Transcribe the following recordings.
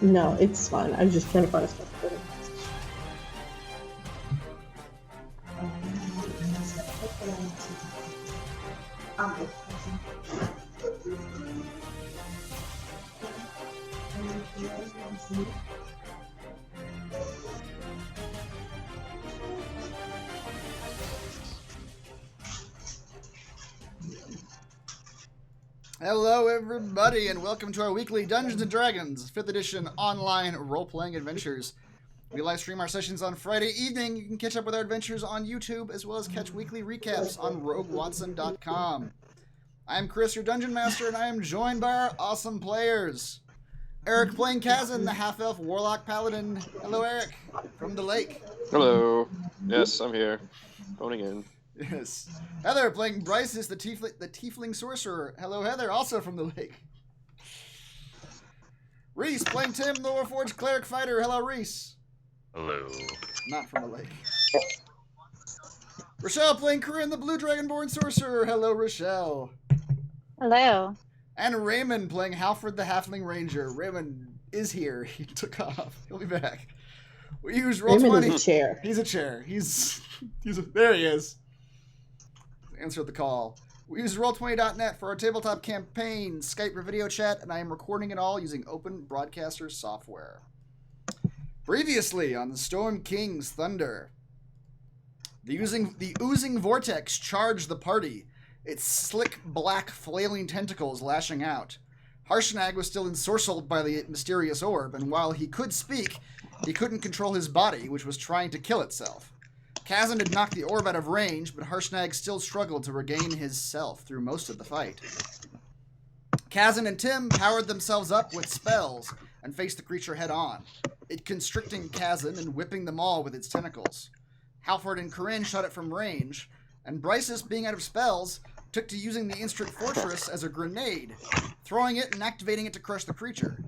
No, it's fine. I was just trying to find a spot to put it. Hello, everybody, and welcome to our weekly Dungeons & Dragons 5th edition online role-playing adventures. We live stream our sessions on Friday evening. You can catch up with our adventures on YouTube, as well as catch weekly recaps on RogueWatson.com. I'm Chris, your Dungeon Master, and I am joined by our awesome players. Eric playing Kazan, the half-elf Warlock Paladin. Hello, Eric, from the lake. Hello. Yes, I'm here. Phoning in. Yes. Heather playing Bryces, the Tiefling Sorcerer. Hello, Heather, also from the lake. Reese playing Tim, the Warforged Cleric Fighter. Hello, Reese. Hello. Not from the lake. Rochelle playing Corinne, the Blue Dragonborn Sorcerer. Hello, Rochelle. Hello. And Raymond playing Halford, the Halfling Ranger. Raymond is here. He took off. He'll be back. We use Roll20. Raymond is a chair. He's a chair. There he is. Answer the call. We use Roll20.net for our tabletop campaign, Skype for video chat, and I am recording it all using Open Broadcaster software. Previously on the Storm King's Thunder, the oozing vortex charged the party, its slick, black, flailing tentacles lashing out. Harshnag was still ensorcelled by the mysterious orb, and while he could speak, he couldn't control his body, which was trying to kill itself. Kazan had knocked the orb out of range, but Harshnag still struggled to regain his self through most of the fight. Kazan and Tim powered themselves up with spells and faced the creature head-on, it constricting Kazan and whipping them all with its tentacles. Halford and Corinne shot it from range, and Bryces, being out of spells, took to using the Instruct Fortress as a grenade, throwing it and activating it to crush the creature,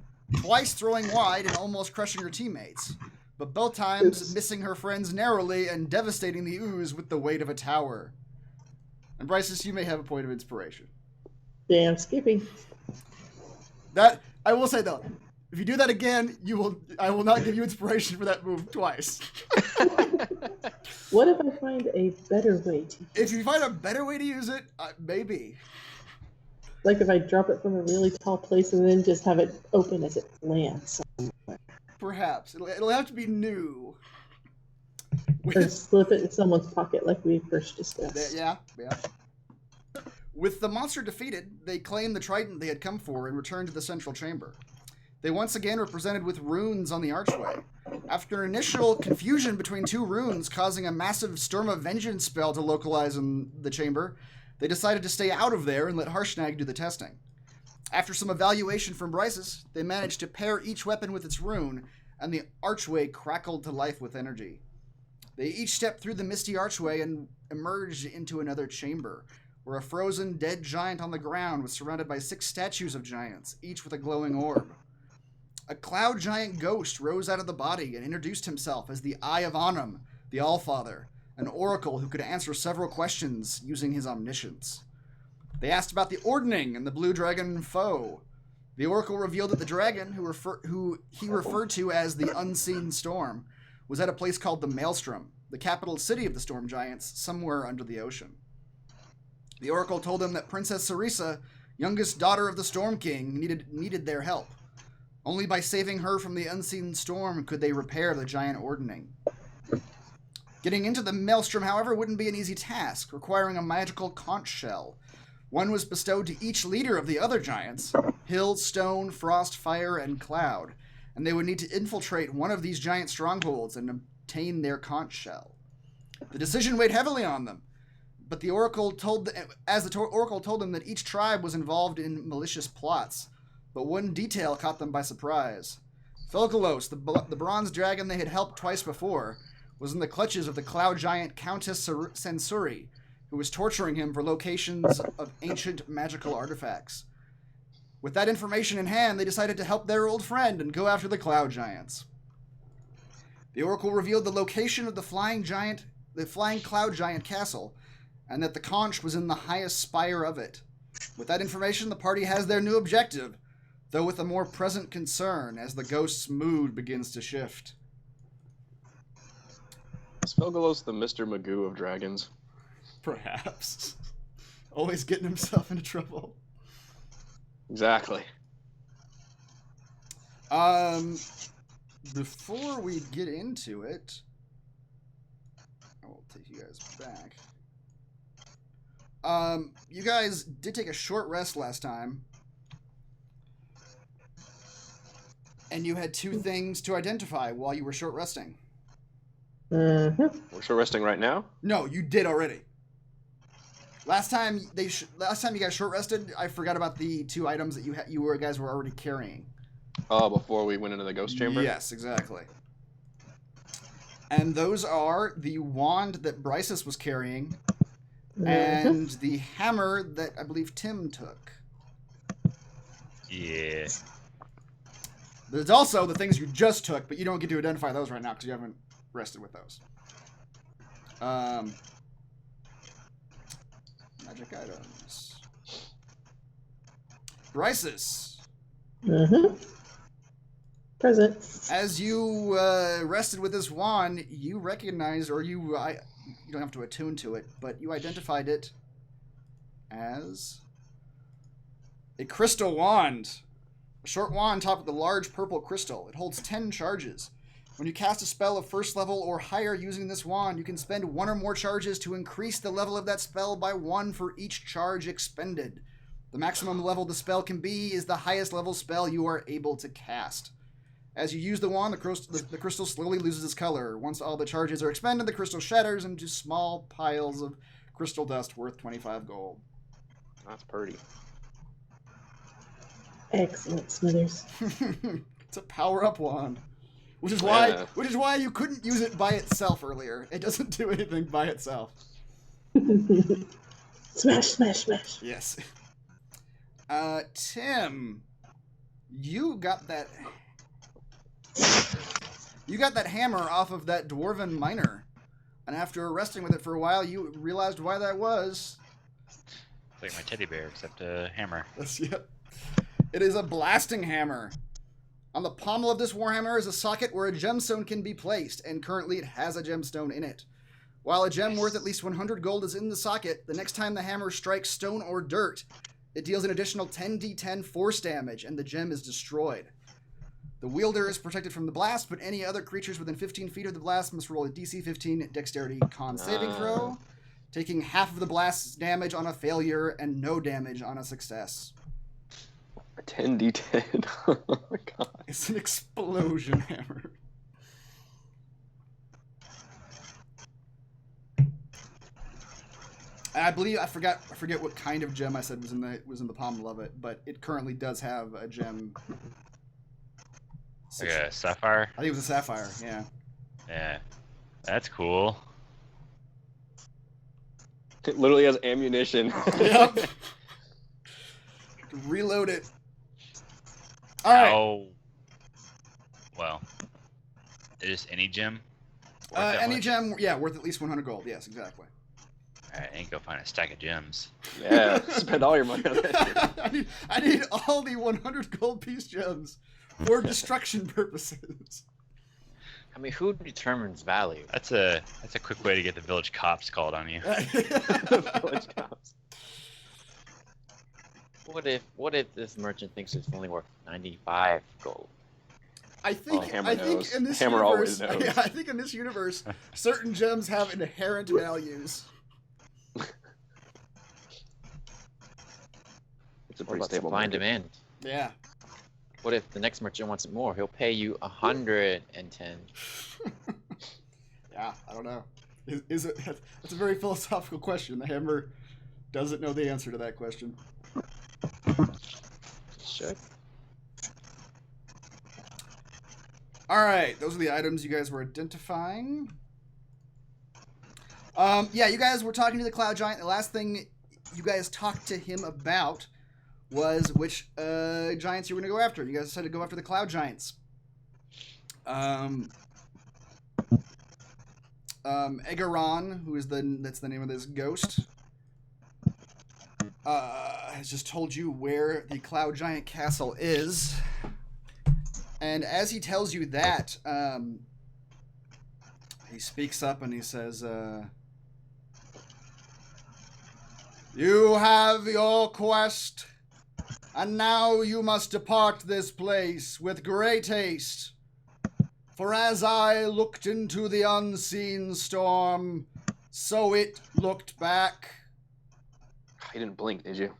twice throwing wide and almost crushing her teammates, but both times missing her friends narrowly and devastating the ooze with the weight of a tower. And Bryces, you may have a point of inspiration. Damn, Skippy. That, I will say though, if you do that again, I will not give you inspiration for that move twice. What if I find a better way to use it? If you find a better way to use it, maybe. Like if I drop it from a really tall place and then just have it open as it lands. Perhaps. It'll have to be new. Or slip it in someone's pocket like we first discussed. Yeah. With the monster defeated, they claimed the trident they had come for and returned to the central chamber. They once again were presented with runes on the archway. After initial confusion between two runes causing a massive Storm of Vengeance spell to localize in the chamber, they decided to stay out of there and let Harshnag do the testing. After some evaluation from Bryces, they managed to pair each weapon with its rune, and the archway crackled to life with energy. They each stepped through the misty archway and emerged into another chamber, where a frozen, dead giant on the ground was surrounded by 6 statues of giants, each with a glowing orb. A cloud giant ghost rose out of the body and introduced himself as the Eye of Anum, the Allfather, an oracle who could answer several questions using his omniscience. They asked about the Ordning and the Blue Dragon foe. The oracle revealed that the dragon, who he referred to as the Unseen Storm, was at a place called the Maelstrom, the capital city of the Storm Giants, somewhere under the ocean. The oracle told them that Princess Sarisa, youngest daughter of the Storm King, needed their help. Only by saving her from the Unseen Storm could they repair the giant Ordning. Getting into the Maelstrom, however, wouldn't be an easy task, requiring a magical conch shell. One was bestowed to each leader of the other giants, Hill, Stone, Frost, Fire, and Cloud, and they would need to infiltrate one of these giant strongholds and obtain their conch shell. The decision weighed heavily on them, but the oracle told them that each tribe was involved in malicious plots, but one detail caught them by surprise. Felkalos, the bronze dragon they had helped twice before, was in the clutches of the cloud giant Countess Sensuri, who was torturing him for locations of ancient magical artifacts. With that information in hand, they decided to help their old friend and go after the cloud giants. The oracle revealed the location of the flying cloud giant castle, and that the conch was in the highest spire of it. With that information, the party has their new objective: though with a more present concern as the ghost's mood begins to shift. Svelgalos the Mr. Magoo of dragons. Perhaps. Always getting himself into trouble. Exactly. Before we get into it, I will take you guys back. You guys did take a short rest last time. And you had 2 things to identify while you were short resting. Mm-hmm. We're short resting right now? No, you did already. Last time you guys short rested, I forgot about the 2 items that you guys were already carrying. Oh, before we went into the ghost chamber? Yes, exactly. And those are the wand that Bryces was carrying, and the hammer that I believe Tim took. Yeah. There's also the things you just took, but you don't get to identify those right now because you haven't rested with those. Magic items. Bryces. Mm-hmm. Present. As you rested with this wand, you recognized, or you don't have to attune to it, but you identified it as a crystal wand. A short wand topped with a large purple crystal. It holds 10 charges. When you cast a spell of first level or higher using this wand, you can spend 1 or more charges to increase the level of that spell by 1 for each charge expended. The maximum level the spell can be is the highest level spell you are able to cast. As you use the wand, the crystal slowly loses its color. Once all the charges are expended, the crystal shatters into small piles of crystal dust worth 25 gold. That's pretty. Excellent, Smithers. It's a power-up wand. Which is why you couldn't use it by itself earlier. It doesn't do anything by itself. Smash, smash, smash. Yes. Tim, you got that hammer off of that dwarven miner. And after resting with it for a while, you realized why that was. It's like my teddy bear, except a hammer. Yep. It is a blasting hammer. On the pommel of this warhammer is a socket where a gemstone can be placed, and currently it has a gemstone in it. While a gem worth at least 100 gold is in the socket, the next time the hammer strikes stone or dirt, it deals an additional 10d10 force damage, and the gem is destroyed. The wielder is protected from the blast, but any other creatures within 15 feet of the blast must roll a DC 15 dexterity con saving throw, taking half of the blast's damage on a failure and no damage on a success. A 10d10. Oh my god. It's an explosion hammer. And I believe I forget what kind of gem I said was in the pommel of it, but it currently does have a gem. Like a sapphire? I think it was a sapphire, yeah. Yeah. That's cool. It literally has ammunition. Yep. Reload it. All right. Oh. Well. Is any gem? Any gem, yeah, worth at least 100 gold. Yes, exactly. Alright, I ain't go find a stack of gems. Yeah, spend all your money on that shit. I need all the 100 gold piece gems for destruction purposes. I mean, who determines value? That's a quick way to get the village cops called on you. Village cops. What if this merchant thinks it's only worth 95 gold? I think Hammer in this Hammer universe, always knows. yeah, I think in this universe, certain gems have inherent values. It's a What pretty about stable supply and market. demand? Yeah. What if the next merchant wants it more? He'll pay you 110. Yeah, I don't know. Is it? That's a very philosophical question. The hammer doesn't know the answer to that question. Should. All right, those are the items you guys were identifying. Yeah, you guys were talking to the Cloud Giant. The last thing you guys talked to him about was which giants you were going to go after. You guys decided to go after the Cloud Giants. Egaron, that's the name of this ghost, has just told you where the Cloud Giant Castle is. And as he tells you that, he speaks up and he says, "You have your quest, and now you must depart this place with great haste. For as I looked into the unseen storm, so it looked back." You didn't blink, did you?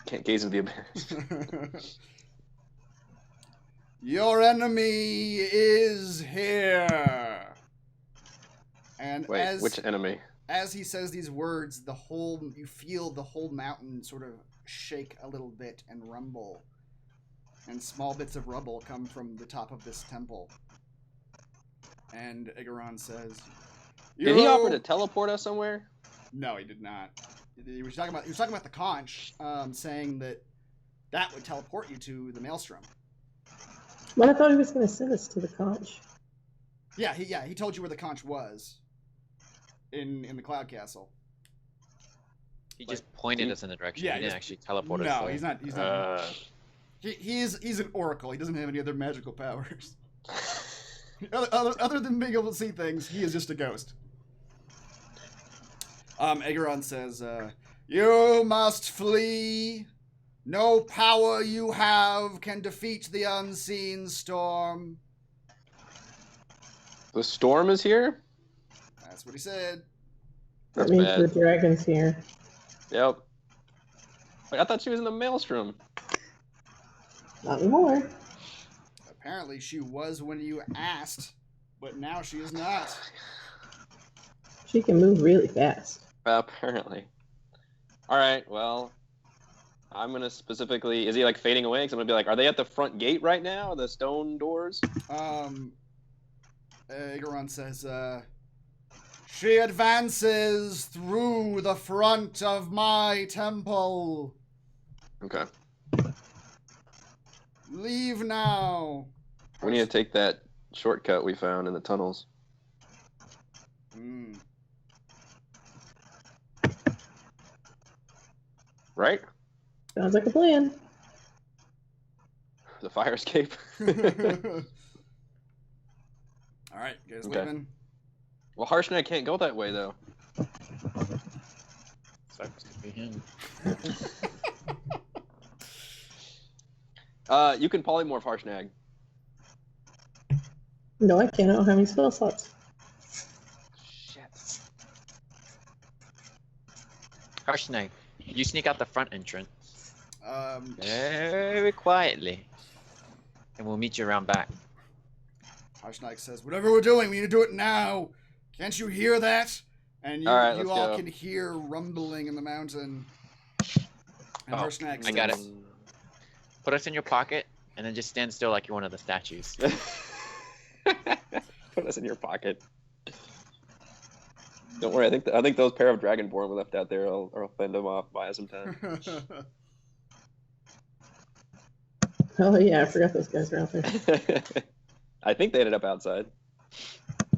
Can't gaze into the abyss. "Your enemy is here." And Wait, which enemy? as he says these words, you feel the whole mountain sort of shake a little bit and rumble. And small bits of rubble come from the top of this temple. And Igaron says, Did he offer to teleport us somewhere? No, he did not. He was talking about the conch, saying that would teleport you to the Maelstrom. But I thought he was going to send us to the conch. Yeah, he told you where the conch was. In the Cloud Castle. He just pointed us in the direction. Yeah, he didn't actually teleport us. No, he's not. He's an oracle. He doesn't have any other magical powers. other than being able to see things, he is just a ghost. Aegeron says, "You must flee. No power you have can defeat the unseen storm." The storm is here? That's what he said. That's that means bad. the dragon's here. Yep. Like, I thought she was in the Maelstrom. Not anymore. Apparently she was when you asked, but now she is not. She can move really fast. Apparently. Alright, well, I'm gonna specifically... Is he, like, fading away? Because I'm gonna be like, are they at the front gate right now? The stone doors? Aegeron says, "She advances through the front of my temple. Okay. Leave now." We need to take that shortcut we found in the tunnels. Right? Sounds like a plan. The fire escape. Alright, you guys Okay. leaving? Well, Harshnag can't go that way, though. Sucks to be him. You can polymorph Harshnag. No, I can't. I don't have any spell slots. Shit. Harshnag, you sneak out the front entrance Harshnag very quietly, and we'll meet you around back. says, "Whatever we're doing, we need to do it now. Can't you hear that?" And you Alright, you let's all go. can hear rumbling in the mountain. And Oh, Harshnag I got says, it. Put us in your pocket, and then just stand still like you're one of the statues. Put us in your pocket. Don't worry, I think those pair of Dragonborn we left out there will fend them off, buy us some time. Oh yeah, I forgot those guys were out there. I think they ended up outside. I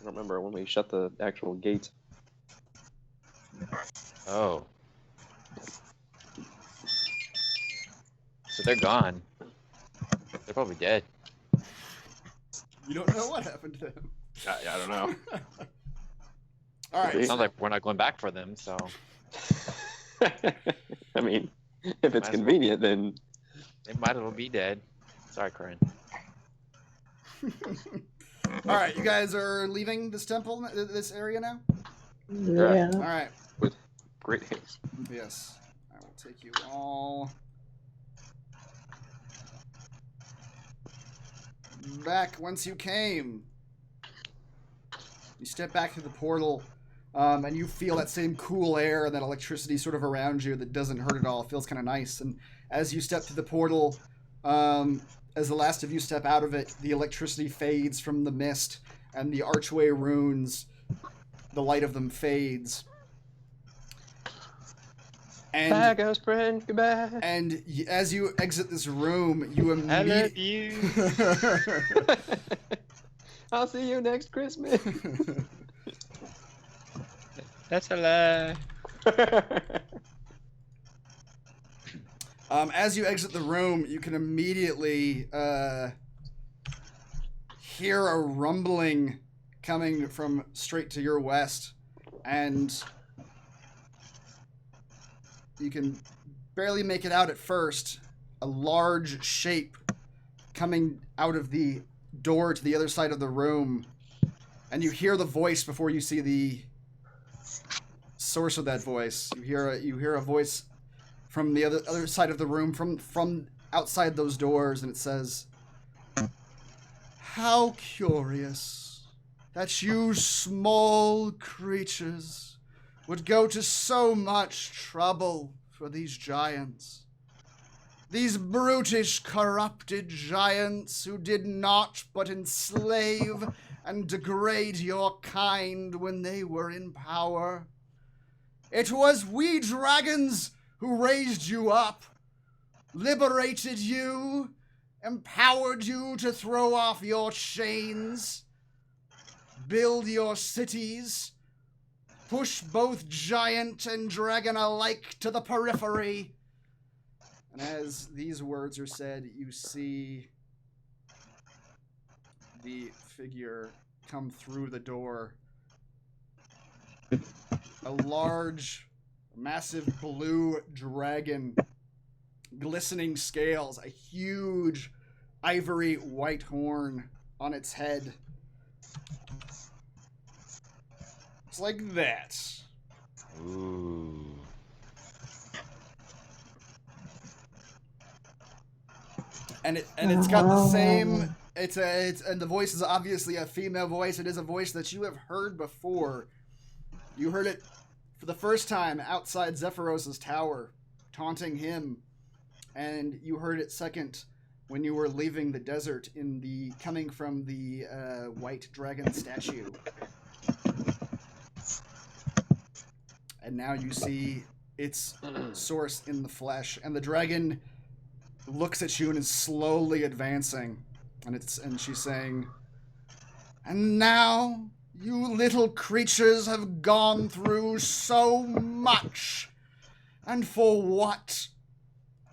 don't remember when we shut the actual gate. Oh. So they're gone. They're probably dead. You don't know what happened to them. Yeah, I don't know. Alright, Sounds like we're not going back for them, so. I mean, if it's Might as well. convenient, then They might as well be dead. Sorry, Corinne. Alright, you guys are leaving this temple, this area now? Yeah. Alright, great haste. yes. I will take you all back whence you came. You step back through the portal, and you feel that same cool air and that electricity sort of around you that doesn't hurt at all. It feels kind of nice. And as you step through the portal, as the last of you step out of it, the electricity fades from the mist, and the archway runes, the light of them fades. Bye, ghost friend. Goodbye. And as you exit this room, you I love immediately... you. I'll see you next Christmas. That's a lie. As you exit the room, you can immediately hear a rumbling coming from straight to your west, and you can barely make it out at first. A large shape coming out of the door to the other side of the room, and you hear the voice before you see the source of that voice. You hear a voice from the other side of the room, from outside those doors, and it says, "How curious that you small creatures would go to so much trouble for these giants. These brutish, corrupted giants who did not but enslave and degrade your kind when they were in power. It was we dragons who raised you up, liberated you, empowered you to throw off your chains, build your cities, push both giant and dragon alike to the periphery." And as these words are said, you see the figure come through the door. A large, massive blue dragon, glistening scales, a huge ivory white horn on its head. It's like that. Ooh. And it's got the same. It's and the voice is obviously a female voice. It is a voice that you have heard before. You heard it for the first time outside Zephyros's tower, taunting him, and you heard it second when you were leaving the desert coming from the white dragon statue. And now you see its source in the flesh, and the dragon looks at you and is slowly advancing, and she's saying, "And now you little creatures have gone through so much, and for what?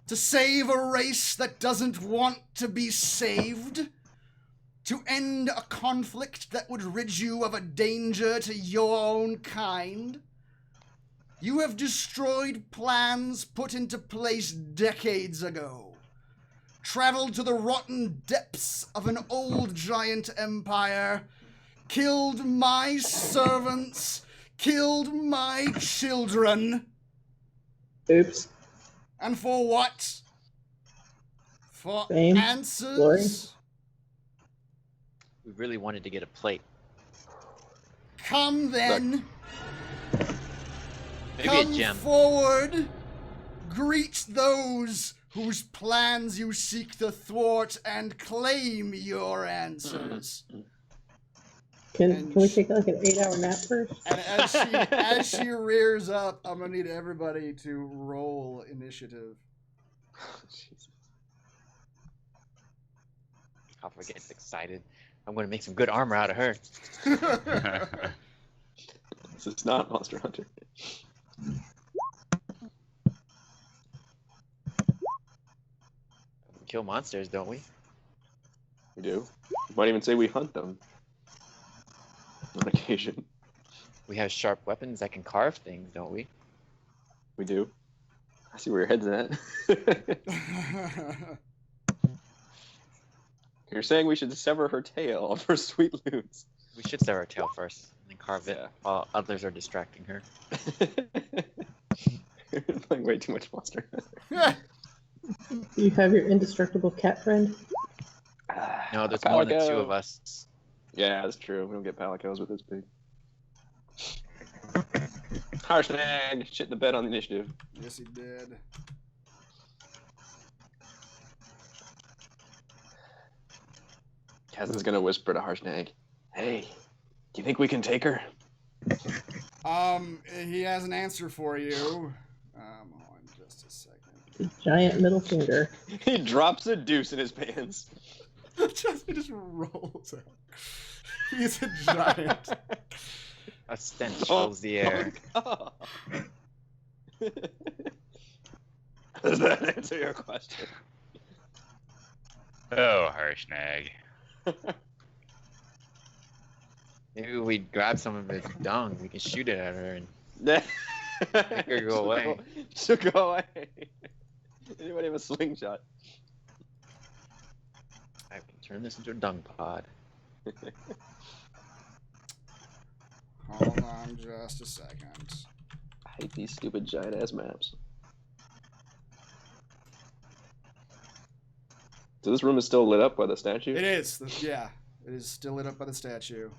To save a race that doesn't want to be saved? To end a conflict that would rid you of a danger to your own kind? You have destroyed plans put into place decades ago, traveled to the rotten depths of an old giant empire, killed my servants, killed my children. Oops. And for what? For Fame, answers? glory. We really wanted to get a plate. Come then. Maybe Come a gem. forward. Greet those whose plans you seek to thwart, and claim your answers. Can we take like an 8-hour nap first? And as she rears up, I'm gonna need everybody to roll initiative. Jesus. Alpha gets excited. I'm gonna make some good armor out of her. This is not Monster Hunter. We kill monsters, don't we? We do. You might even say we hunt them. On occasion. We have sharp weapons that can carve things, don't we? We do. I see where your head's at. You're saying we should sever her tail for sweet loot. We should sever our tail first and then carve it Yeah. while others are distracting her. You're playing way too much Monster Hunter. You have your indestructible cat friend? No, there's more than 2 Palico. of us. Yeah, that's true. We don't get palicos with this big. Harshnag, shit in the bed on the initiative. Yes, he did. Kazan's gonna whisper to Harshnag, "Hey, do you think we can take her?" He has an answer for you. Hold on just a second. The giant middle finger. He drops a deuce in his pants. He just rolls out. He's a giant. A stench fills the air. Oh. Does that answer your question? Oh, Harshnag. Maybe we grab some of his dung. We can shoot it at her and Make her go away. She'll go away. Anybody have a slingshot? I can turn this into a dung pod. Hold on just a second. I hate these stupid giant ass maps. So this room is still lit up by the statue? It is. Yeah. It is still lit up by the statue.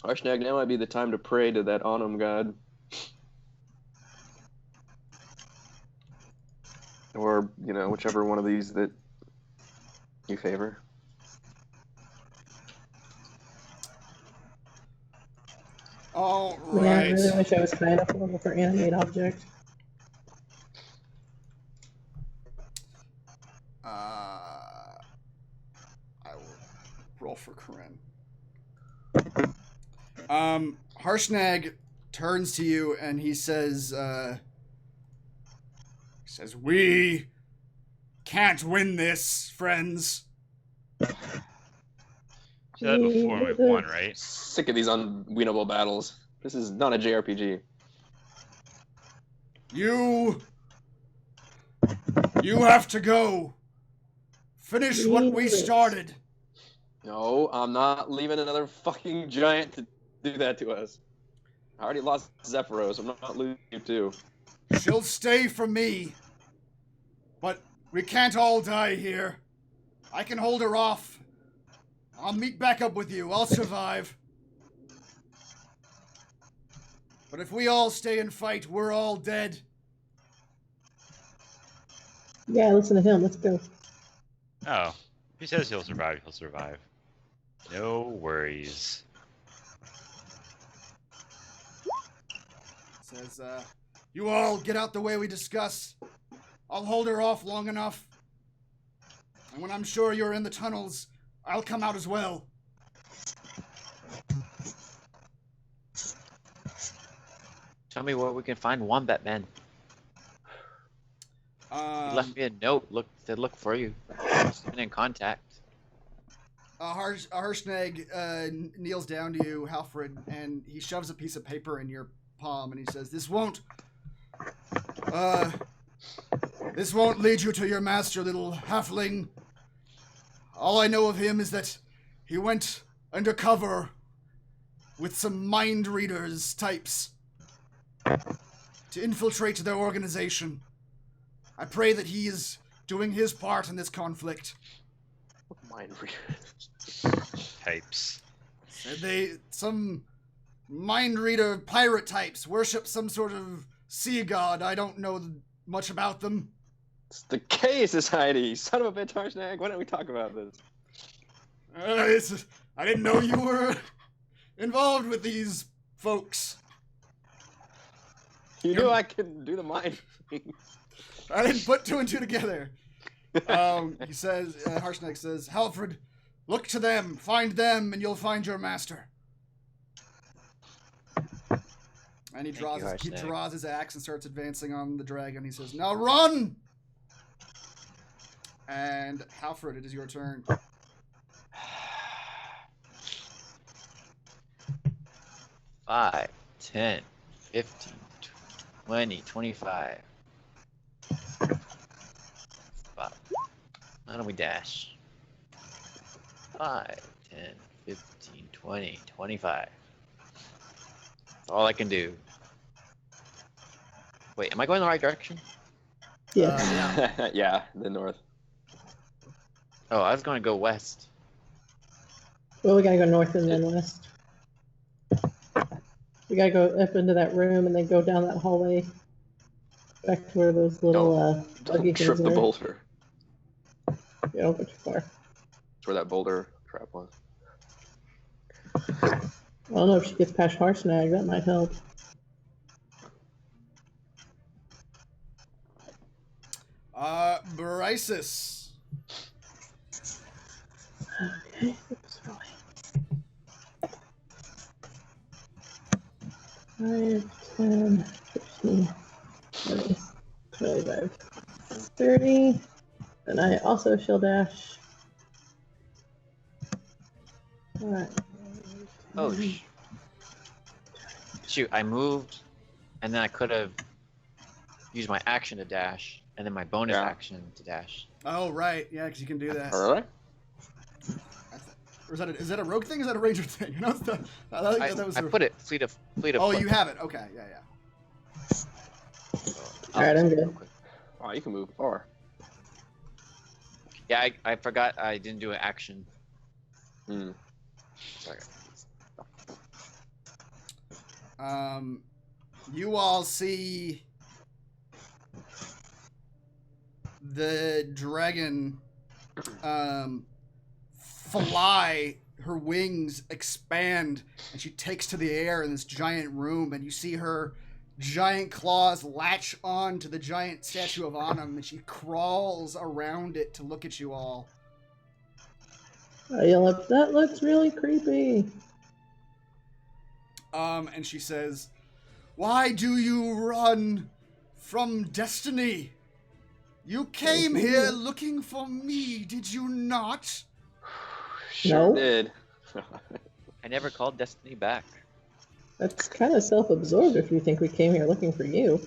Harshnag, now might be the time to pray to that Autumn god. Or, you know, whichever one of these that you favor. All Yeah, I right. really wish I was high enough level for animate object. I will roll for Corinne. Harshnag turns to you and he says, "We can't win this, friends." Said that before we won, right? Sick of these unwinnable battles. This is not a JRPG. You have to go. Finish what we started. No, I'm not leaving another fucking giant to do that to us. I already lost Zephyros. I'm not losing you too. She'll stay for me. But we can't all die here. I can hold her off. I'll meet back up with you. I'll survive. But if we all stay and fight, we're all dead. Yeah, listen to him. Let's go. Oh, if he says he'll survive, he'll survive. No worries. Says, you all get out the way we discussed. I'll hold her off long enough. And when I'm sure you're in the tunnels, I'll come out as well. Tell me where we can find Wombat Man. He left me a note. Said look for you. Been in contact. Harshnag kneels down to you, Halfred, and he shoves a piece of paper in your palm, and he says, This won't lead you to your master, little halfling. All I know of him is that he went undercover with some mind readers types to infiltrate their organization. I pray that he is doing his part in this conflict. Mind readers. Types. Some mind reader pirate types worship some sort of sea god. I don't know much about them. It's the K Society. Son of a bitch, Harshnag. Why don't we talk about this? I didn't know you were involved with these folks. You knew I could do the mind thing. I didn't put two and two together. He says, Harshnag says, Halfred, look to them, find them, and you'll find your master. And he draws his axe and starts advancing on the dragon. He says, now run! And Halfred, it is your turn. 5, 10, 15, 20, 25. Why don't we dash? 5, 10, 15, 20, 25. That's all I can do. Wait, am I going the right direction? Yeah. Yeah, the north. Oh, I was going to go west. Well, we gotta go north and then west. We gotta go up into that room and then go down that hallway back to where those little buggy Don't trip things the were. boulder. Yeah, don't go too far. That's where that boulder trap was. I don't know if she gets past Harshnag. That might help. Brysis. Okay. Oops, 5, 10, 15, 20, 25, 30. And I also shall dash. Alright. Oh, shoot, I moved, and then I could have used my action to dash, and then my bonus action to dash. Oh, right. Yeah, because you can do that. All right. Or is that a rogue thing? Or is that a ranger thing? I put it fleet of Oh, foot. you have it. Okay, yeah. Alright, I'm good. Oh, you can move far. Yeah, I forgot I didn't do an action. Hmm. Sorry. You all see the dragon fly, her wings expand, and she takes to the air in this giant room, and you see her giant claws latch on to the giant statue of Anam, and she crawls around it to look at you all. I yell up, that looks really creepy. And she says, "Why do you run from destiny? You came here looking for me, did you not?" Sure No. did. I never called Destiny back. That's kind of self-absorbed if you think we came here looking for you.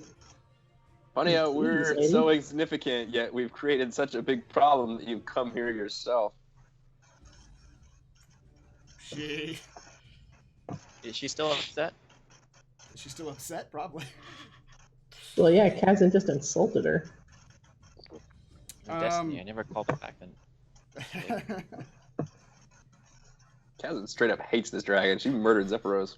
Funny how we're Please, so lady. insignificant, yet we've created such a big problem that you've come here yourself. She... Is she still upset? Is she still upset? Probably. Well, yeah, Kazan just insulted her. Destiny, I never called her back then. Kazan straight up hates this dragon. She murdered Zephyros.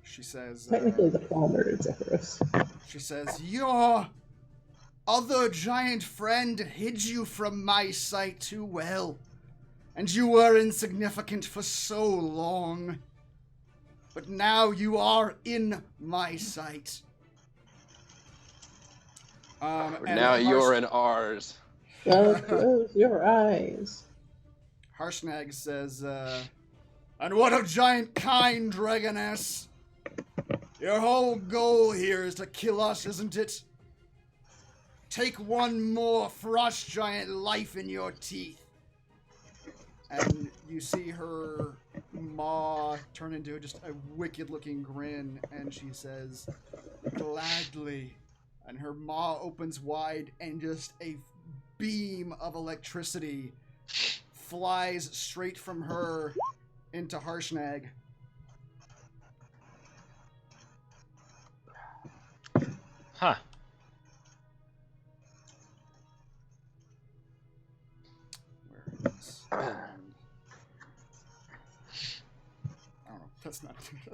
She says... Technically, the fall murdered Zephyros. She says, "Your other giant friend hid you from my sight too well, and you were insignificant for so long. But now you are in my sight." And Now you're in ours. Well, close your eyes. Harshnag says, "And what of giant kind, dragoness? Your whole goal here is to kill us, isn't it? Take one more frost giant life in your teeth." And you see her maw turn into just a wicked looking grin, and she says, "Gladly." And her maw opens wide, and just a beam of electricity flies straight from her into Harshnag. Huh. Where is... I don't know. That's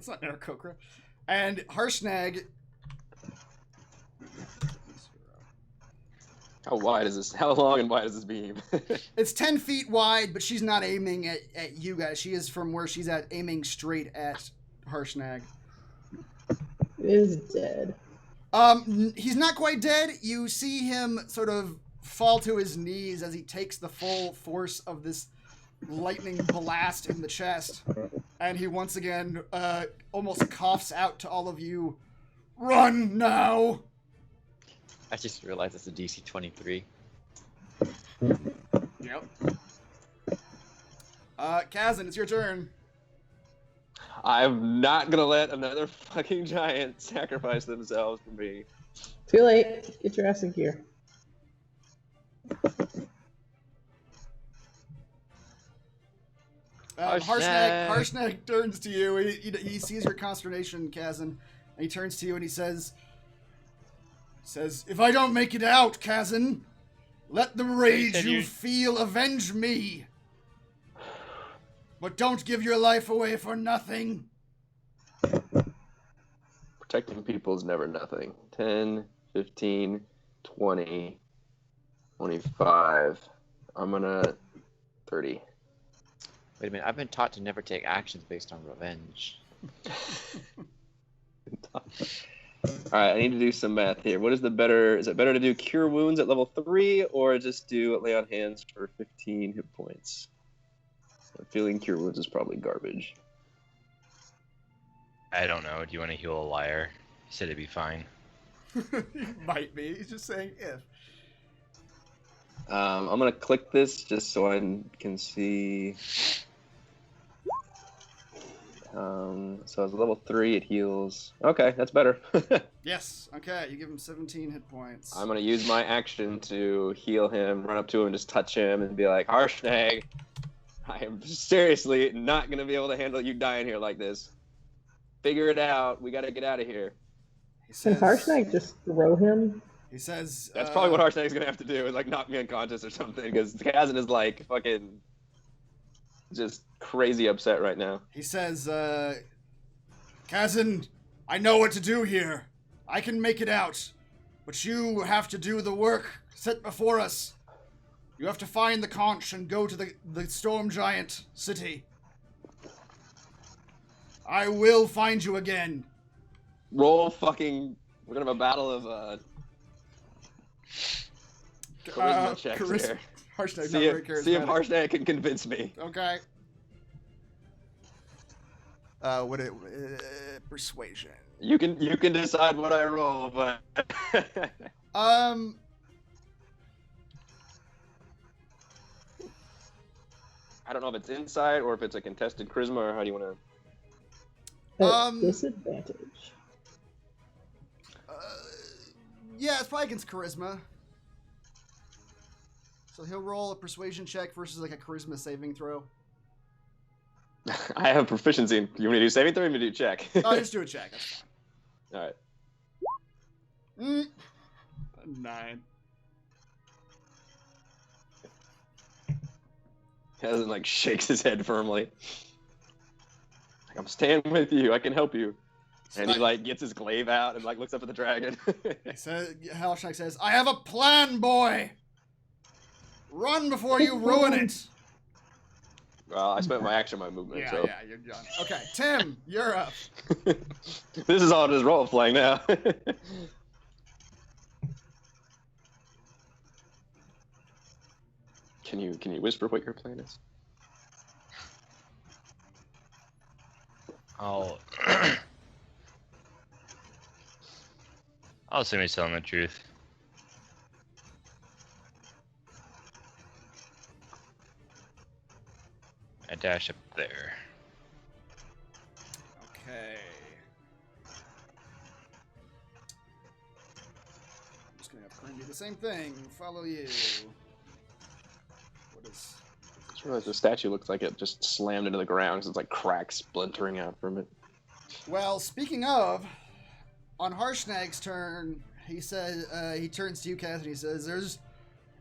not Aarakocra. And Harshnag... How wide is this? How long and wide is this beam? It's 10 feet wide, but she's not aiming at you guys. She is from where she's at, aiming straight at Harshnag. Is dead. He's not quite dead. You see him sort of fall to his knees as he takes the full force of this lightning blast in the chest. And he once again almost coughs out to all of you, "Run now!" I just realized it's a DC 23. Yep. Kazan, it's your turn. I'm not gonna let another fucking giant sacrifice themselves for me. Too late. Get your ass in gear. Harshnag turns to you. He sees your consternation, Kazan, and he turns to you and he says, "If I don't make it out, Kazan, let the rage you feel avenge me. But don't give your life away for nothing." Protecting people is never nothing. 10, 15, 20, 25. I'm gonna 30. Wait a minute, I've been taught to never take actions based on revenge. Alright, I need to do some math here. What is the better? Is it better to do Cure Wounds at level 3 or just do Lay on Hands for 15 hit points? I'm feeling Cure Wounds is probably garbage. I don't know. Do you want to heal a liar? He said it'd be fine. He might be. He's just saying if. I'm gonna click this just so I can see. So it's level 3. It heals. Okay, that's better. Yes. Okay. You give him 17 hit points. I'm gonna use my action to heal him, run up to him, just touch him, and be like, Harshnag, I am seriously not gonna be able to handle you dying here like this. Figure it out. We gotta get out of here. He Can says. Harshnag just throw him? He says. That's probably what Harshnag's gonna have to do, is like knock me unconscious or something, because Kazan is like fucking just crazy upset right now. He says, Kazan, I know what to do here. I can make it out. But you have to do the work set before us. You have to find the conch and go to the Storm Giant city. I will find you again. Roll fucking... We're gonna have a battle of, charisma checks here. Harshnag, See if Harshnag can convince me. Okay. Persuasion. You can decide what I roll, but I don't know if it's insight or if it's a contested charisma, or how do you want to? At disadvantage. Yeah, it's probably against charisma. So he'll roll a persuasion check versus like a charisma saving throw. I have proficiency. You want me to do saving throw or you want me to do check? Oh, just do a check. That's All right. fine. 9. Kazan like shakes his head firmly. Like, I'm staying with you. I can help you. And he like gets his glaive out and like looks up at the dragon. Harshnag says, "I have a plan, boy. Run before you ruin it." Well, I spent my action, my movement, Yeah, so. yeah, you're done. Okay, Tim, you're up. This is all just role playing now. Can you whisper what your plan is? I'll assume he's telling the truth. I dash up there. Okay. I'm just gonna have Corinne do the same thing. Follow you. What is? I just realized the statue looks like it just slammed into the ground because it's like cracks splintering out from it. Well, speaking of, on Harshnag's turn, he says he turns to you, Kath, and he says, "There's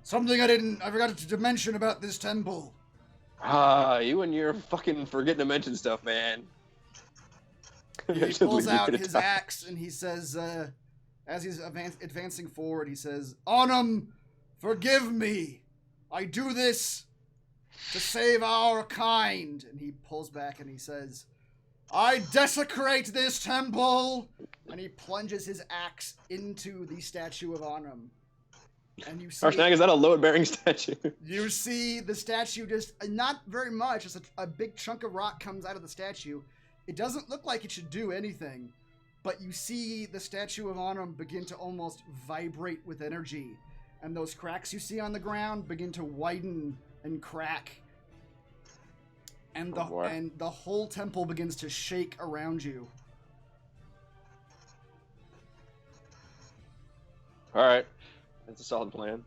something I forgot to mention about this temple." You and your fucking forgetting to mention stuff, man. He pulls out his axe and he says, as he's advancing forward, he says, "Onum, forgive me. I do this to save our kind." And he pulls back and he says, "I desecrate this temple." And he plunges his axe into the statue of Onum. And you see, Harshnag, is that a load-bearing statue? you see the statue just, not very much, just a big chunk of rock comes out of the statue. It doesn't look like it should do anything, but you see the statue of Onum begin to almost vibrate with energy. And those cracks you see on the ground begin to widen and crack. And the whole temple begins to shake around you. Alright. That's a solid plan.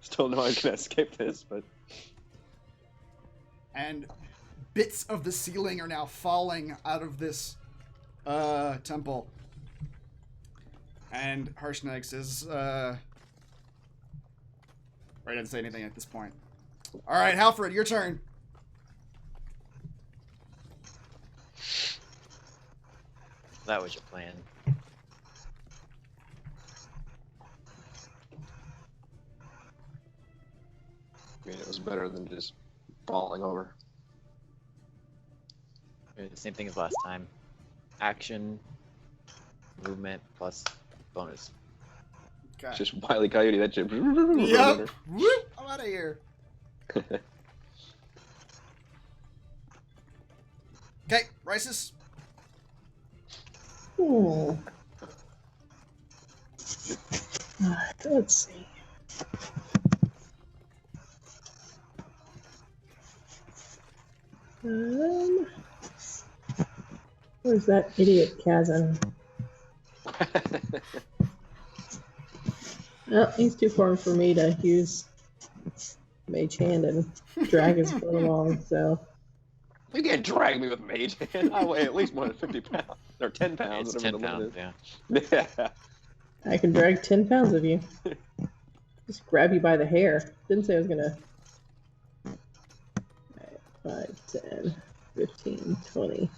Still know I can escape this, but... And bits of the ceiling are now falling out of this temple. And Harshnag says, I didn't say anything at this point. Alright, Halfred, your turn. That was your plan. I mean, it was better than just falling over. The same thing as last time. Action, movement, plus bonus. Okay. Just Wile E. Coyote, that shit. Yep. Whoop, I'm out of here. Okay, Rises. Alright, let's see. Where's that idiot Kazan? Oh, he's too far for me to use Mage Hand and drag his foot along, so. You can't drag me with Mage Hand. I weigh at least more than 50 pounds. Or 10 pounds. It's whatever 10 the pounds, limit yeah. is. Yeah. I can drag 10 pounds of you. Just grab you by the hair. Didn't say I was gonna. 5, 10, 15, 20,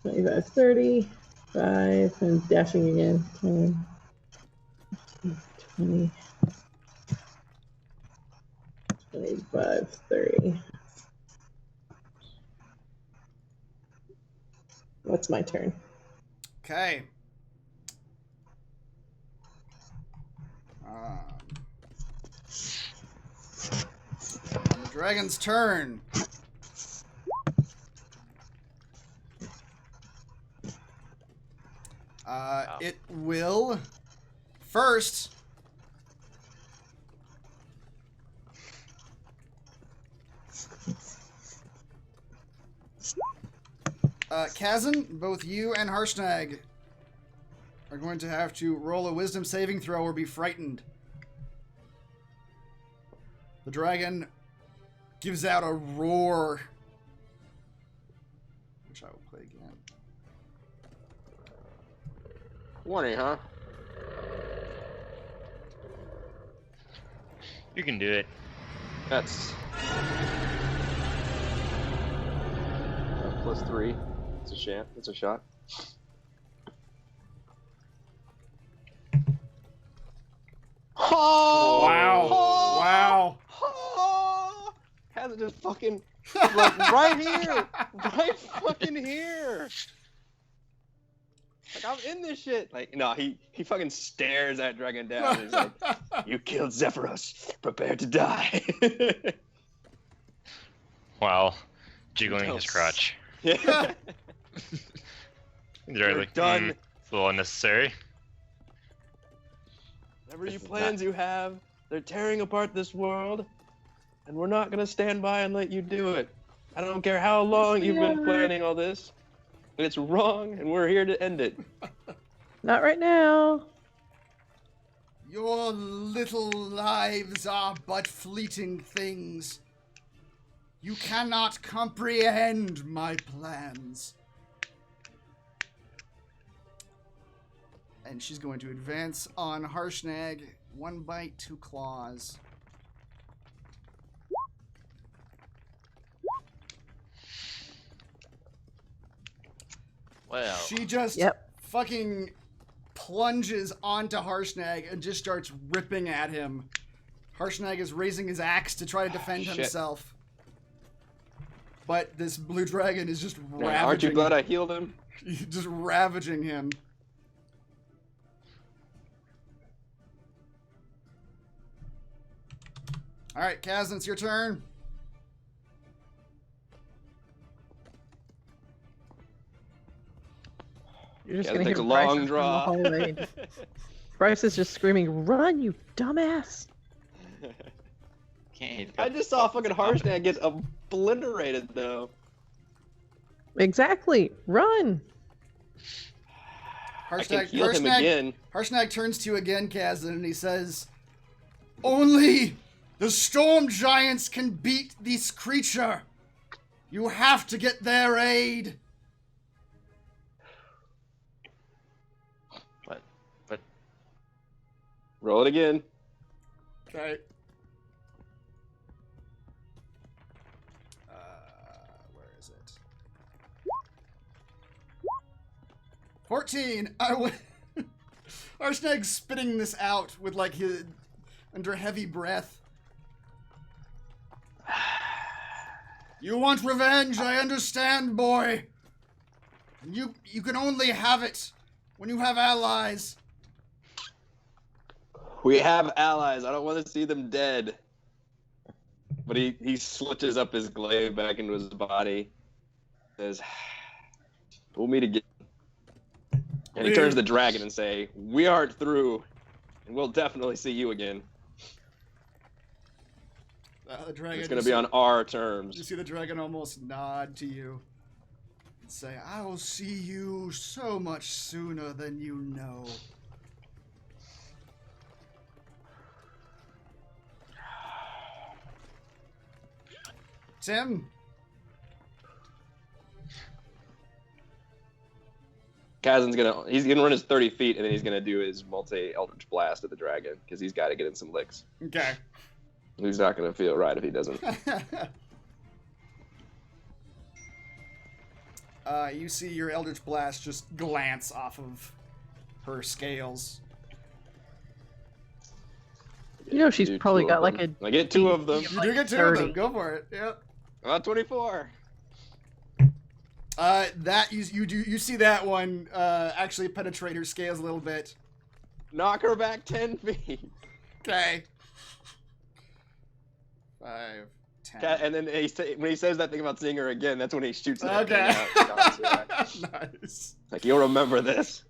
25, 30, 5. I'm dashing again. 10, 15, 20, 25, 30. What's my turn? Okay. The dragon's turn. It will first Kazan, both you and Harshnag are going to have to roll a wisdom saving throw or be frightened. The dragon gives out a roar, which I will play again. 20, huh? You can do it. That's +3. It's a shot. It's a shot. Oh! Wow. Oh! Wow. Oh! Hasn't just fucking like right here, right fucking here. Like I'm in this shit. Like no, he fucking stares that dragon down. And he's like, "You killed Zephyros. Prepare to die." While jiggling his crotch. Yeah. They're You're like, done. It's a little unnecessary. Whatever you plans you have, they're tearing apart this world, and we're not gonna stand by and let you do it. I don't care how long you've been planning all this. It's wrong, and we're here to end it. Not right now. Your little lives are but fleeting things. You cannot comprehend my plans. And she's going to advance on Harshnag. 1 bite, 2 claws. Well, She just fucking plunges onto Harshnag and just starts ripping at him. Harshnag is raising his axe to try to defend himself. But this blue dragon is just ravaging. Man, aren't you glad I healed him? Just ravaging him. Alright, Kazan, it's your turn. You're just Yeah, gonna take hear a Bryce long from draw. the hallway. Bryce is just screaming, "Run, you dumbass!" can't. I just saw fucking Harshnag get obliterated though. Exactly, run. I can heal him again. Harshnag turns to you again, Kazan, and he says, "Only the storm giants can beat this creature. You have to get their aid." But roll it again. Okay. Where is it? 14. Harshnag's spitting this out with like his under heavy breath. You want revenge, I understand, boy. You can only have it when you have allies. We have allies. I don't want to see them dead. But he switches up his glaive back into his body. Says, "We'll meet again." And he turns to the dragon and say, "We aren't through, and we'll definitely see you again. The dragon. It's going to be on our terms." You see the dragon almost nod to you and say, "I will see you so much sooner than you know." Tim? Kazan's he's gonna run his 30 feet, and then he's gonna do his multi-eldritch blast at the dragon, because he's got to get in some licks. Okay. He's not gonna feel right if he doesn't. You see your eldritch blast just glance off of her scales. You know, she's Do probably two got of like them. a. I get 2 of them. You do get 2 of them. Go for it. Yep. 24. That you see that one actually penetrate her scales a little bit. Knock her back 10 feet. Okay. 5, 10. And then when he says that thing about seeing her again, that's when he shoots it. Okay. Nice. Like, you'll remember this.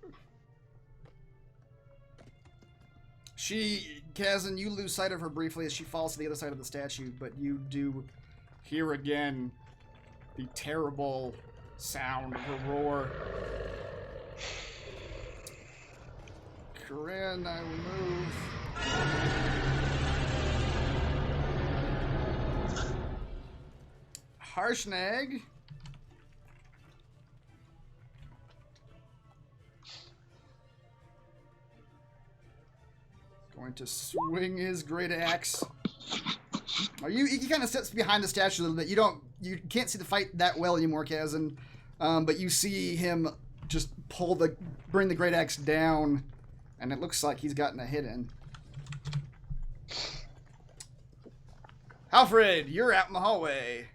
Kazan, you lose sight of her briefly as she falls to the other side of the statue, but you do hear again the terrible sound of her roar. Corinne, I will move. Harshnag. Going to swing his great axe. He kind of sits behind the statue a little bit. You can't see the fight that well anymore, Kazan. But you see him just bring the great axe down, and it looks like he's gotten a hit in. Alfred, you're out in the hallway.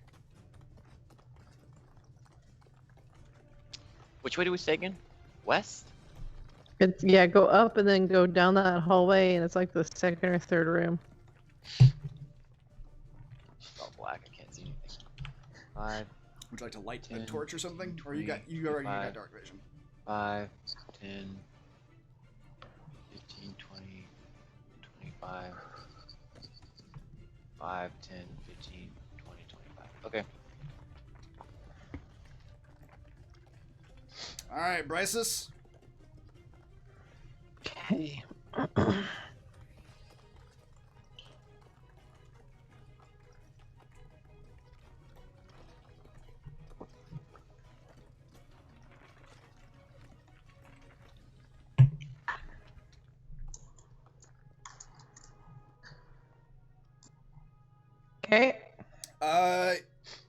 Which way do we stay again? West? Yeah, go up and then go down that hallway, and it's like the second or third room. It's all black. I can't see anything. 5. Would you like to light a 10, torch or something? Or 20, you already got 25. dark vision? 5, 10, 15, 20, 25. 5, 10, 15, 20, 25. Okay. All right, Bryces. Okay. Okay.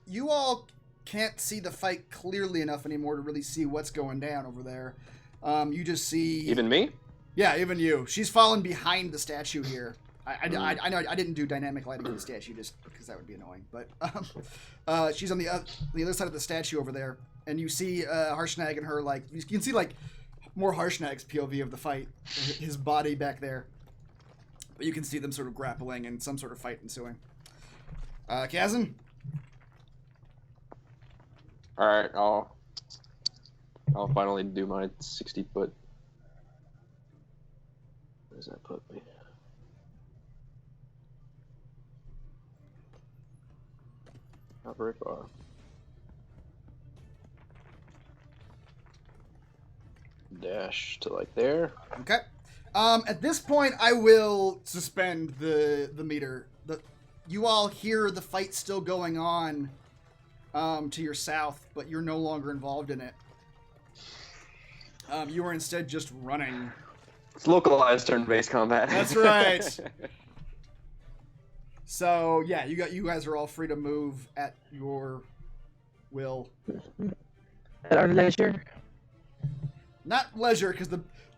You all can't see the fight clearly enough anymore to really see what's going down over there. You just see... Even me? Yeah, even you. She's fallen behind the statue here. I know I didn't do dynamic lighting of the statue just because that would be annoying. But she's on the other side of the statue over there. And you see Harshnag and her, like... You can see, like, more Harshnag's POV of the fight. His body back there. But you can see them sort of grappling and some sort of fight ensuing. Kazan? Alright, I'll finally do my 60-foot. Where does that put me? Not very far. Dash to like there. Okay. At this point, I will suspend the meter. You all hear the fight still going on to your south, but you're no longer involved in it. You are instead just running. It's localized turn-based combat. That's right. So yeah, you guys are all free to move at your will. At our leisure. Not leisure, because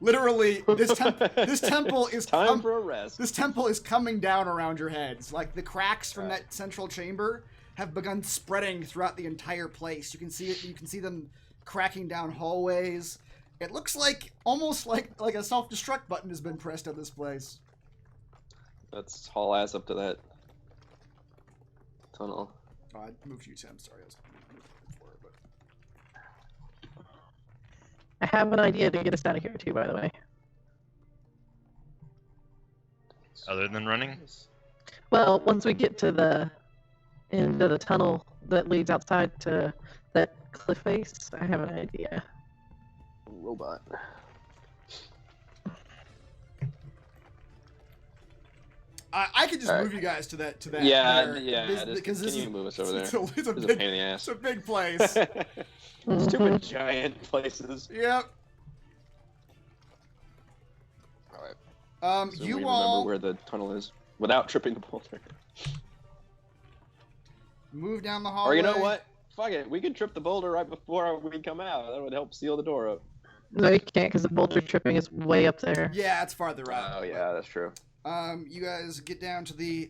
literally this temple is time for a rest. This temple is coming down around your heads. Like the cracks from that central chamber have begun spreading throughout the entire place. You can see it. You can see them cracking down hallways. It looks like almost like a self-destruct button has been pressed on this place. Let's haul ass up to that tunnel. Oh, I moved you, Tim. Sorry, I was moving forward, but I have an idea to get us out of here too, by the way. Other than running? Well, once we get to the end of the tunnel that leads outside to that cliff face, I have an idea. Robot. I could just All right. move you guys to that. Yeah, there, yeah. because Can this you is, move us over there? it's a This is a big, pain in the it's ass. a big place. Stupid giant places. Yep. Alright. So You we all remember where the tunnel is without tripping the boulder. move down the hallway. Or you know what? Fuck it. We can trip the boulder right before we come out. That would help seal the door up. No, you can't because the boulder tripping is way up there. Yeah, it's farther out. Oh yeah, that's true. You guys get down to the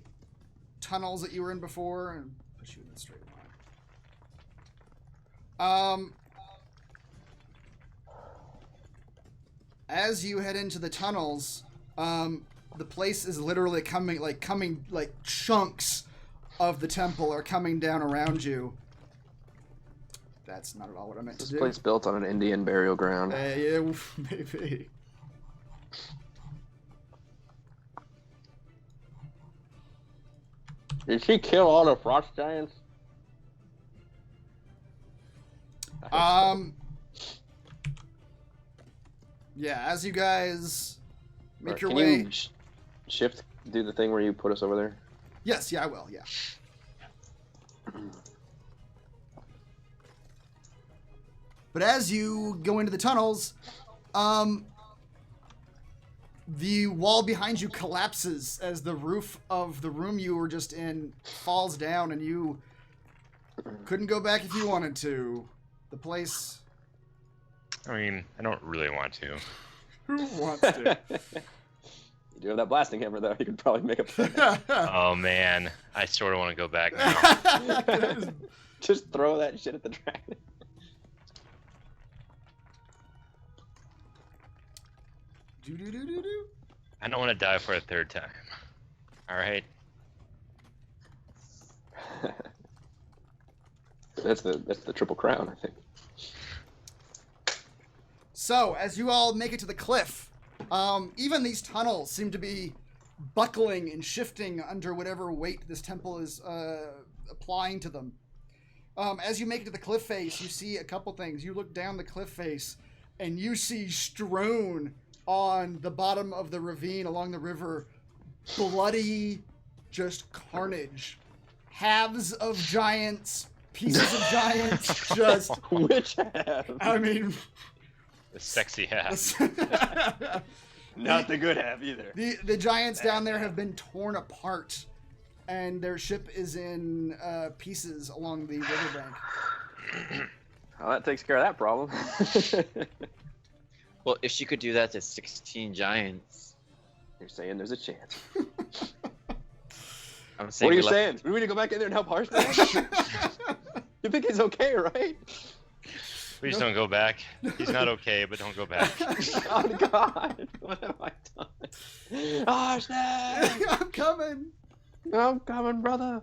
tunnels that you were in before and put you in the straight line. As you head into the tunnels, the place is literally coming like chunks of the temple are coming down around you. That's not at all what I meant This to do. place built on an Indian burial ground. Yeah, maybe. Did she kill all the frost giants? Yeah, as you guys make your Can way. you shift, do the thing where you put us over there? Yes, yeah, I will. Yeah. But as you go into the tunnels, the wall behind you collapses as the roof of the room you were just in falls down, and you couldn't go back if you wanted to. The place. I mean, I don't really want to. Who wants to? You do have that blasting hammer, though. You could probably make a Oh man, I sort of want to go back now. Just throw that shit at the dragon. Do. I don't want to die for a third time. All right. That's the triple crown, I think. So, as you all make it to the cliff, even these tunnels seem to be buckling and shifting under whatever weight this temple is applying to them. As you make it to the cliff face, you see a couple things. You look down the cliff face, and you see strewn on the bottom of the ravine along the river, bloody, just carnage. Halves of giants, pieces of giants, just... Which half? I mean... The sexy half. Not the good half either. The giants down there have been torn apart, and their ship is in pieces along the riverbank. Well, that takes care of that problem. Well, if she could do that to 16 giants, You're saying there's a chance. I'm saying. What are you we saying? We need to go back in there and help Harshnag? You think he's okay, right? Please don't go back. He's not okay, but don't go back. Oh God! What have I done? Harshnag! I'm coming. I'm coming, brother.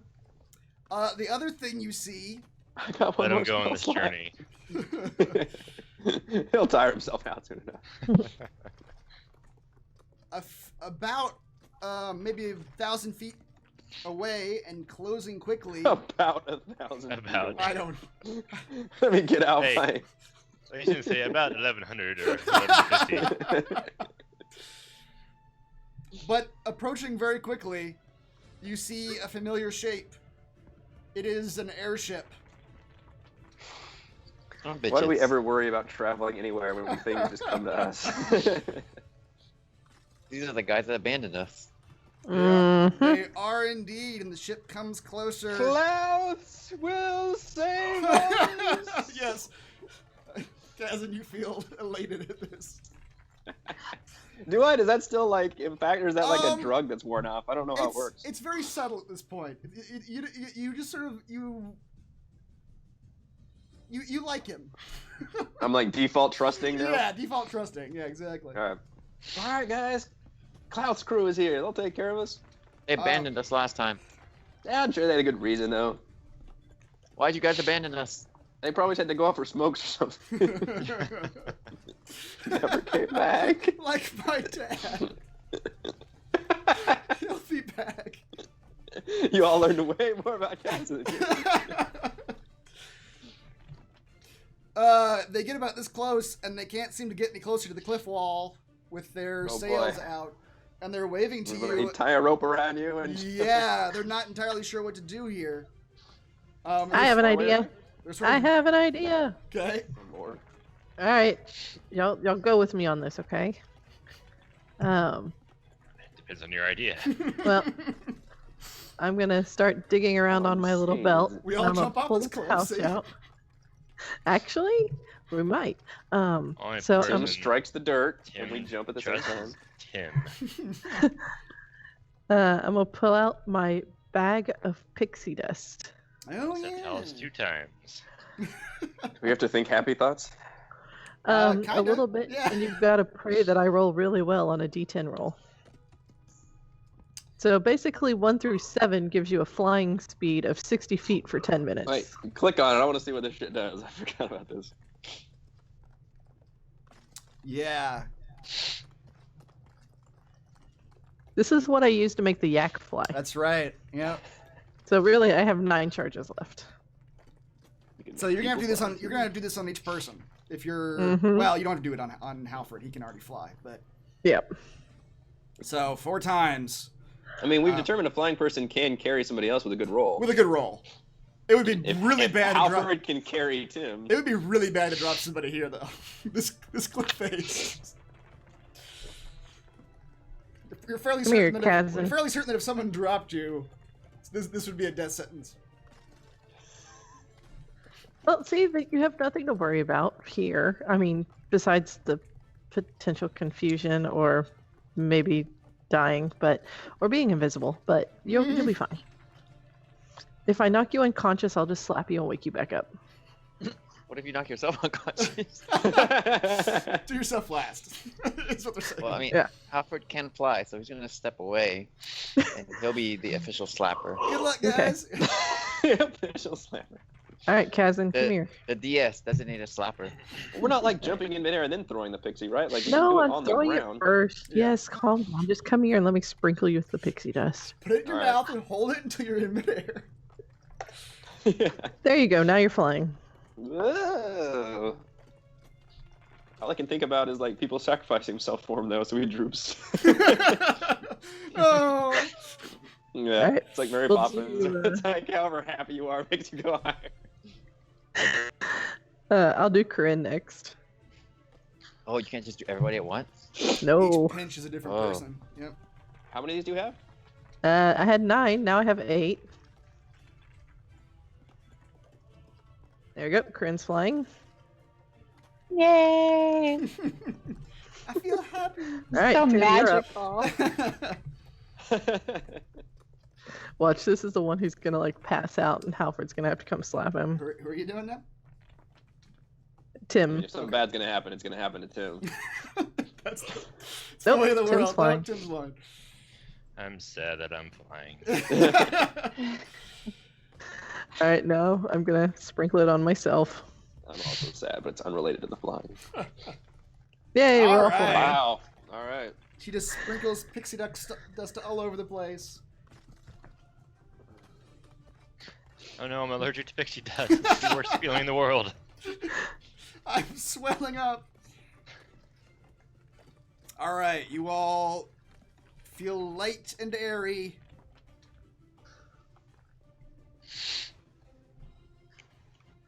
The other thing you see, I got one Let him more go on spell this slot. journey. He'll tire himself out soon enough. about maybe 1,000 feet away and closing quickly. About 1,000. About. I don't. Let me get out Hey. my. So you should say about 1,100 or 1,150. But approaching very quickly, you see a familiar shape. It is an airship. Oh, Why do we bitches. ever worry about traveling anywhere when things just come to us? These are the guys that abandoned us. Mhm. They are indeed, and the ship comes closer. Clouds will save us. Yes. Kazan, you feel elated at this. Do I? Does that still like impact, or is that like a Um, drug that's worn off? I don't know how it works. It's very subtle at this point. You just sort of you like him. I'm like default trusting now. Yeah, default trusting. Yeah, exactly. All right, guys. Cloud's crew is here. They'll take care of us. They abandoned us last time. Yeah, I'm sure they had a good reason though. Why'd you guys abandon us? They probably just had to go out for smokes or something. Never came back. Like my dad. He'll be back. You all learned way more about cats than you. They get about this close, and they can't seem to get any closer to the cliff wall with their Oh, sails boy. out, and they're waving to They you. tie a rope around you and Yeah, they're not entirely sure what to do here. I have an idea. I have an idea. Okay. More. All right, y'all go with me on this, okay? Depends on your idea. Well, I'm gonna start digging around on my little belt. We all I'm gonna jump off pull this the cliff, pouch see? out. Actually, we might. Only So person Tim strikes the dirt, Tim and we jump at the same trusts time. Tim. I'm gonna pull out my bag of pixie dust. Oh Except yeah. tell us 2 times. We have to think happy thoughts. A Kinda, little bit, yeah. and you've got to pray that I roll really well on a D10 roll. So basically, 1 through 7 gives you a flying speed of 60 feet for 10 minutes. Wait, click on it. I want to see what this shit does. I forgot about this. Yeah. This is what I use to make the yak fly. That's right. Yep. So really, I have 9 charges left. So you're gonna have to do this on. You're gonna have to do this on each person. If you're Mhm. well, you don't have to do it on Halford. He can already fly. But Yep. so 4 times I mean, we've determined a flying person can carry somebody else with a good roll. with a good roll. It would be really if bad to drop. Alfred can carry Tim. It would be really bad to drop somebody here though. this cliff face. You're fairly Come here, certain that Kazan. you're fairly certain that if someone dropped you, this would be a death sentence. Well, see, that you have nothing to worry about here. I mean, besides the potential confusion or maybe dying, or being invisible. But you'll be fine. If I knock you unconscious, I'll just slap you and wake you back up. What if you knock yourself unconscious? Do yourself last. Is what they're saying. Well, I mean, Yeah. Halford can fly, so he's gonna step away, and he'll be the official slapper. Good luck, Okay. guys. Official slammer. All right, Kazan, come here. The DS designated slapper. We're not like jumping in midair and then throwing the pixie, right? Like we No, can do it I'm on the throwing it ground. first. Yeah. Yes, calm down. Just come here and let me sprinkle you with the pixie dust. Put it in your All right. mouth and hold it until you're in midair. Yeah. There you go. Now you're flying. Whoa. All I can think about is like people sacrificing himself for him though, so he droops. No. Yeah, Alright, it's like Mary we'll Poppins. do, It's like however happy you are makes you go higher. I'll do Corinne next. Oh, you can't just do everybody at once? No. Each pinch is a different Oh. person. Yep. How many of these do you have? I had 9. Now I have 8. There you go. Corinne's flying. Yay! I feel happy. All right, So Tim, you're up. magical. Watch, this is the one who's gonna like pass out, and Halford's gonna have to come slap him. Who are you doing now? Tim. If something bad's gonna happen, it's gonna happen to Tim. That's it's Nope, the way of the Tim's world. flying. No, Tim's flying. I'm sad that I'm flying. All right, now I'm gonna sprinkle it on myself. I'm also sad, but it's unrelated to the flying. Yay, we're all Alright. flying. Wow. All right. She just sprinkles pixie dust all over the place. Oh no, I'm allergic to pixie dust. It's the worst feeling in the world. I'm swelling up. All right, you all feel light and airy.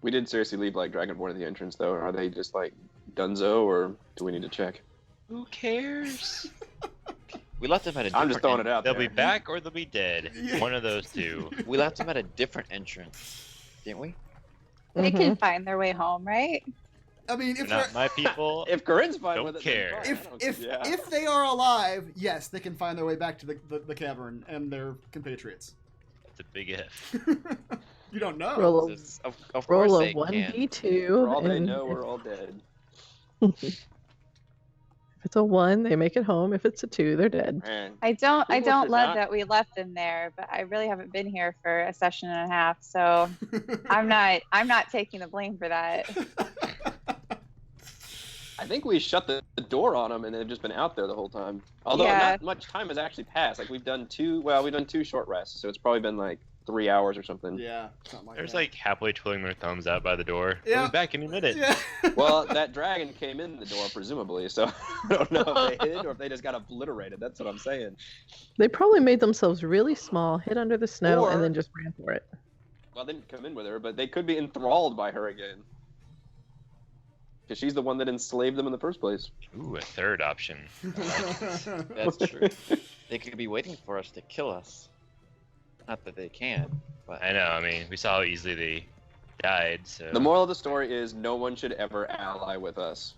We did seriously leave like Dragonborn at the entrance, though. Are they just like Dunzo, or do we need to check? Who cares? We left them at a different I'm just throwing it out They'll there. be back or they'll be dead. Yeah. One of those two. We left them at a different entrance, didn't we? They Mhm. can find their way home, right? I mean, They're if not they're- my people. If Corinne's fine Don't with it, care. then fine. I don't- yeah. if they are alive, yes, they can find their way back to the cavern and their compatriots. It's a big if. You don't know. Roll a- Of course Roll a they can. 1d2. For all they and know, we're all dead. if it's a 1, they make it home. If it's a 2, they're dead. Man. I don't Who love not? that we left them there, but I really haven't been here for a session and a half, so I'm not taking the blame for that. I think we shut the door on them and they've just been out there the whole time. Although Yeah. not much time has actually passed. Like we've done two short rests, so it's probably been like 3 hours or something. Yeah, something like They're that. like happily twiddling their thumbs out by the door. Yeah. We'll be back any minute. Yeah. Well, that dragon came in the door presumably, so I don't know if they hid or if they just got obliterated. That's what I'm saying. They probably made themselves really small, hid under the snow, Or- and then just ran for it. Well, they didn't come in with her, but they could be enthralled by her again. Because she's the one that enslaved them in the first place. Ooh, a third option. That's true. They could be waiting for us to kill us. Not that they can, but I know. I mean, we saw how easily they died. So The moral of the story is no one should ever ally with us.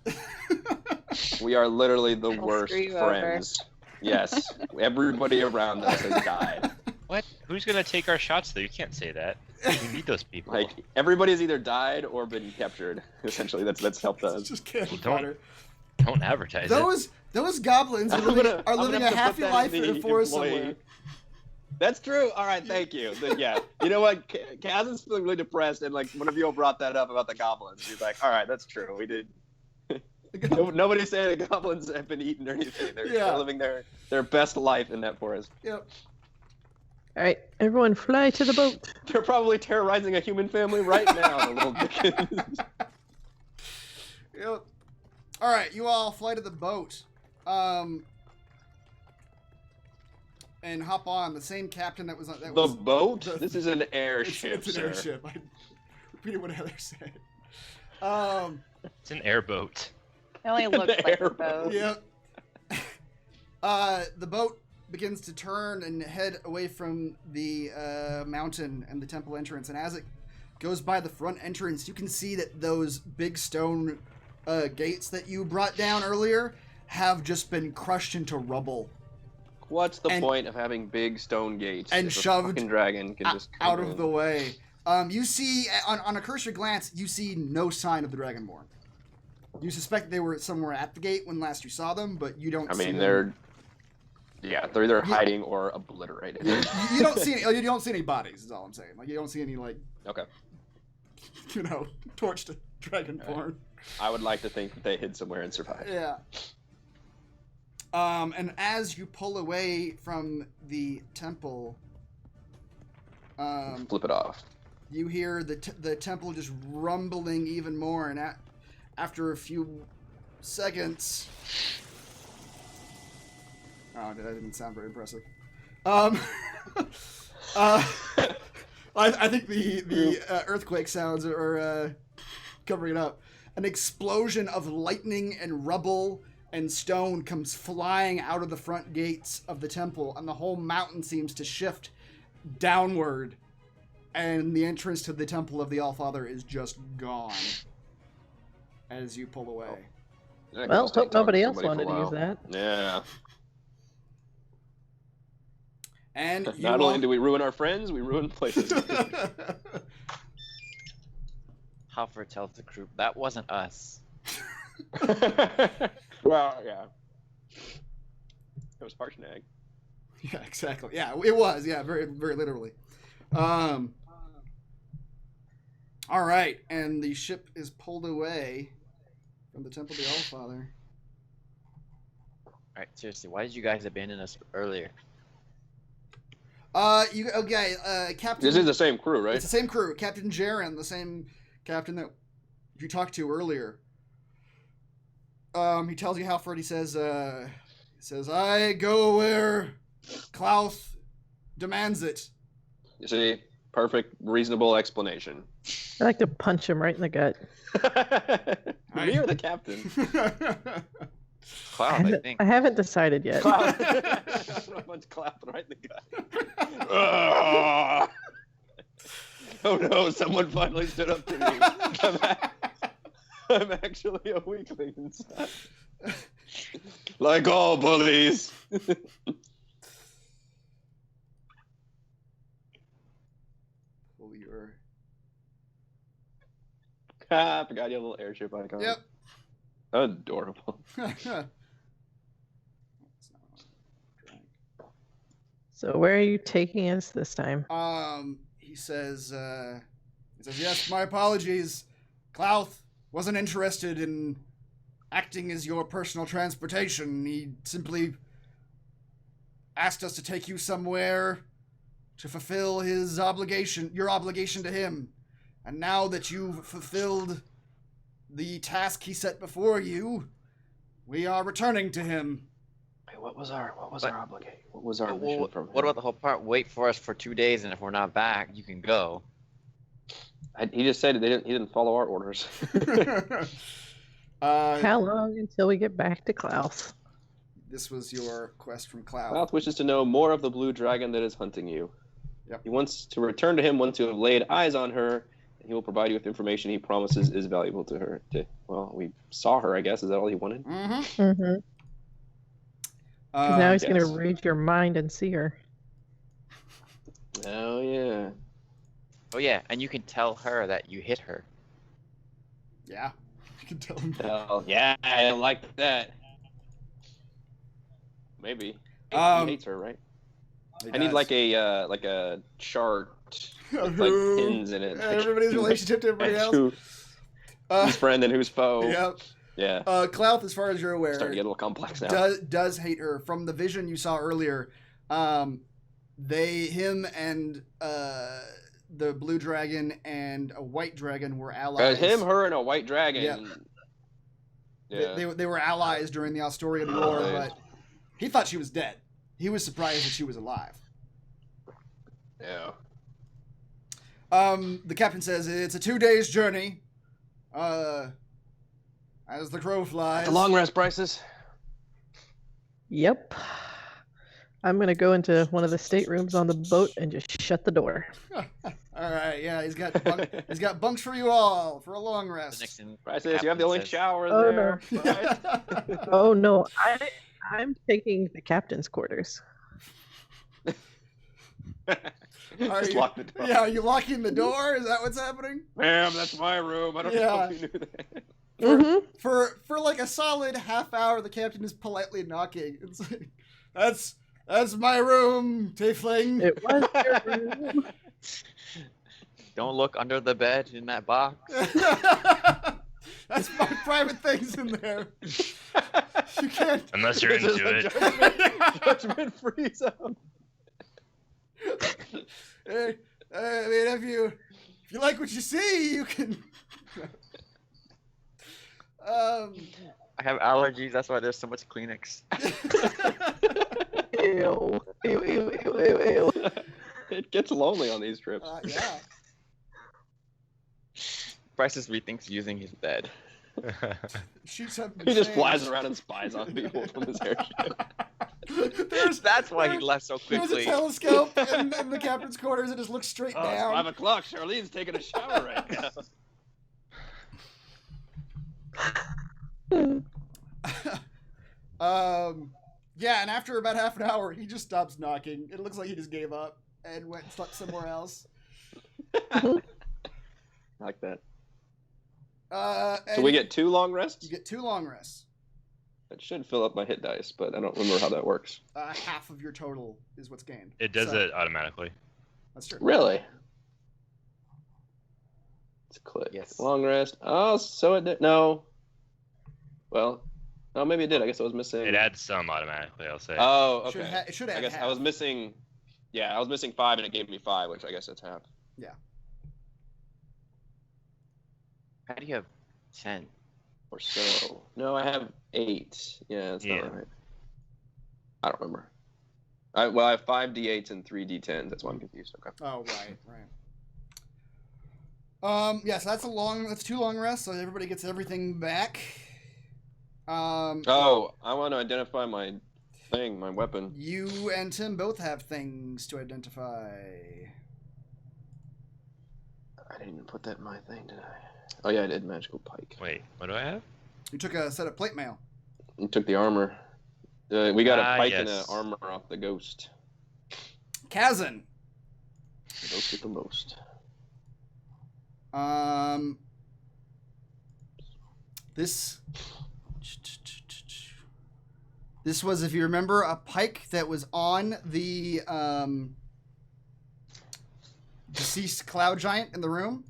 We are literally the They'll worst screw you over. friends. Yes, everybody around us has died. what? Who's gonna take our shots though? You can't say that. We need those people. Like everybody's either died or been captured. Essentially, that's helped us. Just cannon Don't- fodder. Don't advertise it. Those goblins are I'm living, gonna- are I'm living gonna a have to happy put that life in in the a forest employee. somewhere. That's true. All right, thank you. Yeah, you know what? Kaz is feeling really depressed, and like one of you all brought that up about the goblins. He's like, "All right, that's true. We did." Nobody's saying the goblins have been eaten or anything. They're living their best life in that forest. Yep. All right, everyone, fly to the boat. They're probably terrorizing a human family right now. The little dickens. Yep. All right, you all fly to the boat, and hop on the same captain that was on. The Was boat? the- This is an airship, It's an sir. airship. I repeated what Heather said. It's an airboat. It only looks like a airboat. boat. Yep. The boat begins to turn and head away from the mountain and the temple entrance, and as it goes by the front entrance, you can see that those big stone gates that you brought down earlier have just been crushed into rubble What's the And- point of having big stone gates and if shoved a fucking dragon can just come out of in? the way. You see, on a cursory glance, you see no sign of the Dragonborn. You suspect they were somewhere at the gate when last you saw them, but you don't. I see mean, them. they're either hiding or obliterated. You don't see any. You don't see any bodies. Is all I'm saying. Like you don't see any Okay. torched Dragonborn. I would like to think that they hid somewhere and survived. Yeah. And as you pull away from the temple, Flip it off. you hear the temple just rumbling even more, and after a few seconds, oh, that didn't sound very impressive. I think the earthquake sounds are covering it up. An explosion of lightning and rubble and stone comes flying out of the front gates of the temple, and the whole mountain seems to shift downward, and the entrance to the temple of the Allfather is just gone as you pull away. Yeah, Well, I'll stay hope nobody talking else to somebody wanted for to a use while. that. Yeah. And you Not all... only do we ruin our friends, we ruin places. Halford tells the group, that wasn't us. Well, yeah. It was Harshnag. Yeah, exactly. Yeah, it was. Yeah, very, very literally. All right, and the ship is pulled away from the Temple of the Allfather. Alright, seriously, why did you guys abandon us earlier? Captain. This is the same crew, right? It's the same crew. Captain Jaren, the same captain that you talked to earlier. He tells you Halford. He says, I go where Klaus demands it. You see? Perfect, reasonable explanation. I like to punch him right in the gut. Me or the captain? Cloud, I think. I haven't decided yet. Cloud. Punch Cloud right in the gut. Oh no, someone finally stood up to me. I'm actually a weakling inside. Like all bullies. Pull your... I forgot you have a little airship icon. Yep. Adorable. So where are you taking us this time? He says, yes, my apologies. Klauth wasn't interested in acting as your personal transportation. He simply asked us to take you somewhere to fulfill his obligation, your obligation to him. And now that you've fulfilled the task he set before you, we are returning to him. Wait, what was our obligation? What was our mission from him? What about the whole part? Wait for us for 2 days, and if we're not back, you can go. He just said he didn't follow our orders. How long until we get back to Klaus? This was your quest from Cloud. Cloud wishes to know more of the blue dragon that is hunting you. Yep. He wants to return to him once you have laid eyes on her, and he will provide you with information he promises is valuable to her. Well, we saw her, I guess. Is that all he wanted? Mm-hmm. Mm-hmm. Now he's going to Yes. read your mind and see her. Oh, yeah. Oh yeah, and you can tell her that you hit her. Yeah. You can tell him. Hell, yeah, I like that. Maybe. He hates her, right? I need like a chart with like pins in it. Everybody's relationship to everybody else. Who's friend and who's foe. Yep. Yeah. Klauth, as far as you're aware, Starting to get a little complex now. does hate her. From the vision you saw earlier, him and the blue dragon and a white dragon were allies. Him, her, and a white dragon. Yeah. Yeah. They were allies during the Asturian War, Right. but he thought she was dead. He was surprised that she was alive. Yeah. The captain says it's a 2 days journey. As the crow flies. The long rest prices. Yep. I'm going to go into one of the staterooms on the boat and just shut the door. All right, yeah, he's got bunks for you all for a long The rest. next thing Prices, you have the only says, shower Oh, there. Oh no, I'm taking the captain's quarters. Are Just you- lock the door. Yeah, are you locking the door? Is that what's happening? Ma'am, that's my room. I don't know Yeah. if you knew that. Mm-hmm. For like a solid half hour, the captain is politely knocking. It's like, that's my room, Tiefling. It was your room. Don't look under the bed in that box. That's my private things in there. You can't. Unless you're This is into a it. judgment-free zone. I mean, if you like what you see, you can. I have allergies. That's why there's so much Kleenex. Ew. Ew, ew, ew, ew, ew. It gets lonely on these trips. Yeah. Bryce rethinks using his bed. Sheets have been He just changed. flies around and spies on people from his airship. That's why he left so There's a quickly. telescope in the captain's quarters and just looks straight Oh, it's down. 5 o'clock. Charlene's taking a shower right now. Yeah, and after about half an hour, he just stops knocking. It looks like he just gave up and went and slept somewhere else. Like that. And So we get 2 long rests? you get 2 long rests. That should fill up my hit dice, but I don't remember how that works. Half of your total is what's gained. It does So, it automatically. That's true. Really? Let's click. Yes. Long rest. Oh, so it did. No. Well, no, maybe it did. I guess I was missing. It adds some automatically, I'll say. Oh, It should okay. it should add I guess half. I was missing. Yeah, I was missing 5, and it gave me 5, which I guess that's half. How do you have 10? Or so. No, I have 8. Yeah, that's Yeah. not right. I don't remember. I have 5 d8s and 3 d10s. That's why I'm confused. Okay. Oh, right. Yeah, so that's 2 long rests, so everybody gets everything back. Oh, I want to identify my thing, my weapon. You and Tim both have things to identify. I didn't even put that in my thing, did I? Oh yeah, I did. Magical pike. Wait, what do I have? You took a set of plate mail. You took the armor. We got a pike and yes. an armor off the ghost. Kazan. The ghost get the most. This was, if you remember, a pike that was on the deceased cloud giant in the room.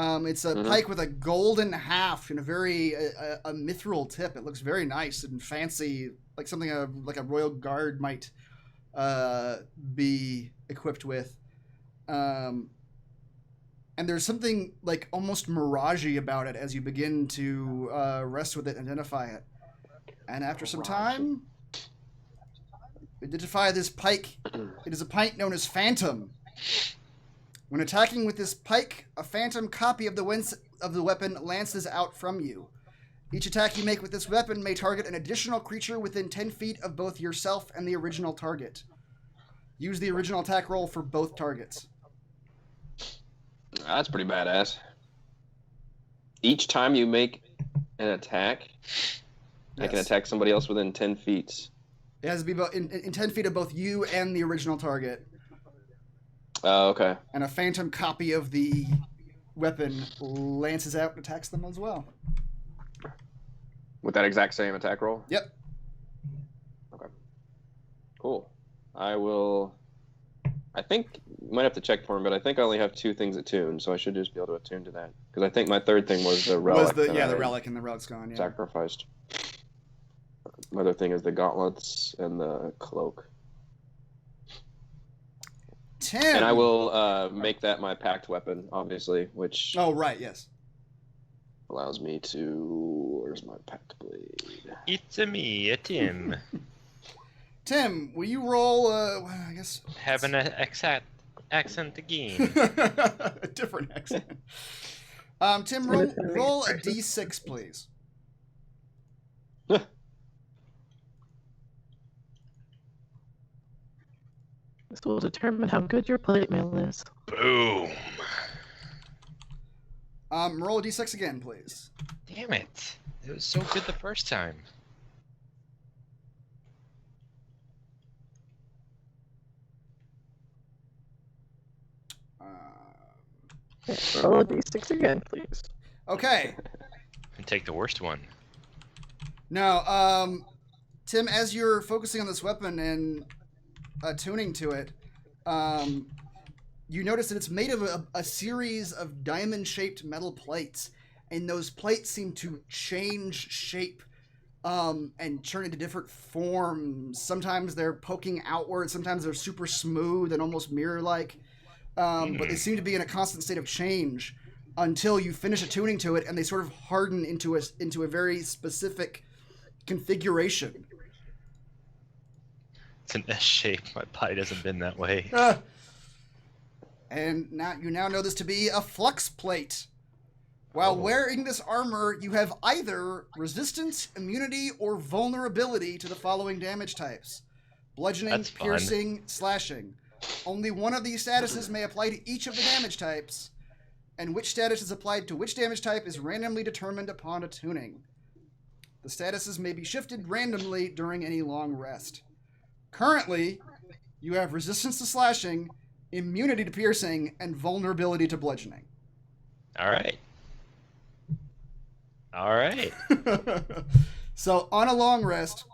It's a pike with a golden haft and a very a mithril tip. It looks very nice and fancy, like something like a royal guard might be equipped with. And there's something like almost mirage-y about it as you begin to rest with it and identify it. And after some time, identify this pike. It is a pike known as Phantom. When attacking with this pike, a phantom copy of the weapon lances out from you. Each attack you make with this weapon may target an additional creature within 10 feet of both yourself and the original target. Use the original attack roll for both targets. That's pretty badass. Each time you make an attack, I can attack somebody else within 10 feet. It has to be in 10 feet of both you and the original target. Oh, okay. And a phantom copy of the weapon lances out and attacks them as well. With that exact same attack roll? Yep. Okay. Cool. I think, you might have to check for him, but I think I only have 2 things attuned, so I should just be able to attune to that. Because I think my third thing was the relic. The relic, and the relic's gone, yeah. Sacrificed. My other thing is the gauntlets and the cloak. Tim! And I will make that my packed weapon, obviously, which Oh, right, yes. allows me to... Where's my packed blade? It's a me, a Tim. Tim, will you roll, I guess... Having an accent again. A different accent. Tim, roll a d6, please. This will determine how good your plate mail is. Boom. Roll a d6 again, please. Damn it. It was so good the first time. Roll a d6 again, please. Okay. And take the worst one. Now, Tim, as you're focusing on this weapon and attuning to it, you notice that it's made of a series of diamond-shaped metal plates, and those plates seem to change shape and turn into different forms. Sometimes they're poking outward, sometimes they're super smooth and almost mirror-like, but they seem to be in a constant state of change until you finish attuning to it, and they sort of harden into a very specific configuration. It's an S shape. My body doesn't bend that way. And now you know this to be a flux plate. While wearing this armor, you have either resistance, immunity, or vulnerability to the following damage types: bludgeoning, That's fun. piercing, slashing. Only one of these statuses may apply to each of the damage types, and which status is applied to which damage type is randomly determined upon attuning. The statuses may be shifted randomly during any long rest. Currently, you have resistance to slashing, immunity to piercing, and vulnerability to bludgeoning. All right. All right. So on a long rest,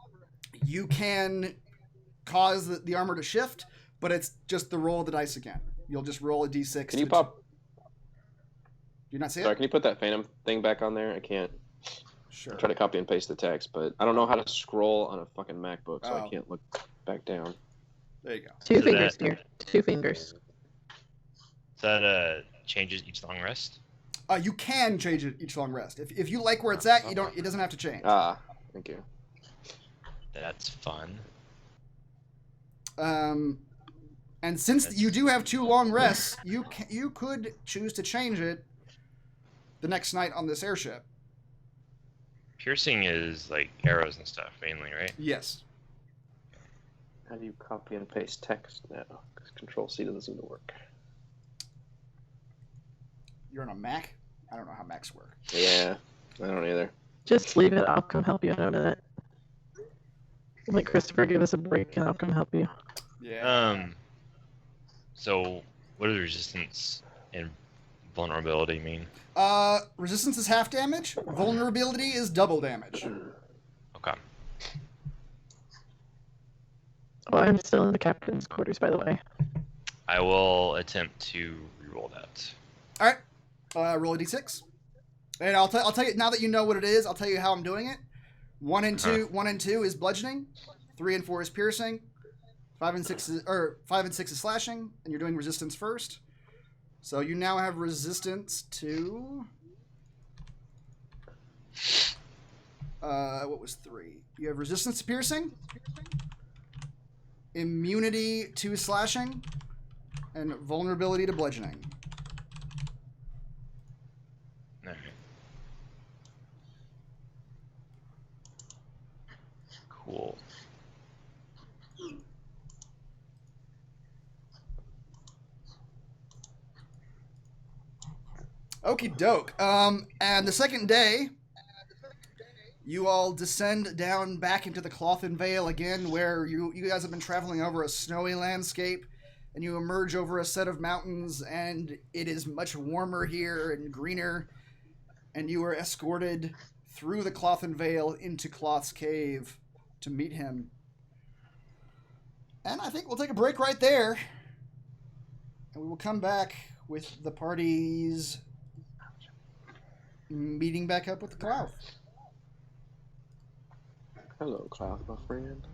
you can cause the armor to shift, but it's just the roll of the dice again. You'll just roll a d6. Can you pop... Do you not see Sorry, it? can you put that phantom thing back on there? I can't. Sure. Try to copy and paste the text, but I don't know how to scroll on a fucking MacBook, so Oh. I can't look back down. There you go. Two So fingers that- here. 2 fingers. So that changes each long rest? You can change it each long rest. If you like where it's at, it doesn't have to change. Ah, thank you. That's fun. And since you do have 2 long rests, you could choose to change it the next night on this airship. Piercing is like arrows and stuff mainly, right? Yes. How do you copy and paste text now? Because Control-C doesn't seem to work. You're on a Mac? I don't know how Macs work. Yeah, I don't either. Just leave it. I'll come help you in a minute. Let Christopher give us a break, and I'll come help you. Yeah. So what does resistance and vulnerability mean? Resistance is half damage. Vulnerability is double damage. Okay. Oh, I'm still in the captain's quarters, by the way. I will attempt to reroll that. All right. Roll a d6. And I'll tell you now that you know what it is. I'll tell you how I'm doing it. 1 and 2 is bludgeoning. 3 and 4 is piercing. 5 and 6 is slashing, and you're doing resistance first. So you now have resistance to. What was 3? You have resistance to piercing, immunity to slashing, and vulnerability to bludgeoning. Alright. Cool. Okie doke. And the second day, you all descend down back into the Clothen Vale again, where you guys have been traveling over a snowy landscape, and you emerge over a set of mountains, and it is much warmer here and greener, and you are escorted through the Clothen Vale into Cloth's Cave to meet him. And I think we'll take a break right there, and we will come back with the parties meeting back up with the Cloth. Hello, Cloud, my friend.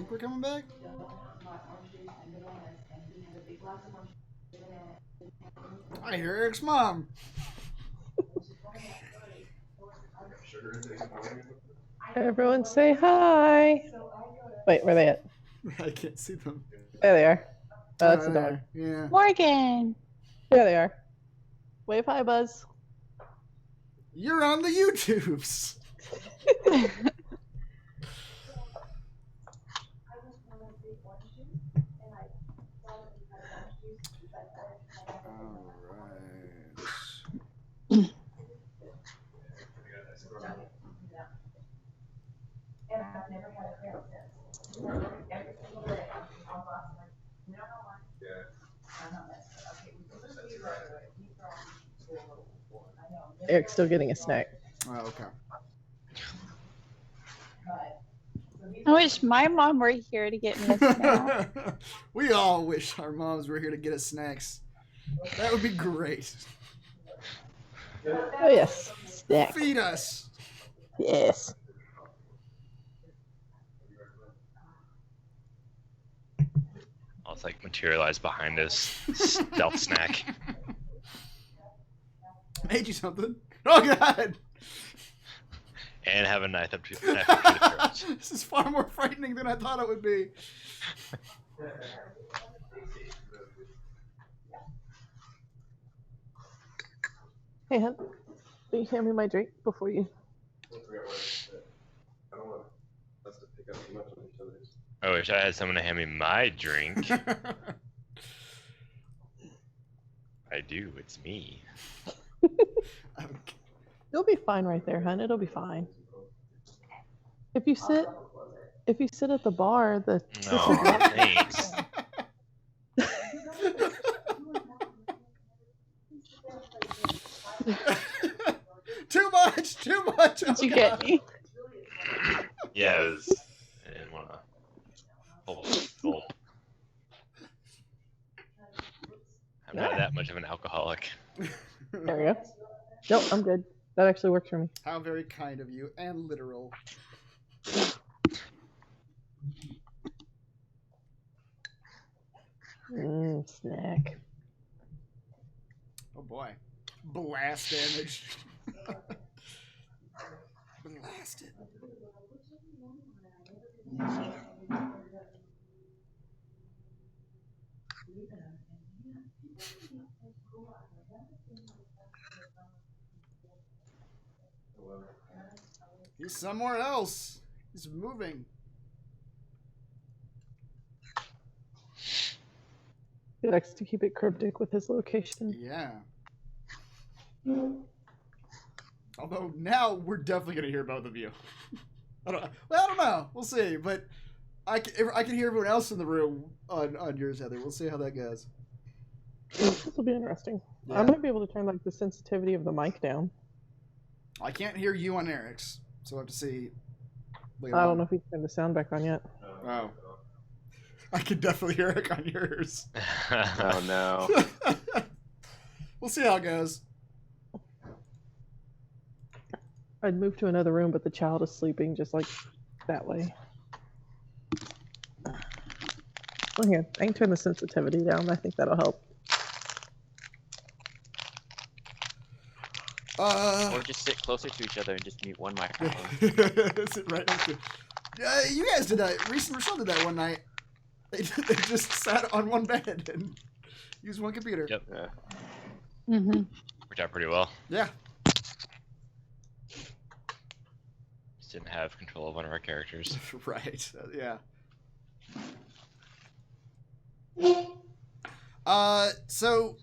think we're coming back? I hear Eric's mom. Everyone say hi. Wait, where are they at? I can't see them. There they are. Oh, that's a dog. Yeah. Morgan. There they are. Wave hi, Buzz. You're on the YouTubes. Eric's still getting a snack. Oh, okay. I wish my mom were here to get me a snack. We all wish our moms were here to get us snacks. That would be great. Oh, yes. Snack. Feed us. Yes. I'll like materialize behind us. Stealth snack. Made you something. Oh, God. And have a knife up to the throat. This is far more frightening than I thought it would be. Hey, hon. Will you hand me my drink before you? I wish I had someone to hand me my drink. I do. It's me. You'll be fine right there, hon. It'll be fine. If you sit at the bar, No, thanks. Too much. Did you get me? Yeah, it was. I didn't want to. Gulp. I'm not that much of an alcoholic. There we go. Nope, I'm good. That actually works for me. How very kind of you, and literal. Snack. Oh boy. Blast damage. Blasted. He's somewhere else. He's moving. He likes to keep it cryptic with his location. Yeah. Although now we're definitely gonna hear both of you. I don't know. We'll see. But I can hear everyone else in the room on yours, Heather. We'll see how that goes. This will be interesting. Yeah. I might be able to turn like the sensitivity of the mic down. I can't hear you on Eric's, so I have to see. I don't know if we can turn the sound back on yet. Oh. I can definitely hear Eric on yours. Oh no. We'll see how it goes. I'd move to another room, but the child is sleeping just like that way. Oh, here. I can turn the sensitivity down. I think that'll help. Or just sit closer to each other and just mute one microphone. Sit right next to. You guys did that. Reese and Rochelle did that one night. They just sat on one bed and used one computer. Yep. Yeah. Mm-hmm. Worked out pretty well. Yeah. Just didn't have control of one of our characters. Right. Yeah. So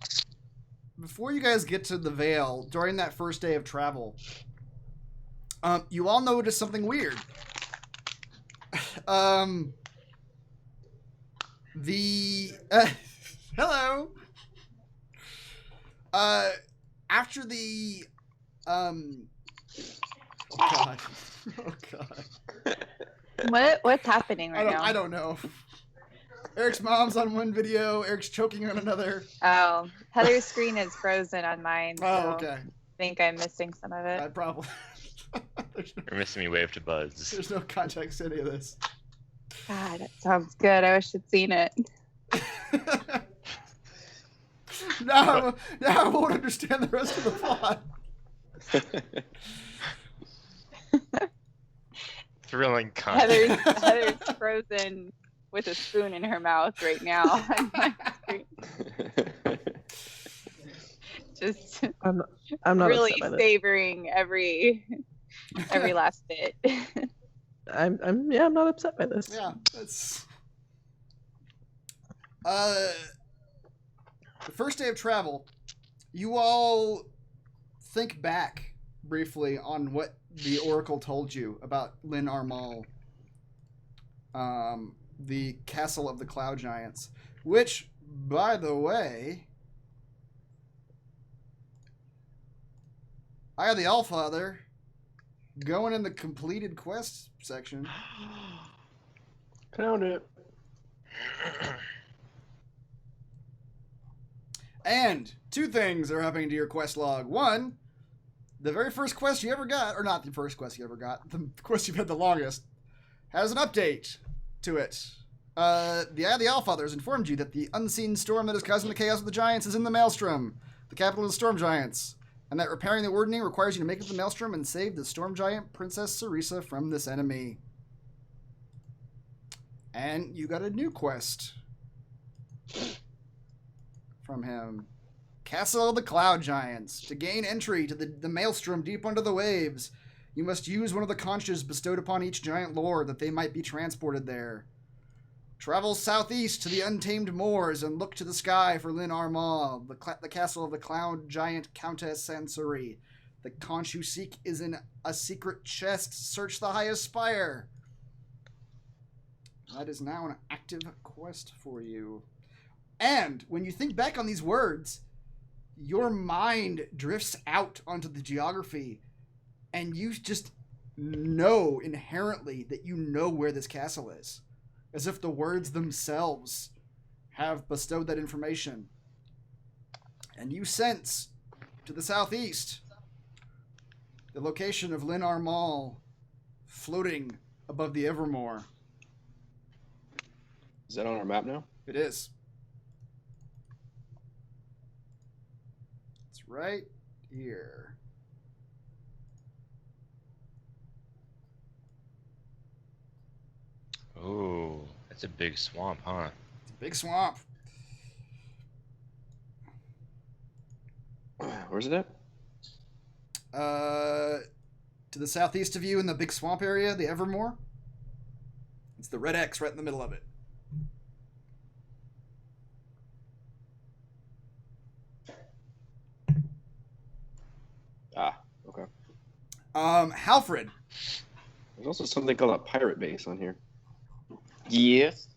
before you guys get to the Vale, during that first day of travel, you all noticed something weird. Hello. After the oh god. Oh god. What's happening right now? I don't know. Eric's mom's on one video, Eric's choking on another. Oh, Heather's screen is frozen on mine. Oh, so okay. I think I'm missing some of it. I probably. You're missing me wave to Buzz. There's no context to any of this. God, that sounds good. I wish I'd seen it. Now I won't understand the rest of the plot. Thrilling content. Heather's frozen with a spoon in her mouth right now on my screen. Just I'm not really upset by this. savoring every last bit. I'm not upset by this. Yeah, that's the first day of travel. You all think back briefly on what the Oracle told you about Lin Armal, the castle of the Cloud Giants, which, by the way, I have the Allfather going in the completed quest section. Count it. And two things are happening to your quest log. One, the very first quest you ever got, or not the first quest you ever got, the quest you've had the longest, has an update to it. The Eye of the Allfather has informed you that the unseen storm that is causing the chaos of the giants is in the Maelstrom, the capital of the Storm Giants, and that repairing the Ordning requires you to make it to the Maelstrom and save the Storm Giant Princess Cerisa from this enemy. And you got a new quest from him. Castle of the Cloud Giants. To gain entry to the Maelstrom deep under the waves, you must use one of the conches bestowed upon each giant lord that they might be transported there. Travel southeast to the untamed moors and look to the sky for Lin Armal, the castle of the Cloud Giant Countess Sansuri. The conch you seek is in a secret chest. Search the highest spire. That is now an active quest for you. And when you think back on these words, your mind drifts out onto the geography, and you just know inherently that you know where this castle is, as if the words themselves have bestowed that information. And you sense to the southeast the location of Lin Armal floating above the Evermore. Is that on our map now? It is. It's right here. Oh, that's a big swamp, huh? It's a big swamp. Where's it at? To the southeast of you in the big swamp area, the Evermore. It's the red X right in the middle of it. Ah, okay. Halfred. There's also something called a pirate base on here. Yes.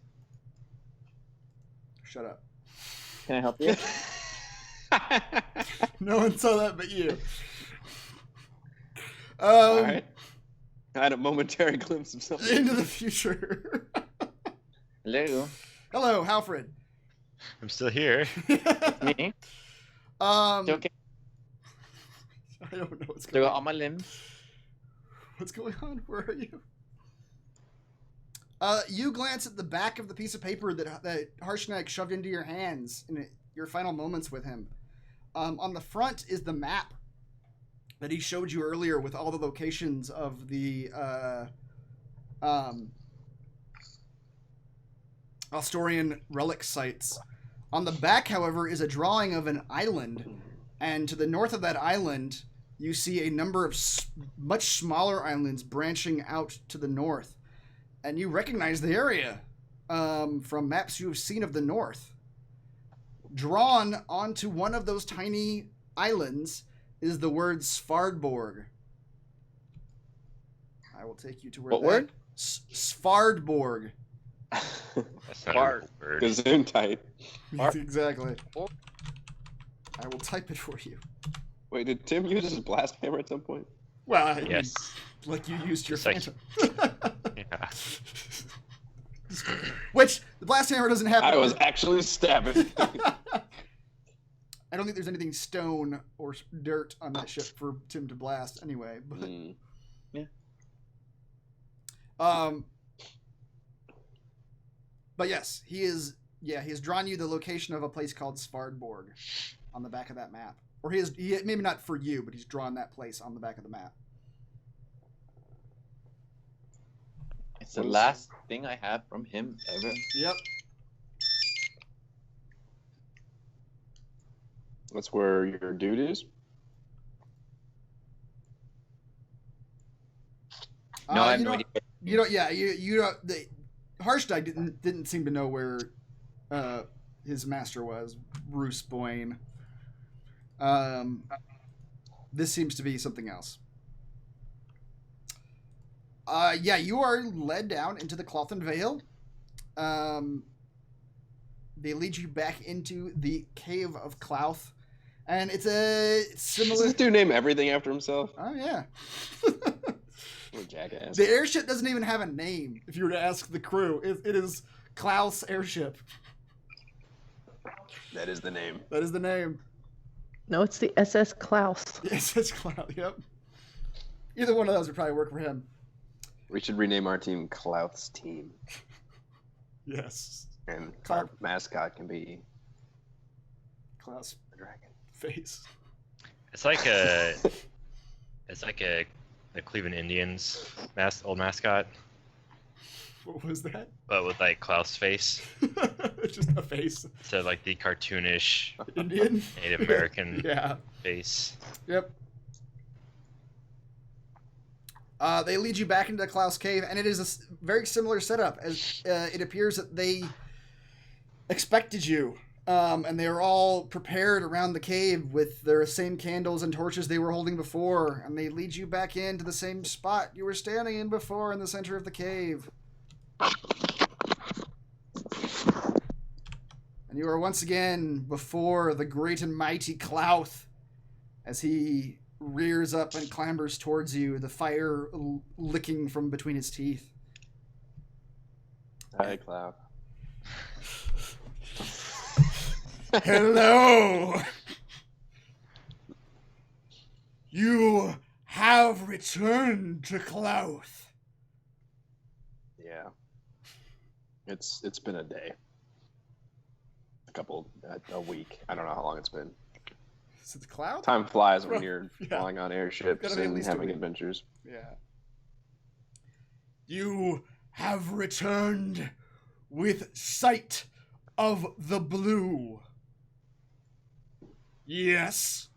Shut up. Can I help you? No one saw that but you. All right. I had a momentary glimpse of something. Into the future. Hello. Hello, Halfred. I'm still here. Me? It's okay. I don't know what's Do going it on. on my limbs. What's going on? Where are you? You glance at the back of the piece of paper that Harshnag shoved into your hands in your final moments with him. On the front is the map that he showed you earlier with all the locations of the Alstorian relic sites. On the back, however, is a drawing of an island, and to the north of that island, you see a number of much smaller islands branching out to the north. And you recognize the area from maps you have seen of the north. Drawn onto one of those tiny islands is the word Svardborg. I will take you to where What word? Svardborg. That's not Bard. a word. Gesundheit. Yes, exactly. I will type it for you. Wait, did Tim use his blast hammer at some point? Well, I mean, Yes. like you used your Just like- phantom. Yeah. Which the blast hammer doesn't have. I was actually stabbing. I don't think there's anything stone or dirt on that ship for Tim to blast anyway. But But yes, he is. Yeah, he has drawn you the location of a place called Svardborg on the back of that map. Or he maybe not for you, but he's drawn that place on the back of the map. It's the last thing I have from him ever. Yep. That's where your dude is? No, I have you no don't- idea. You don't. Yeah, you don't. The Harshdag didn't seem to know where his master was, Bruce Boyne. This seems to be something else. Yeah, you are led down into the Clothen Vale. They lead you back into the Cave of Clouth, and it's a Does similar. this dude name everything after himself? Oh yeah. What a jackass. The airship doesn't even have a name. If you were to ask the crew, it is Klaus Airship. That is the name. That is the name. No, it's the SS Klaus. Yes, it's Klaus. Yep. Either one of those would probably work for him. We should rename our team Clouth's Team. Yes. And Clout. our mascot can be Klaus the dragon. face. It's like the Cleveland Indians old mascot, What was that? but with like Klaus face. It's just a face. So like the cartoonish Indian? Native American Yeah. face. Yep. They lead you back into the Klaus Cave, and it is a very similar setup. As it appears that they expected you, and they were all prepared around the cave with their same candles and torches they were holding before, and they lead you back into the same spot you were standing in before in the center of the cave. And you are once again before the great and mighty Clouth as he rears up and clambers towards you, the fire licking from between his teeth. Hi, Cloud. Hello! You have returned to Clouth. Yeah. It's been a day. A week. I don't know how long it's been. Is it Clouth? Time flies when Well, you're yeah. flying on airships Gotta be at and least a having week. adventures. Yeah. You have returned with sight of the blue. Yes.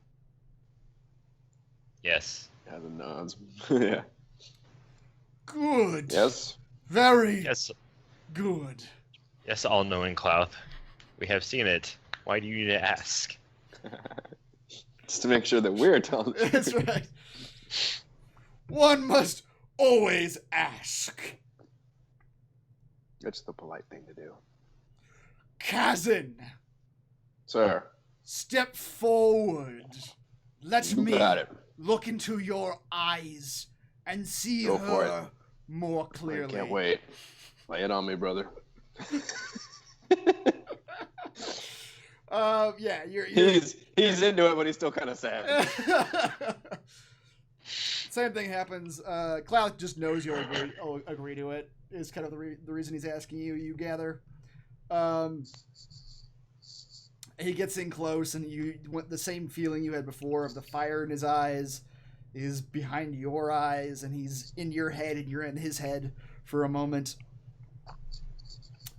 Yes. Yeah, the nods. Yeah. Good. Yes. Very Yes. good. Yes, all-knowing Clouth. We have seen it. Why do you need to ask? Just to make sure that we're telling the That's truth. right. One must always ask. It's the polite thing to do. Kazan, Sir, step forward. Let you me got it. look into your eyes and see Go for her more I clearly. can't wait. Lay it on me, brother. Yeah, you're He's into it, but he's still kind of sad. Same thing happens. Cloud just knows you'll agree to it. Is kind of the reason he's asking you. You gather. He gets in close, and you want the same feeling you had before of the fire in his eyes is behind your eyes, and he's in your head, and you're in his head for a moment.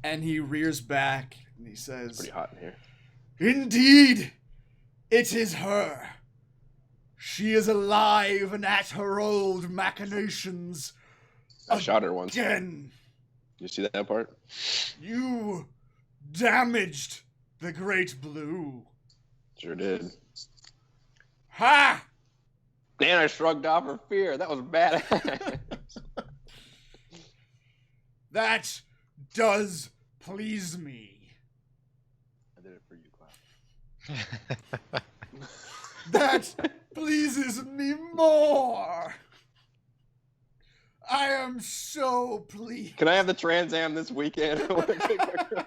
And he rears back, and he says, Pretty hot in here. "Indeed, it is her. She is alive and at her old machinations I shot her once. again. You see that part? You damaged the Great Blue. Sure did. Ha! Dan, I shrugged off her fear. That was badass. That does please me. I did it for you, Cloud. That pleases me more. I am so pleased." Can I have the Trans Am this weekend? I wanna take my-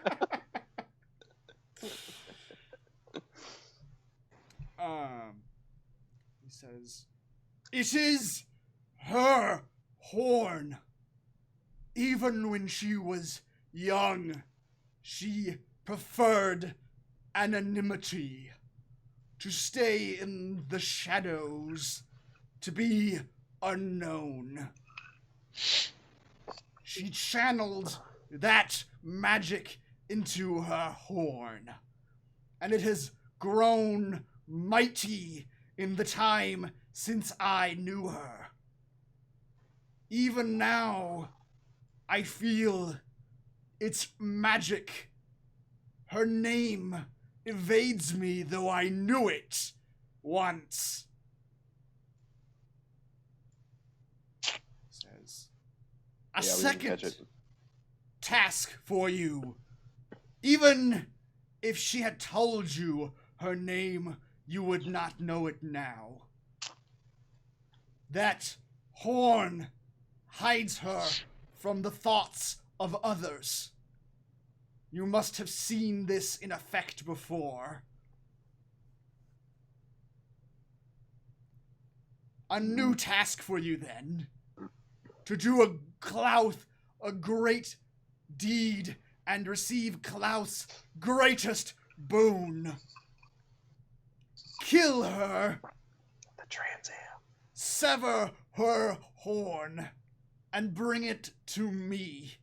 He says, "It is her horn. Even when she was young she preferred anonymity, to stay in the shadows, to be unknown. She channeled that magic into her horn, and it has grown mighty in the time since I knew her. Even now, I feel its magic. Her name evades me, though I knew it once. Says, a second task for you. Even if she had told you her name, you would not know it now. That horn hides her from the thoughts of others. You must have seen this in effect before. A new task for you then. To do a great deed and receive Klaus' greatest boon. Kill her. The Trans Am. Sever her horn and bring it to me.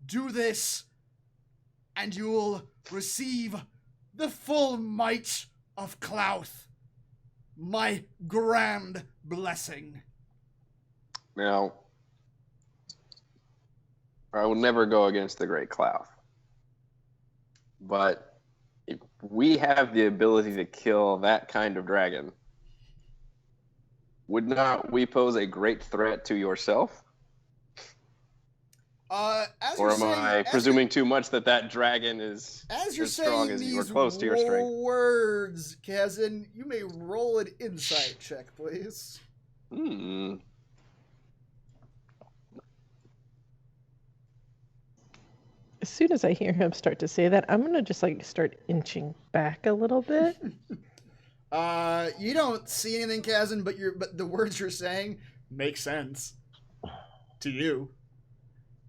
Do this, and you'll receive the full might of Klaus, my grand blessing. Now, I will never go against the Great Klaus. But if we have the ability to kill that kind of dragon, would not we pose a great threat to yourself? Or am I presuming too much that dragon is as you're as strong saying as you are these close to your strength? words, Kazin, you may roll an insight check, please. As soon as I hear him start to say that, I'm gonna just start inching back a little bit. You don't see anything, Kazin, but the words you're saying make sense to you.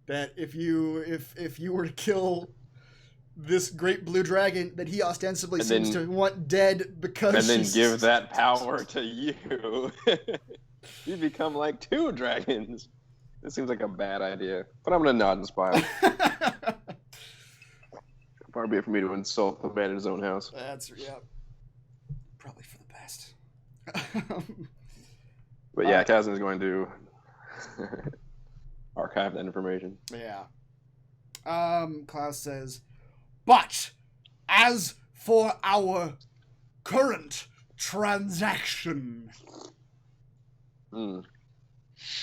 That if you were to kill this great blue dragon that he ostensibly seems to want dead because and then give that power to you, you become like two dragons. This seems like a bad idea, but I'm gonna nod and smile. Far be it for me to insult the man in his own house. That's probably for the best. But yeah, Kazan is going to archive that information. Yeah. Klaus says, but as for our current transaction,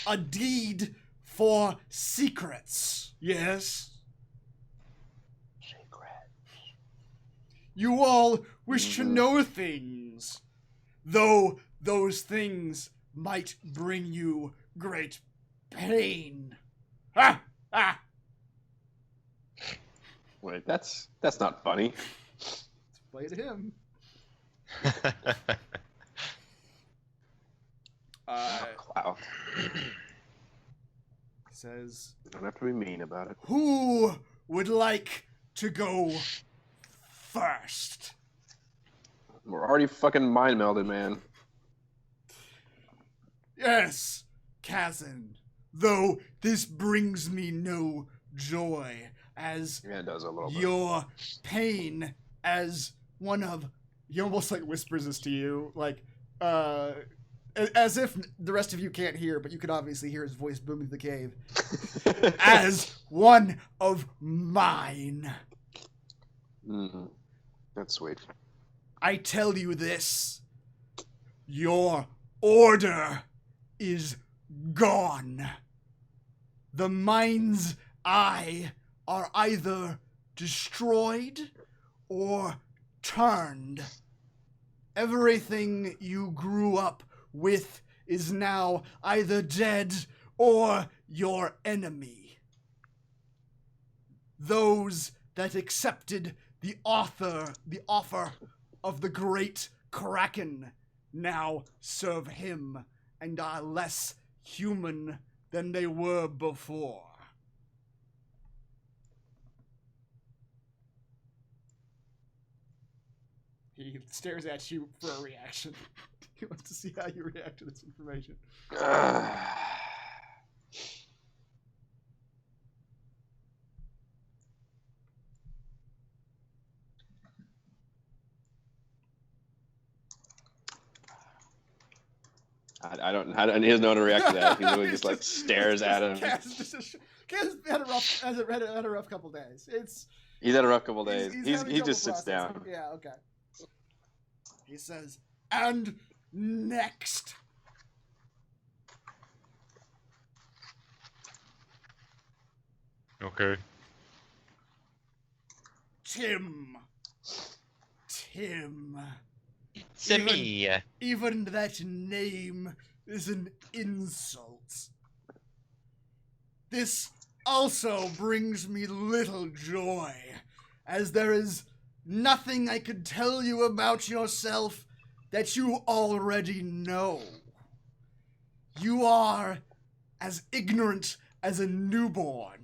a deed for secrets, yes? You all wish to know things, though those things might bring you great pain. Wait, that's not funny. Let's play to him. Wow. Says, Don't have to be mean about it. who would like to go first? We're already fucking mind melded, man. Yes, Kazan, though this brings me no joy, as Yeah, it does a little bit. your pain as one of... He almost whispers this to you, as if the rest of you can't hear, but you could obviously hear his voice booming through the cave. As one of mine. That's sweet. I tell you this. Your order is gone. The mind's eye are either destroyed or turned. Everything you grew up with is now either dead or your enemy. Those that accepted the offer of the great Kraken now serve him and are less human than they were before. He stares at you for a reaction. He wants to see how you react to this information. I don't. He doesn't know how to react to that. He literally just like stares at him. Kaz has had a rough couple days. He's had a rough couple days. He's He having just trouble sits down. processing. Yeah, okay. He says, and next. Okay. Tim. Simi. Even that name is an insult. This also brings me little joy, as there is nothing I could tell you about yourself that you already know. You are as ignorant as a newborn.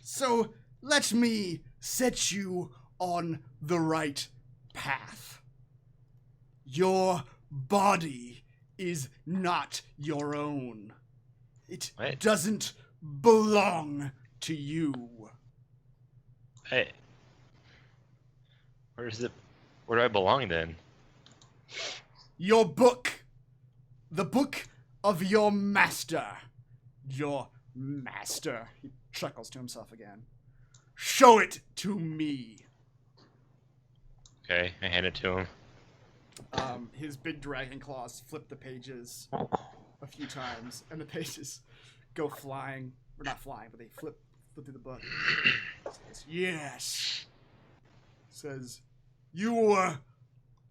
So let me set you on the right path. Your body is not your own. It What? doesn't belong to you. Hey. Where do I belong then? Your book. The book of your master. Your master. He chuckles to himself again. Show it to me. Okay, I hand it to him. His big dragon claws flip the pages a few times, and the pages go flying. Or not flying, but they flip through the book. It says, yes. It says, you were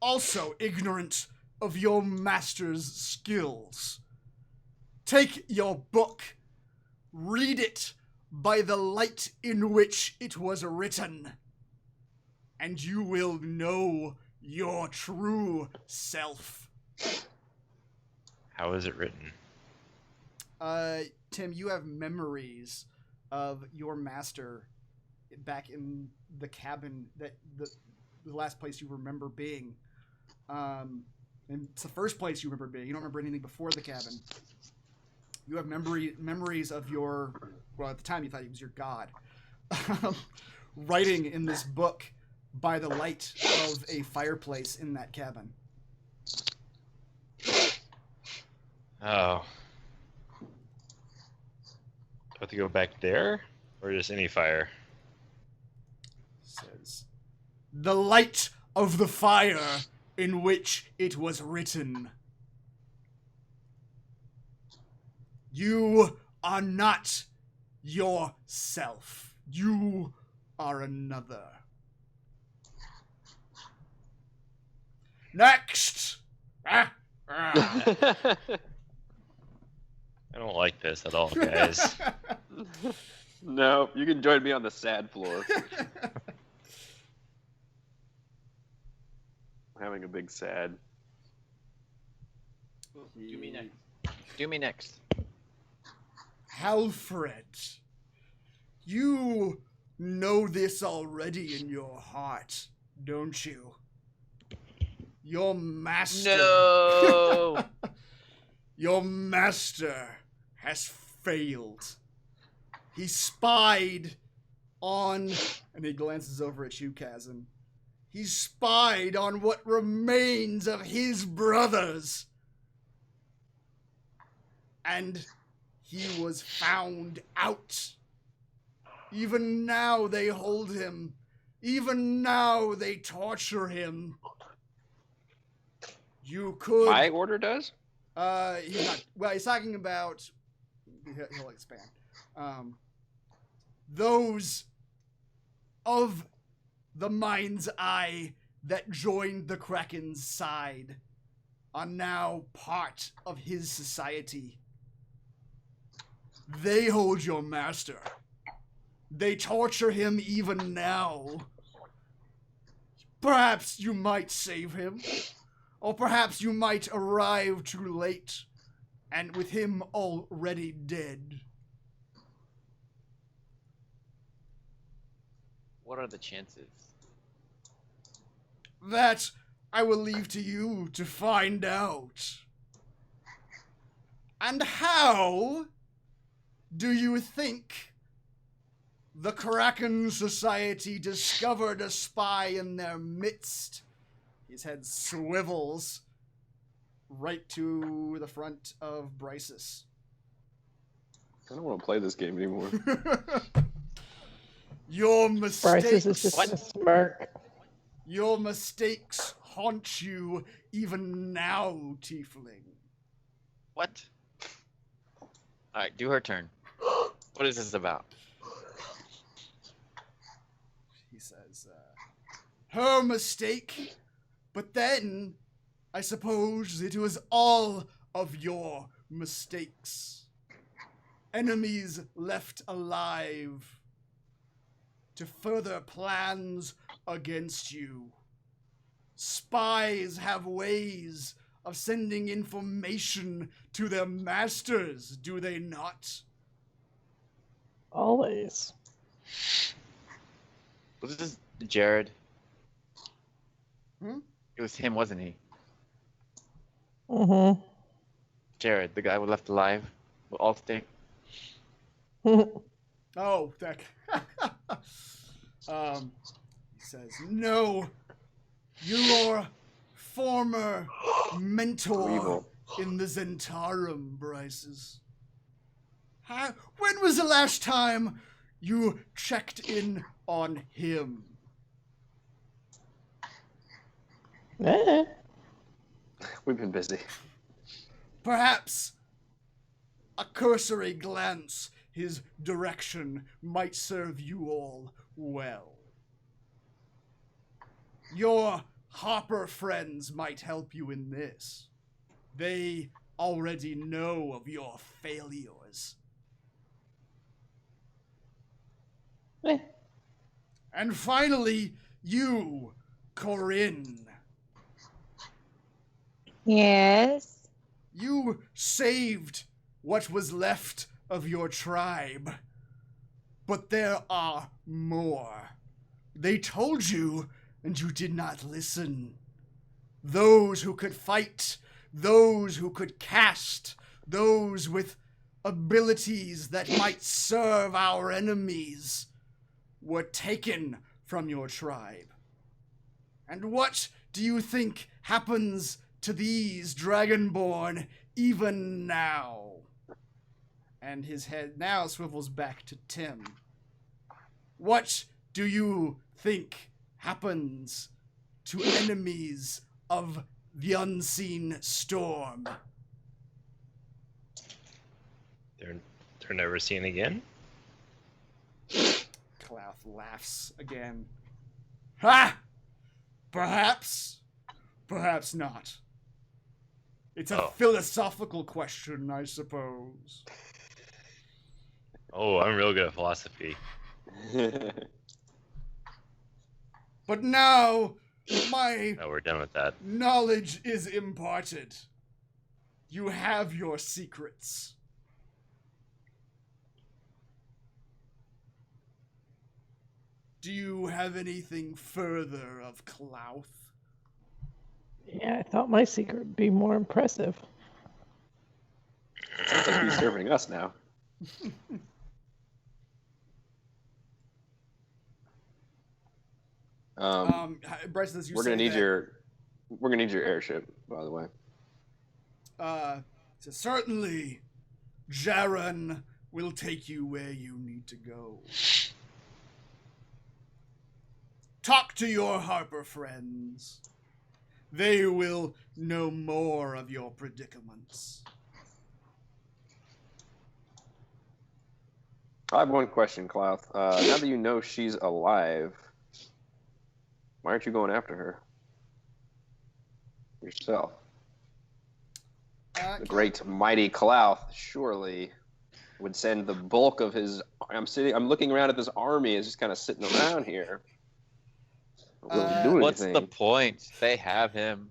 also ignorant of your master's skills. Take your book, read it by the light in which it was written, and you will know your true self. How is it written? Tim, you have memories of your master back in the cabin, that the last place you remember being. And it's the first place you remember being. You don't remember anything before the cabin. You have memories of your, well, at the time you thought he was your god, writing in this book by the light of a fireplace in that cabin. Oh. Do I have to go back there? Or just any fire? Says, the light of the fire in which it was written. You are not yourself. You are another. Next! I don't like this at all, guys. No, you can join me on the sad floor. I'm having a big sad. Do me next. Do me next. Halfred, you know this already in your heart, don't you? Your master. No. Your master has failed. He spied on, and he glances over at you, Kazan. He spied on what remains of his brothers. And he was found out. Even now they hold him. Even now they torture him. You could... My order does? He's not... Well, he's talking about... He'll expand. Those of the Mind's Eye that joined the Kraken's side are now part of his society. They hold your master. They torture him even now. Perhaps you might save him. Or perhaps you might arrive too late, and with him already dead. What are the chances? That I will leave to you to find out. And how do you think the Kraken Society discovered a spy in their midst? His head swivels right to the front of Bryce's. I don't want to play this game anymore. Your Bryce's is mistakes. just gonna smirk. Your mistakes haunt you even now, Tiefling. What? Alright, do her turn. What is this about? He says, her mistake, but then I suppose it was all of your mistakes. Enemies left alive to further plans against you. Spies have ways of sending information to their masters, do they not? Always. Was this Jared? Hmm? It was him, wasn't he? Mm-hmm. Jared, the guy we left alive with all stick. Oh, that. He says, no, your former mentor Evil. in the Zentarum, Bryce's. When was the last time you checked in on him? Eh. We've been busy. Perhaps a cursory glance his direction might serve you all well. Your Hopper friends might help you in this. They already know of your failures. Eh. And finally, you, Corinne. Yes. You saved what was left of your tribe. But there are more. They told you, and you did not listen. Those who could fight, those who could cast, those with abilities that might serve our enemies were taken from your tribe. And what do you think happens to these Dragonborn even now? And his head now swivels back to Tim. What do you think happens to enemies of the unseen storm? They're never seen again. Clouth laughs again. Ha! Perhaps. Perhaps not. It's a philosophical question, I suppose. Oh, I'm real good at philosophy. But now, my Oh, we're done with that. knowledge is imparted. You have your secrets. Do you have anything further of Clouth? Yeah, I thought my secret would be more impressive. Sounds like he's serving us now. Bryce, as you We're say gonna need that, your airship, by the way. so certainly, Jaren will take you where you need to go. Talk to your Harper friends. They will know more of your predicaments. I have one question, Clouth. Now that you know she's alive, why aren't you going after her yourself? The great mighty Clouth surely would send the bulk of his. I'm looking around at this army. It's just kind of sitting around here. Not really doing What's anything. the point? They have him.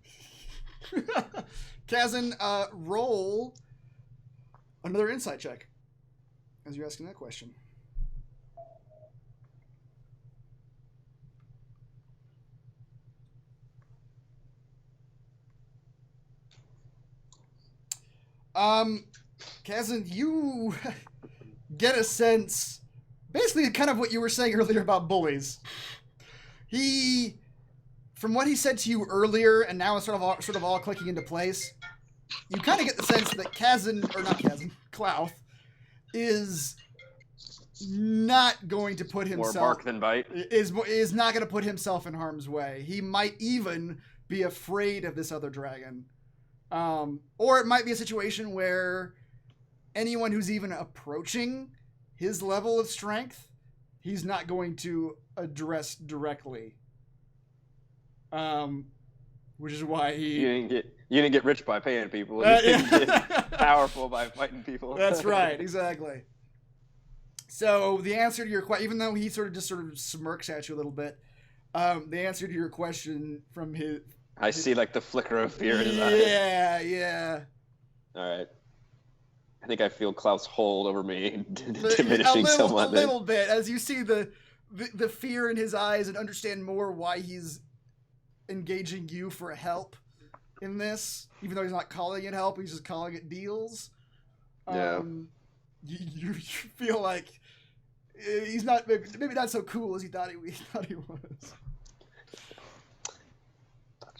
Kazan, roll another insight check as you're asking that question. Kazan, you get a sense, basically kind of what you were saying earlier about bullies. From what he said to you earlier, and now it's sort of all clicking into place, you kind of get the sense that Klauth is not going to put himself... More bark than bite. Is not going to put himself in harm's way. He might even be afraid of this other dragon. Or it might be a situation where anyone who's even approaching his level of strength, he's not going to address directly. Which is why You didn't get rich by paying people. You didn't get powerful by fighting people. That's right, exactly. So the answer to your question, even though he sort of smirks at you a little bit, the answer to your question from his... I see like the flicker of fear in his eyes. Yeah. All right. I think I feel Klaus' hold over me diminishing somewhat. A little bit, as you see the fear in his eyes and understand more why he's engaging you for help in this, even though he's not calling it help, he's just calling it deals. Yeah. You feel like he's not maybe not so cool as he thought he was. Thought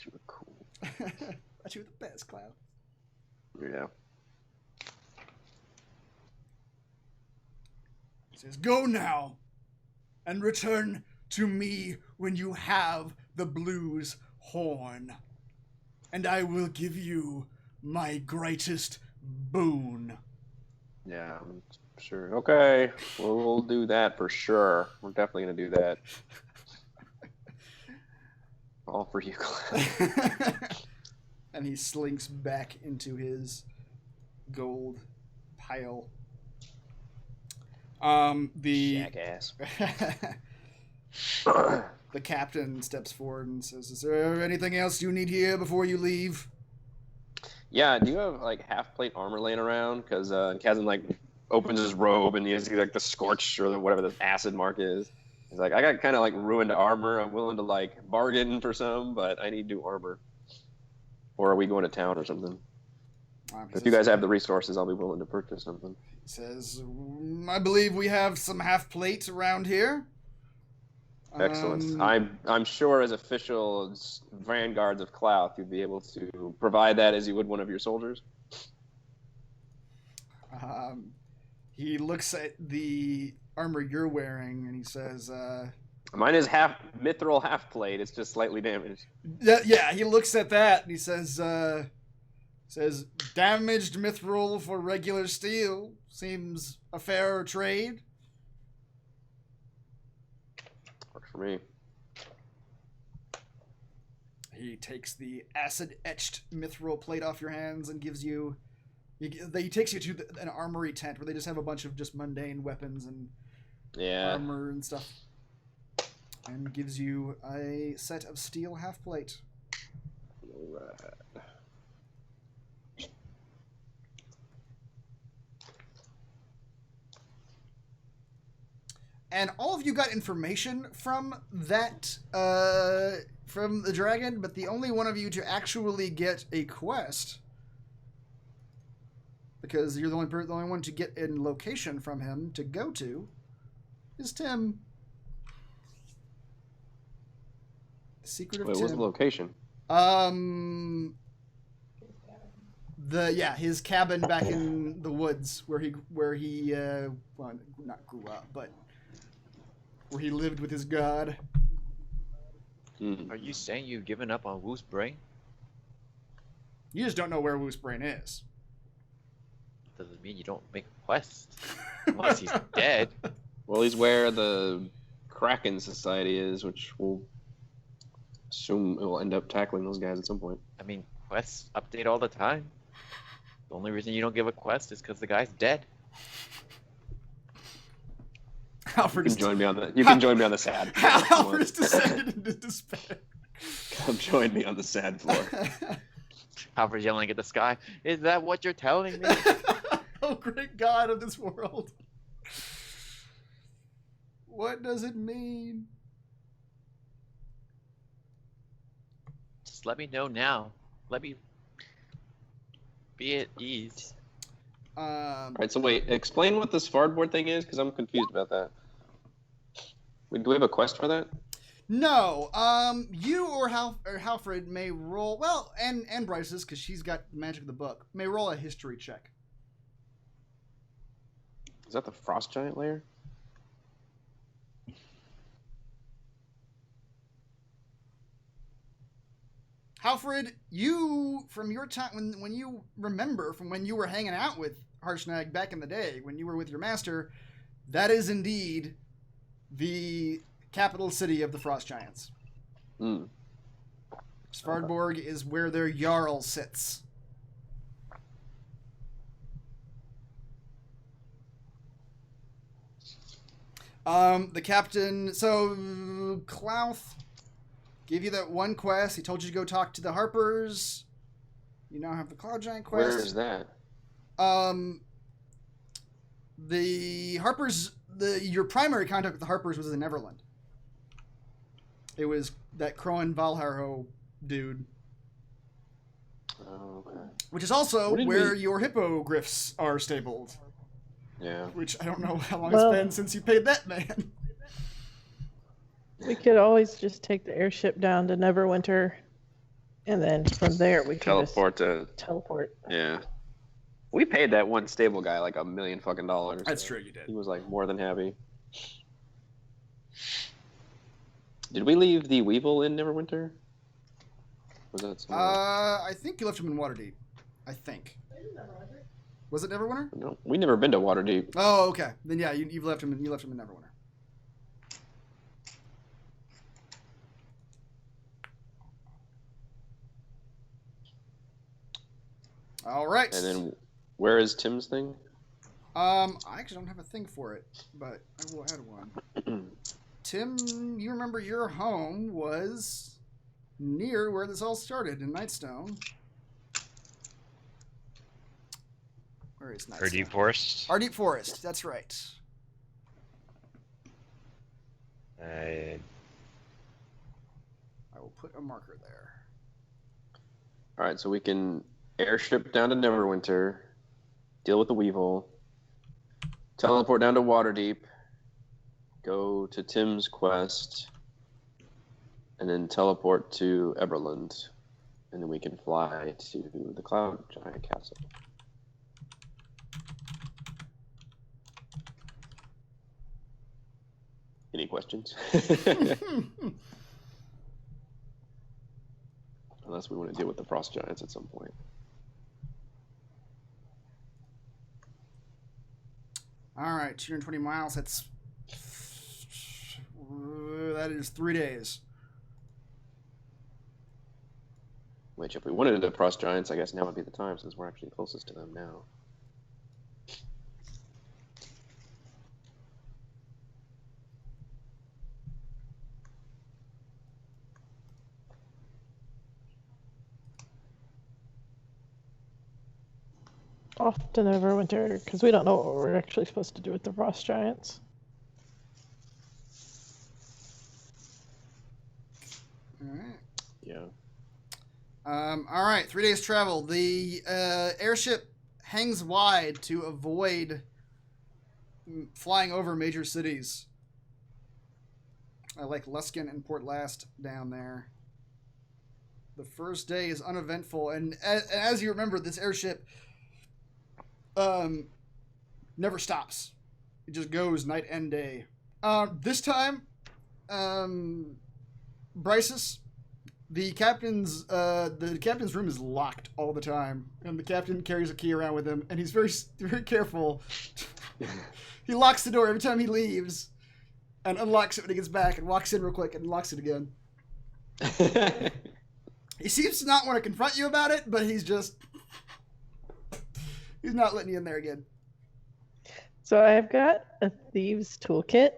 you were cool. Thought you were the best, Cloud. Yeah. He says, "Go now, and return to me when you have the blues horn, and I will give you my greatest boon." Yeah, I'm sure. Okay, we'll do that for sure. We're definitely gonna do that. All for you, Cloud. And he slinks back into his gold pile. Jackass. The captain steps forward and says, "Is there anything else you need here before you leave?" Yeah, do you have like half plate armor laying around? Because Kazan like opens his robe and you see like the scorch or whatever the acid mark is. He's like, I got kind of like ruined armor. I'm willing to like bargain for some, but I need new armor. Or are we going to town or something? If you guys have the resources, I'll be willing to purchase something. He says, "I believe we have some half plates around here." Excellent. I'm sure as official vanguards of Klauth, you'd be able to provide that as you would one of your soldiers. He looks at the armor you're wearing and he says, Mine is half mithril half plate. It's just slightly damaged. Yeah, he looks at that and he says, "Damaged mithril for regular steel seems a fair trade." Works for me. He takes the acid-etched mithril plate off your hands and gives you... He takes you to an armory tent where they just have a bunch of just mundane weapons and armor and stuff. And gives you a set of steel half-plate. All right. And all of you got information from that, from the dragon, but the only one of you to actually get a quest, because you're the only one to get a location from him to go to, is Tim. The Secret of Tim. What's the location? His cabin back in the woods where he well, not grew up, but where he lived with his god. Are you saying you've given up on Woos Brain? You just don't know where Woos Brain is. Doesn't mean you don't make quests. Unless he's dead. Well, he's where the Kraken Society is, which we'll assume it will end up tackling those guys at some point. I mean, quests update all the time. The only reason you don't give a quest is because the guy's dead. Alfred You can join me on the sad floor. Alfred is descended into despair. Come join me on the sad floor. Alfred's yelling at the sky. Is that what you're telling me? Oh, great God of this world. What does it mean? Just let me know now. Let me be at ease. All right, so wait, explain what this board thing is, because I'm confused about that. Do we have a quest for that? No. You or Halfred may roll. Well, and Bryce's, because she's got the magic of the book, may roll a history check. Is that the frost giant lair? Halfred, you, from your time, when you remember from when you were hanging out with Harshnag back in the day, when you were with your master, that is indeed the capital city of the Frost Giants. Svardborg is where their Jarl sits. The captain, so Klauth gave you that one quest. He told you to go talk to the Harpers. You now have the Cloud Giant quest. Where is that? The Harpers, your primary contact with the Harpers was in Neverland. It was that Crowan Valharho dude. Oh, okay. Which is also where we... your hippogriffs are stabled. Yeah. Which I don't know how long it's been since you paid that man. We could always just take the airship down to Neverwinter, and then from there we can teleport. Yeah. We paid that one stable guy like $1 million fucking dollars. That's true, you did. He was like more than happy. Did we leave the Weevil in Neverwinter? Was that somewhere? I think you left him in Waterdeep. I think. Was it Neverwinter? No, we never been to Waterdeep. Oh, okay. Then yeah, you left him in Neverwinter. All right. And then, where is Tim's thing? I actually don't have a thing for it, but I will add one. Tim, you remember your home was near where this all started in Nightstone. Where is Nightstone? Deep Forest. Deep Forest. That's right. I will put a marker there. All right, so we can airship down to Neverwinter, deal with the Weevil, teleport down to Waterdeep, go to Tim's quest, and then teleport to Everland, and then we can fly to the Cloud Giant Castle. Any questions? Unless we want to deal with the Frost Giants at some point. All right, 220 miles. That is 3 days. Which, if we wanted the Frost Giants, I guess now would be the time since we're actually closest to them now. Off to Neverwinter, because we don't know what we're actually supposed to do with the Frost Giants. All right. Yeah. All right, 3 days travel. The airship hangs wide to avoid flying over major cities. Like Luskin and Port Last down there. The first day is uneventful, and as you remember, this airship never stops. It just goes night and day. This time, Bryce's, the captain's room is locked all the time, and the captain carries a key around with him, and he's very, very careful. He locks the door every time he leaves, and unlocks it when he gets back, and walks in real quick and locks it again. He seems to not want to confront you about it, but he's not letting you in there again. So I've got a thieves toolkit.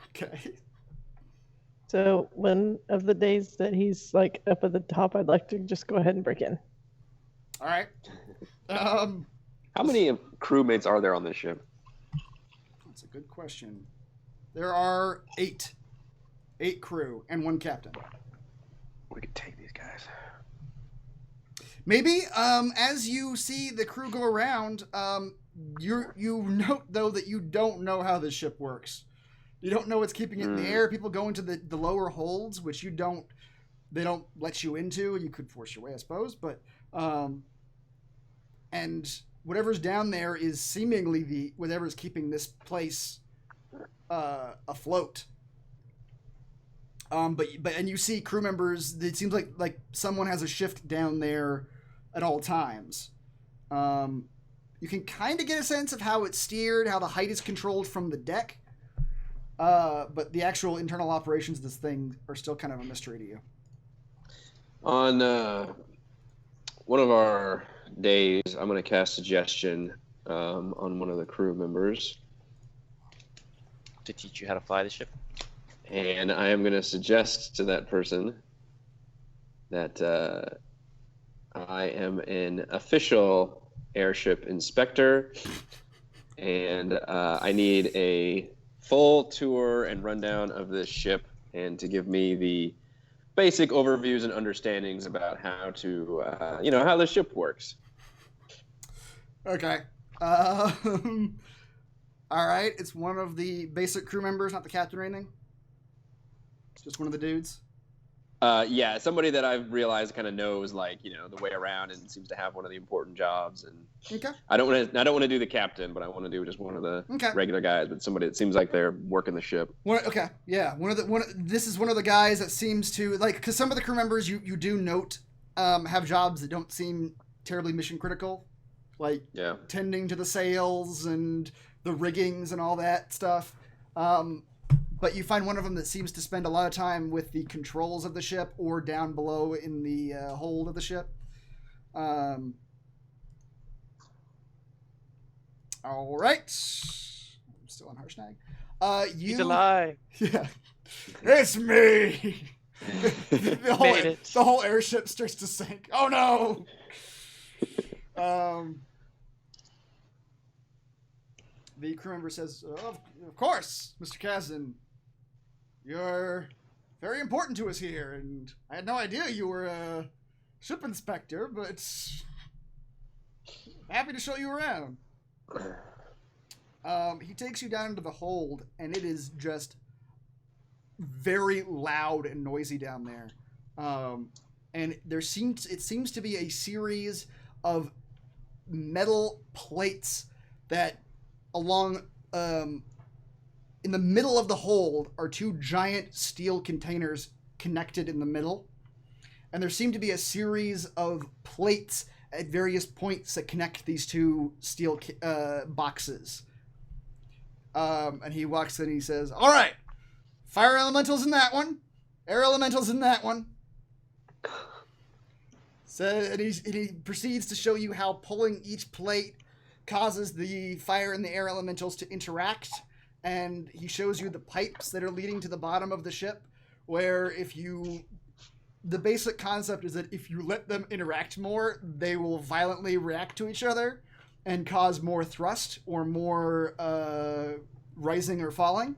Okay. So one of the days that he's like up at the top, I'd like to just go ahead and break in. All right. How many crewmates are there on this ship? That's a good question. There are 8 crew and 1 captain. We could take these guys. Maybe as you see the crew go around, you note though that you don't know how this ship works. You don't know what's keeping it in the air. People go into the lower holds, which they don't let you into. You could force your way, I suppose, but and whatever's down there is seemingly whatever's keeping this place afloat. But you see crew members. It seems like someone has a shift down there at all times. You can kind of get a sense of how it's steered, how the height is controlled from the deck. But the actual internal operations of this thing are still kind of a mystery to you. On one of our days, I'm going to cast Suggestion on one of the crew members. To teach you how to fly the ship? And I am going to suggest to that person that I am an official airship inspector, and I need a full tour and rundown of this ship, and to give me the basic overviews and understandings about how to, how the ship works. Okay. All right. It's one of the basic crew members, not the captain or anything. It's just one of the dudes. Yeah, somebody that I've realized kind of knows, the way around and seems to have one of the important jobs. And Okay. I don't want to do the captain, but I want to do just one of the regular guys. But somebody that seems like they're working the ship. Yeah. This is one of the guys that seems to because some of the crew members you do note have jobs that don't seem terribly mission critical, tending to the sails and the riggings and all that stuff. But you find one of them that seems to spend a lot of time with the controls of the ship or down below in the hold of the ship. All right. I'm still on Harshnag. He's alive. Yeah. It's me. The whole airship starts to sink. Oh no. The crew member says, of course, Mr. Kazan. You're very important to us here, and I had no idea you were a ship inspector, but happy to show you around. He takes you down into the hold, and it is just very loud and noisy down there. And it seems to be a series of metal plates that along in the middle of the hold are two giant steel containers connected in the middle, and there seem to be a series of plates at various points that connect these two steel boxes. And he walks in and he says, all right, fire elementals in that one, air elementals in that one. So, and he proceeds to show you how pulling each plate causes the fire and the air elementals to interact, and he shows you the pipes that are leading to the bottom of the ship, where the basic concept is that if you let them interact more, they will violently react to each other and cause more thrust or more rising or falling.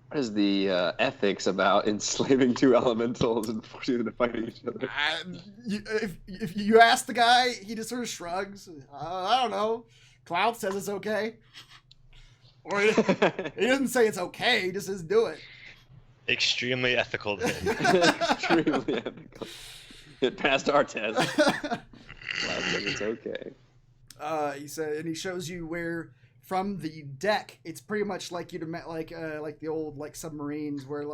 What is the ethics about enslaving two elementals and forcing them to fight each other? If you ask the guy, he just sort of shrugs. I don't know. Cloud says it's okay. Or he doesn't say it's okay, he just says do it. Extremely ethical. Extremely ethical. It passed our test. Cloud says it's okay. He said, and he shows you where from the deck, it's pretty much like you'd met like the old submarines where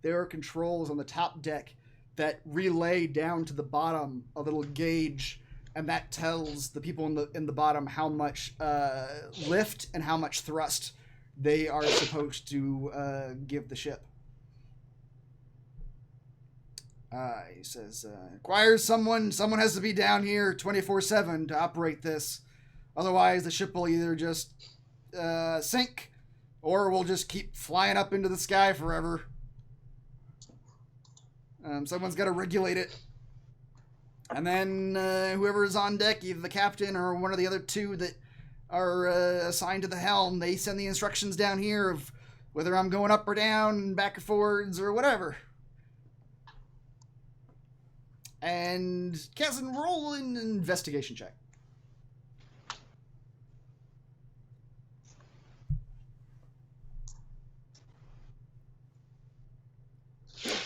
there are controls on the top deck that relay down to the bottom a little gauge, and that tells the people in the bottom how much lift and how much thrust they are supposed to give the ship. He says, requires someone has to be down here 24/7 to operate this. Otherwise, the ship will either just sink, or we'll just keep flying up into the sky forever. Someone's got to regulate it. And then whoever's on deck, either the captain or one of the other two that are assigned to the helm, they send the instructions down here of whether I'm going up or down, back or forwards, or whatever. And Kazan, roll an investigation check.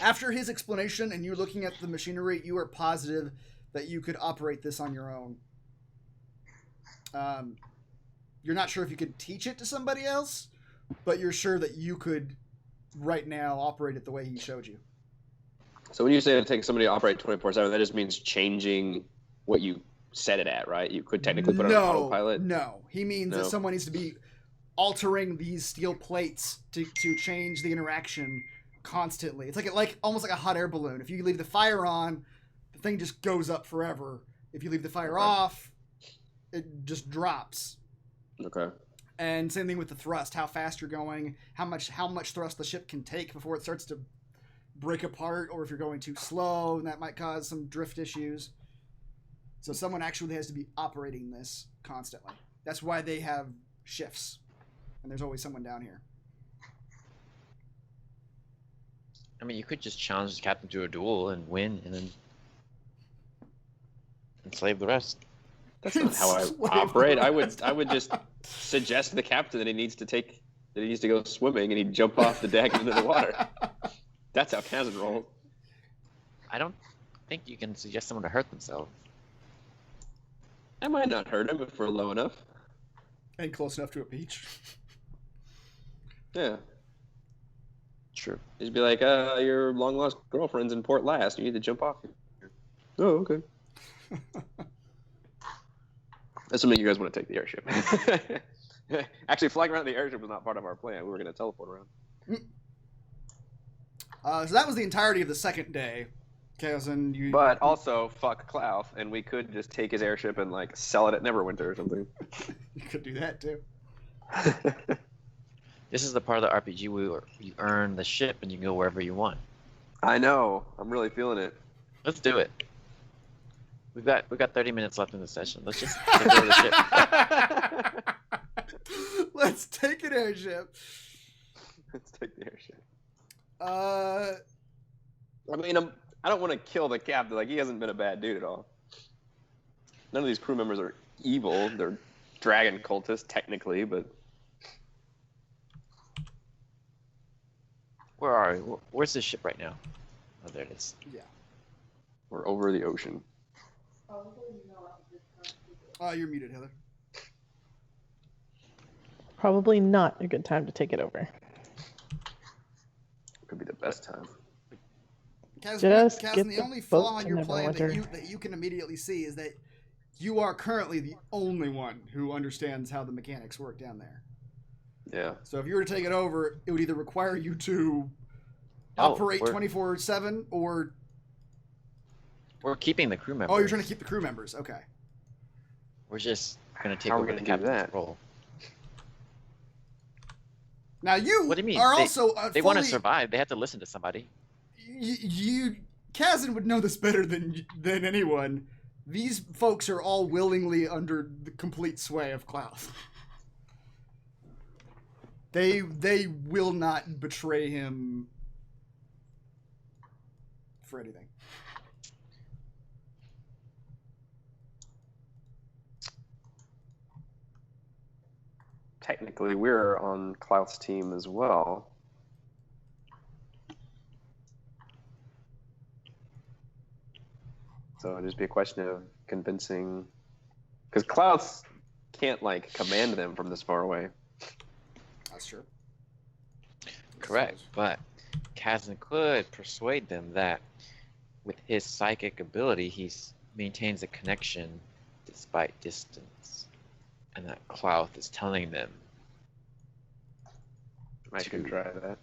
After his explanation and you looking at the machinery, you are positive that you could operate this on your own. You're not sure if you could teach it to somebody else, but you're sure that you could right now operate it the way he showed you. So when you say it takes somebody to operate 24/7, that just means changing what you set it at, right? You could technically put it on autopilot. No, he means that someone needs to be altering these steel plates to change the interaction constantly. It's like almost like a hot air balloon. If you leave the fire on, the thing just goes up forever. If you leave the fire off, it just drops. Okay. And same thing with the thrust, how fast you're going, how much thrust the ship can take before it starts to break apart, or if you're going too slow, and that might cause some drift issues. So someone actually has to be operating this constantly. That's why they have shifts, and there's always someone down here. I mean, you could just challenge the captain to a duel and win, and then enslave the rest. That's not how I operate. I would just suggest to the captain that he needs to go swimming, and he'd jump off the deck into the water. That's how Kazan rolls. I don't think you can suggest someone to hurt themselves. I might not hurt him if we're low enough. And close enough to a beach. Yeah. True. Just be like, your long lost girlfriend's in Port Last. You need to jump off here. Oh, okay. Assuming you guys want to take the airship. Actually, flying around the airship was not part of our plan. We were going to teleport around. So that was the entirety of the second day. Kazan, But also, fuck Klaus, and we could just take his airship and like sell it at Neverwinter or something. You could do that too. This is the part of the RPG where you earn the ship and you can go wherever you want. I know. I'm really feeling it. Let's do it. We've got 30 minutes left in the session. Let's just get rid of the ship. Let's take an airship. Let's take the airship. I mean, I don't want to kill the captain. Like, he hasn't been a bad dude at all. None of these crew members are evil. They're dragon cultists, technically, but... Where are we? Where's the ship right now? Oh, there it is. Yeah. We're over the ocean. You're muted, Heather. Probably not a good time to take it over. Could be the best time. Kazan, the only flaw in your plan Neverwinter. that you can immediately see is that you are currently the only one who understands how the mechanics work down there. Yeah. So if you were to take it over, it would either require you to operate 24/7 or... We're keeping the crew members. Oh, you're trying to keep the crew members. Okay. We're just going to take How are over we the gonna do captain's that? role. Now you What do you mean? are They- also They want to survive. They have to listen to somebody. Kazan would know this better than anyone. These folks are all willingly under the complete sway of Klaus. They will not betray him for anything. Technically, we're on Klaus' team as well. So it'd just be a question of convincing... Because Klaus can't, like, command them from this far away. That's true. Correct. But Kazan could persuade them that with his psychic ability, he maintains a connection despite distance. And that Klaus is telling them. I could try that.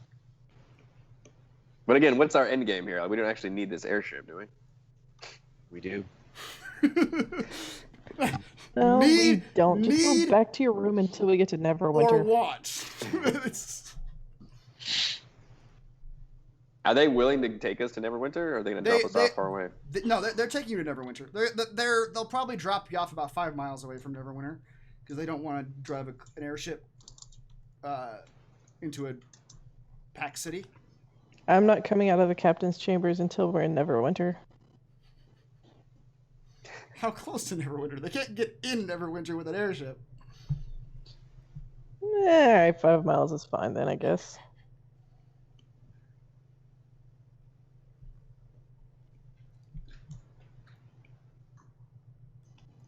But again, what's our end game here? Like, we don't actually need this airship, do we? We do. No, we Need- don't. Just need- go back to your room until we get to Or Neverwinter. what? It's- Are they willing to take us to Neverwinter, or are they going to drop us off far away? No, they're taking you to Neverwinter. They'll probably drop you off about 5 miles away from Neverwinter because they don't want to drive an airship into a packed city. I'm not coming out of the captain's chambers until we're in Neverwinter. How close to Neverwinter? They can't get in Neverwinter with an airship. Alright, 5 miles is fine then, I guess.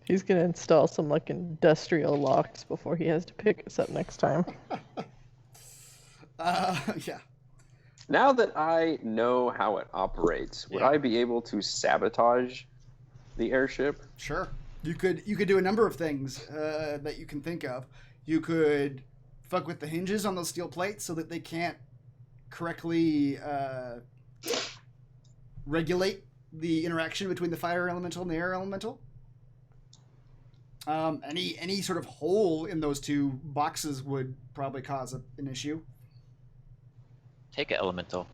He's gonna install some like industrial locks before he has to pick us up next time. Yeah. Now that I know how it operates, would Yeah. I be able to sabotage the airship? Sure. You could do a number of things that you can think of. You could fuck with the hinges on those steel plates so that they can't correctly regulate the interaction between the fire elemental and the air elemental. Any sort of hole in those two boxes would probably cause an issue. Take an elemental.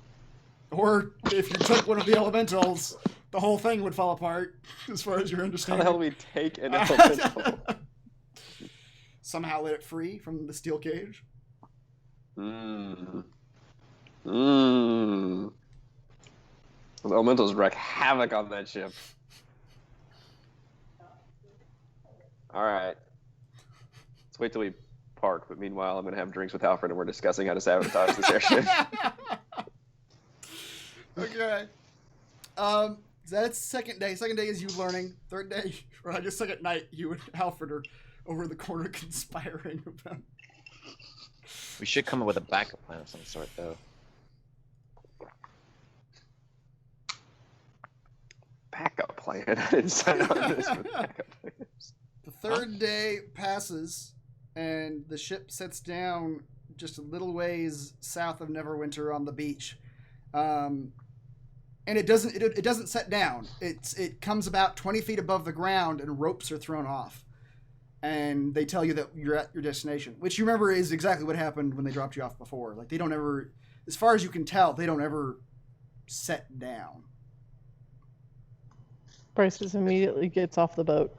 Or if you took one of the elementals, the whole thing would fall apart, as far as your How understanding. the hell do we take an elemental? Somehow let it free from the steel cage. The elementals wreak havoc on that ship. All right. Let's wait till we park, but meanwhile, I'm going to have drinks with Alfred and we're discussing how to sabotage this airship. Okay. So that's second day. Second day is you learning. Third day, or I guess second night, you and Alfred are over the corner conspiring about. We should come up with a backup plan of some sort, though. Backup plan? I didn't sign on this with backup plans. The third day passes, and the ship sets down just a little ways south of Neverwinter on the beach. And it doesn't set down. It comes about 20 feet above the ground, and ropes are thrown off. And they tell you that you're at your destination, which you remember is exactly what happened when they dropped you off before. Like, they don't ever, as far as you can tell, they don't ever set down. Bryce immediately gets off the boat.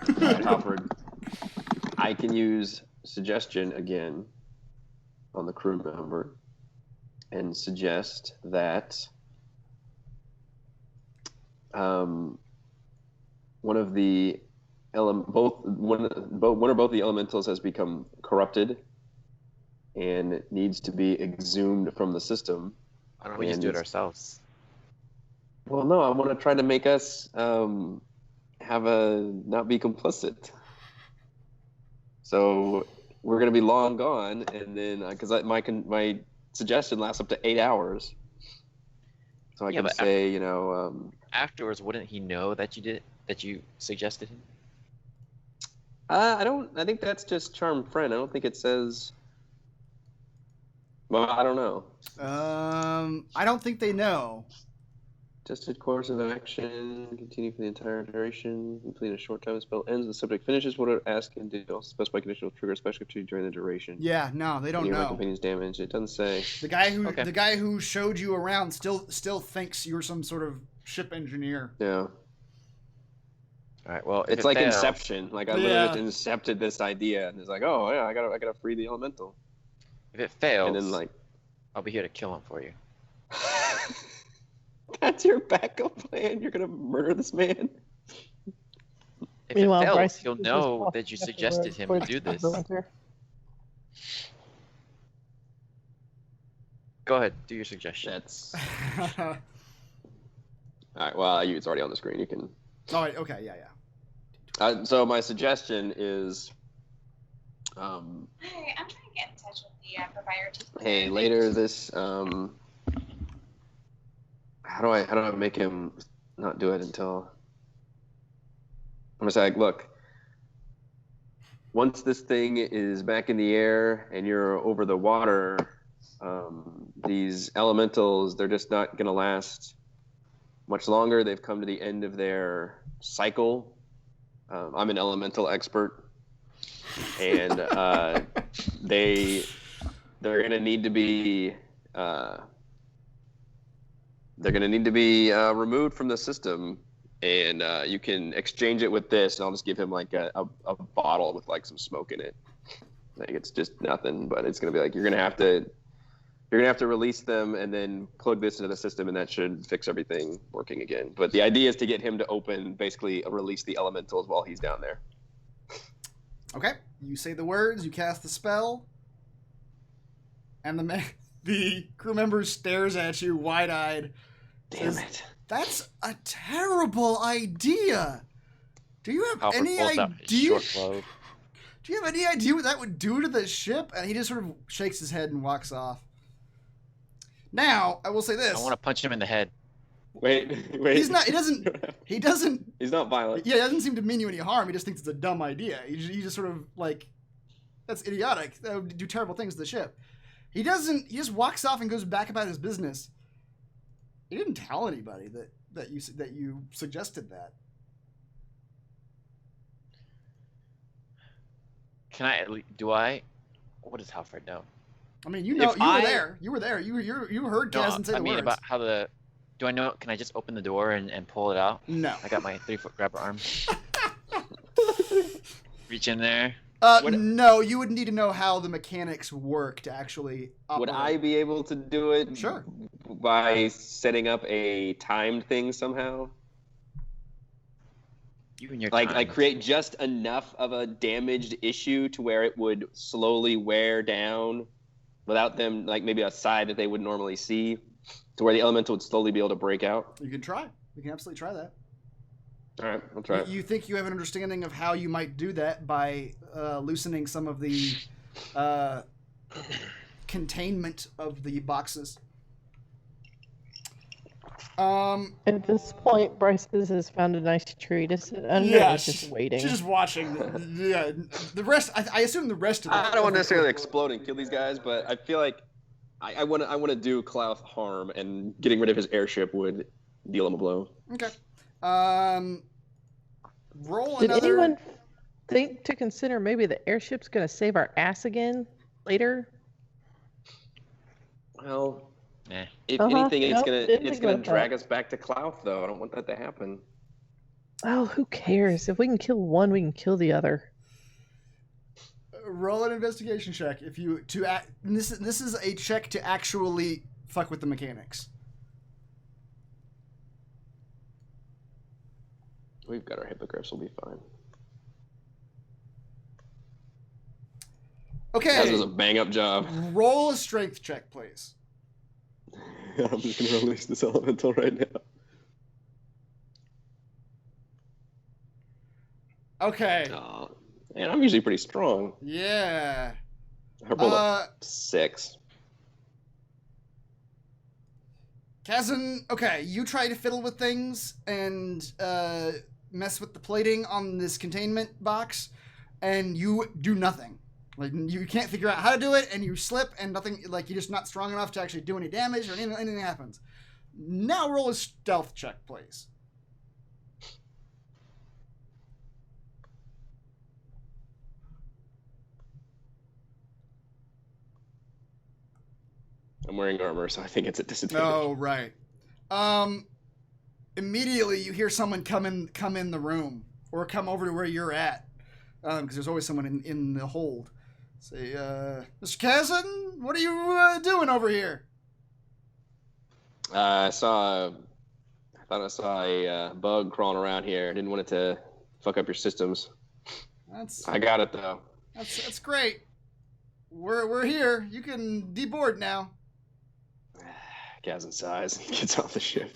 All right, Alfred, I can use suggestion again on the crew member and suggest that one of the one or both the elementals has become corrupted and needs to be exhumed from the system. Why don't we just do it ourselves? Well, no, I want to try to make us not be complicit. So we're going to be long gone, and then because my suggestion lasts up to 8 hours, so I can say, afterwards, wouldn't he know that you suggested him? I think that's just charm friend. I don't think it says. Well, I don't know. I don't think they know. Just a course of action, continue for the entire duration, complete in a short time. The spell ends, the subject finishes what it asks and do. Also specify condition will trigger a special activity during the duration. Yeah, no, they don't know. My companion's damage. It doesn't say. The guy who showed you around still thinks you're some sort of ship engineer. Yeah. All right. Well, it's like Inception. Like I literally incepted this idea, and it's like, oh yeah, I gotta free the elemental. If it fails, and then I'll be here to kill him for you. That's your backup plan? You're gonna murder this man? If it fails, he'll know that you suggested him to do this. Go ahead, do your suggestion. That's... All right, well, it's already on the screen. You can... All right, okay, yeah. So my suggestion is... Hi, I'm trying to get in touch with the proprietor. Hey, later this... How do I make him not do it until... I'm gonna say, like, look, once this thing is back in the air and you're over the water, these elementals, they're just not gonna last much longer. They've come to the end of their cycle. I'm an elemental expert, and they're gonna need to be removed from the system, and you can exchange it with this, and I'll just give him like a bottle with like some smoke in it. Like it's just nothing, but it's gonna be like you're gonna have to You're gonna have to release them and then plug this into the system, and that should fix everything working again. But the idea is to get him to basically release the elementals while he's down there. Okay. You say the words, you cast the spell, and the crew member stares at you wide-eyed. Damn it. That's a terrible idea. Do you have Alfred any pulls out his idea? short bow. Do you have any idea what that would do to the ship? And he just sort of shakes his head and walks off. Now, I will say this. I want to punch him in the head. Wait. He's not. He doesn't. He's not violent. Yeah, he doesn't seem to mean you any harm. He just thinks it's a dumb idea. He just sort of like, that's idiotic. That would do terrible things to the ship. He doesn't. He just walks off and goes back about his business. He didn't tell anybody that you suggested that. Can I? Do I? What does Alfred know? I mean, you were there. You were there. You heard No, Kazan say the I mean words. about how the. Do I know? Can I just open the door and pull it out? No. I got my 3-foot grabber arm. Reach in there. No, you would need to know how the mechanics work to actually operate. Would I be able to do it? Sure. By setting up a timed thing somehow? You and your Like time. create just enough of a damaged issue to where it would slowly wear down without them, like maybe a side that they would normally see, to where the elemental would slowly be able to break out. You can try. You can absolutely try that. All right, I'll try it. You think you have an understanding of how you might do that by loosening some of the containment of the boxes. At this point, Bryce has found a nice tree to sit under. Yeah, He's just waiting. She's just watching. The rest. I assume the rest of. I don't want to necessarily explode and kill these guys, but I feel like I want to do Klauth harm, and getting rid of his airship would deal him a blow. Okay. Roll Did another. anyone think to consider maybe the airship's going to save our ass again later? Well, Nah. if Uh-huh. anything, Nope, didn't it's think gonna about drag that. us back to Klauth, though. I don't want that to happen. Oh, who cares? If we can kill one, we can kill the other. Roll an investigation check. If you to act, this is a check to actually fuck with the mechanics. We've got our hippogriffs. We'll be fine. Okay. That was a bang-up job. Roll a strength check, please. I'm just gonna release this elemental right now. Okay. Oh, man, I'm usually pretty strong. Yeah. I rolled a 6. Kazan, okay, you try to fiddle with things and mess with the plating on this containment box, and you do nothing. Like, you can't figure out how to do it, and you slip, and nothing, like, you're just not strong enough to actually do any damage, or anything happens. Now roll a stealth check, please. I'm wearing armor, so I think it's a disadvantage. Oh, right. Immediately you hear someone come in the room, or come over to where you're at, because there's always someone in the hold. Say, Mr. Kazan, what are you doing over here? I thought I saw a bug crawling around here. I didn't want it to fuck up your systems. I got it though. That's great. We're here. You can deboard now. Kazan sighs and gets off the ship.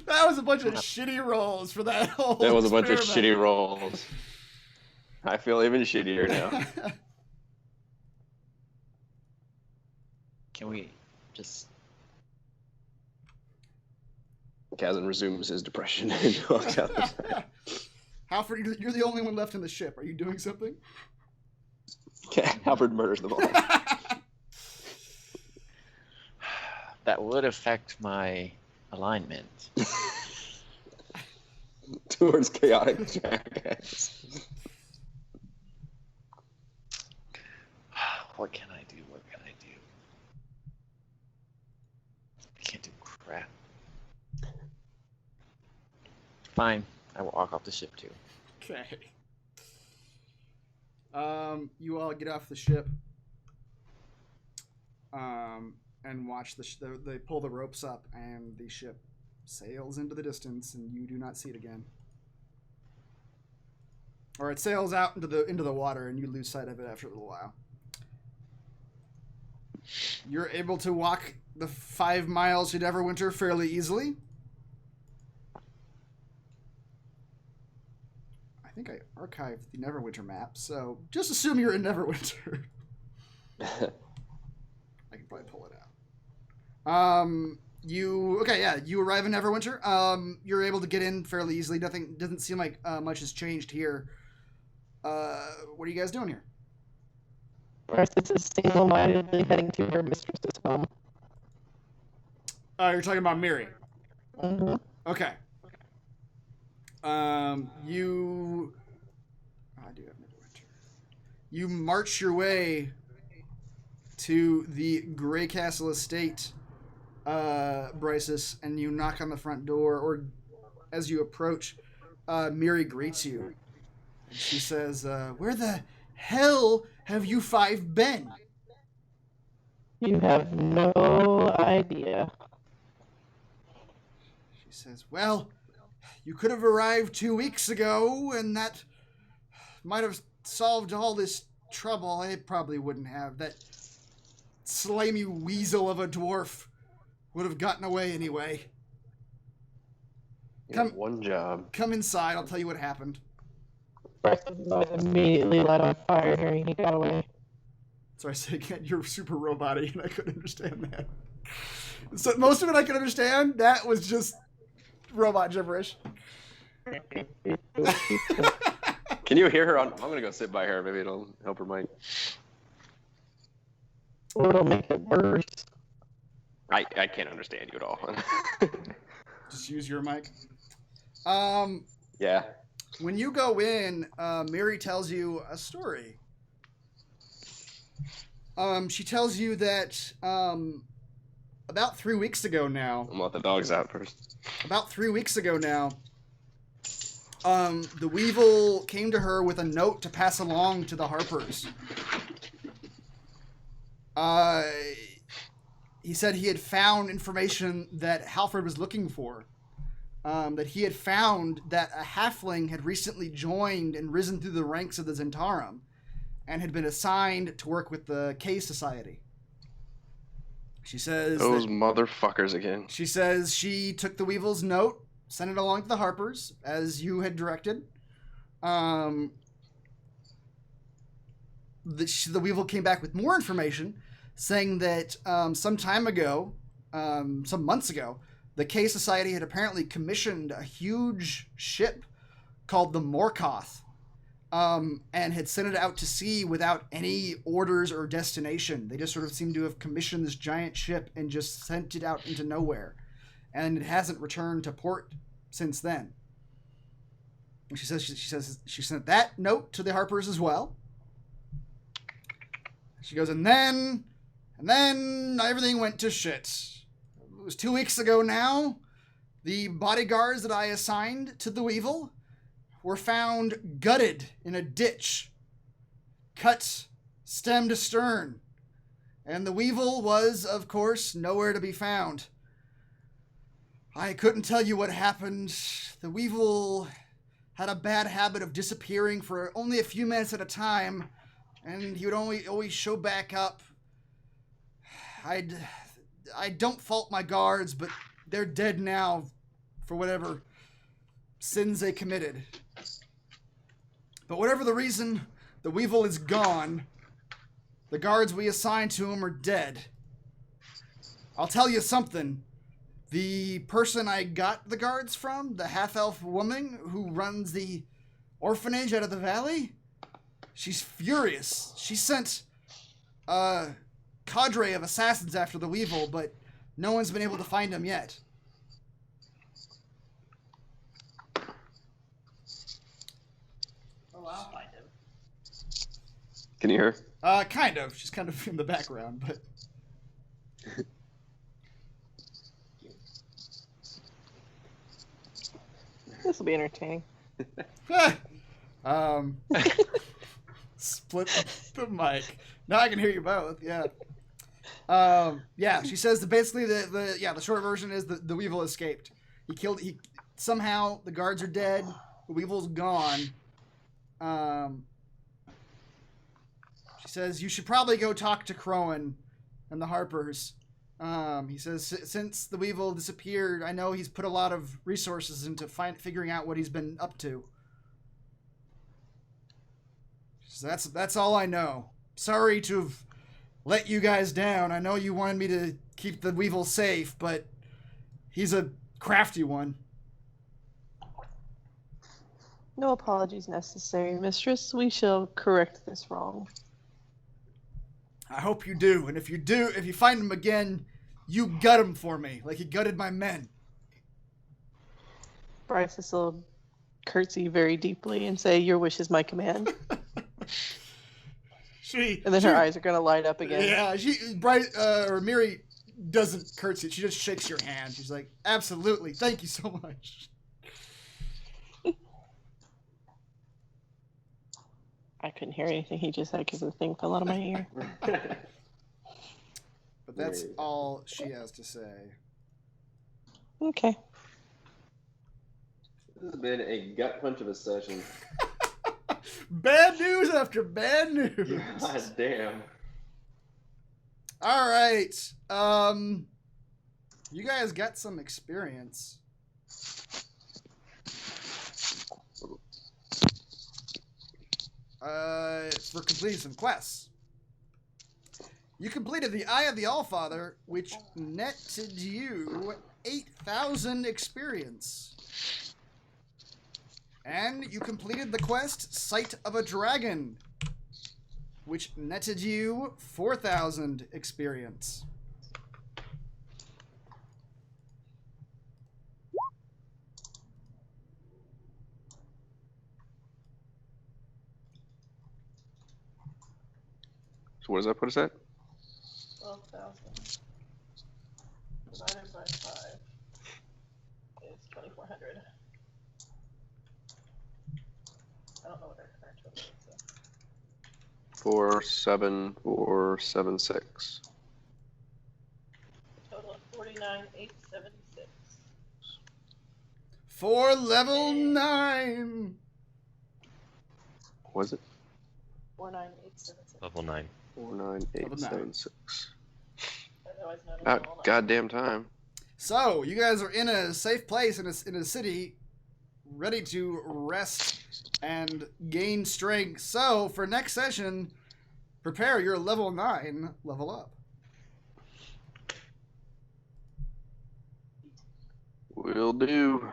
That was a bunch of shitty rolls for that whole. That was a bunch of experiment. shitty rolls. I feel even shittier now. Can we just? Kazan resumes his depression and walks out the side. Halford, you're the only one left in the ship. Are you doing something? Halford murders them all. That would affect my alignment. Towards chaotic jackass. What can I do? What can I do? I can't do crap. Fine. I will walk off the ship too. Okay. You all get off the ship. and watch they pull the ropes up, and the ship sails into the distance, and you do not see it again. Or it sails out into the water, and you lose sight of it after a little while. You're able to walk the 5 miles to Neverwinter fairly easily. I think I archived the Neverwinter map, so just assume you're in Neverwinter. I can probably pull it out. You arrive in Neverwinter. You're able to get in fairly easily. Nothing doesn't seem like much has changed here. What are you guys doing here? Narcissus is single-mindedly heading to her mistress's home. You're talking about Miri. Mm-hmm. Okay. You march your way to the Grey Castle Estate, Brysis, and you knock on the front door, or as you approach, Miri greets you. She says, where the hell have you 5 been? You have no idea. She says, well, you could have arrived 2 weeks ago, and that might have solved all this trouble. It probably wouldn't have. That slimy weasel of a dwarf would have gotten away anyway. One job. Come inside. I'll tell you what happened. Narcissus was immediately light on fire hearing he got away. Sorry, say again. You're super robot-y, and I couldn't understand that. So most of it I could understand. That was just robot gibberish. Can you hear her? I'm gonna go sit by her. Maybe it'll help her mic. It'll make it worse. I can't understand you at all. Just use your mic. Yeah. When you go in, Miri tells you a story. She tells you that about 3 weeks ago now. I'll let the dogs out first. About 3 weeks ago now, the Weevil came to her with a note to pass along to the Harpers. He said he had found information that Halford was looking for. That he had found that a halfling had recently joined and risen through the ranks of the Zentarum and had been assigned to work with the K Society. She says... Those motherfuckers again. She says she took the Weevil's note, sent it along to the Harpers, as you had directed. The Weevil came back with more information, saying that some months ago, the K Society had apparently commissioned a huge ship called the Morkoth, and had sent it out to sea without any orders or destination. They just sort of seem to have commissioned this giant ship and just sent it out into nowhere. And it hasn't returned to port since then. And she says she sent that note to the Harpers as well. She goes, and then everything went to shit. It was 2 weeks ago now. The bodyguards that I assigned to the Weevil were found gutted in a ditch, cut stem to stern. And the Weevil was, of course, nowhere to be found. I couldn't tell you what happened. The Weevil had a bad habit of disappearing for only a few minutes at a time, and he would always show back up. I don't fault my guards, but they're dead now for whatever sins they committed. But whatever the reason, the Weevil is gone. The guards we assigned to him are dead. I'll tell you something. The person I got the guards from, the half-elf woman who runs the orphanage out of the valley, she's furious. She sent a cadre of assassins after the Weevil, but no one's been able to find him yet. Oh, I'll find him. Can you hear? Kind of. She's kind of in the background, but... This will be entertaining. Split the mic. Now I can hear you both, yeah. Yeah, she says that basically the short version is the Weevil escaped. Somehow the guards are dead. The Weevil's gone. She says you should probably go talk to Crowan and the Harpers. He says since the Weevil disappeared, I know he's put a lot of resources into figuring out what he's been up to. So that's all I know. Sorry to have let you guys down. I know you wanted me to keep the Weevil safe, but he's a crafty one. No apologies necessary, mistress. We shall correct this wrong. I hope you do. And if you find him again, you gut him for me, like you gutted my men. Bryce will curtsy very deeply and say, "Your wish is my command." And then her eyes are gonna light up again. Yeah, Miri doesn't curtsy. She just shakes your hand. She's like, "Absolutely, thank you so much." I couldn't hear anything he just said because the thing fell out of my ear. But that's all she has to say. Okay. This has been a gut punch of a session. Bad news after bad news. God damn. All right. You guys got some experience. For completing some quests. You completed the Eye of the Allfather, which netted you 8,000 experience. And you completed the quest Sight of a Dragon, which netted you 4,000 experience. So what does that put us at? 12,000 divided by 5 is 2,400. I don't know what our current total is. So. 47476. Total of 49,876. For level 9. Was it? 49,876. Level 9. 49876. Otherwise known as About level 9. goddamn time. So, you guys are in a safe place in a city, ready to rest and gain strength. So, for next session, prepare your level 9 level up. Will do.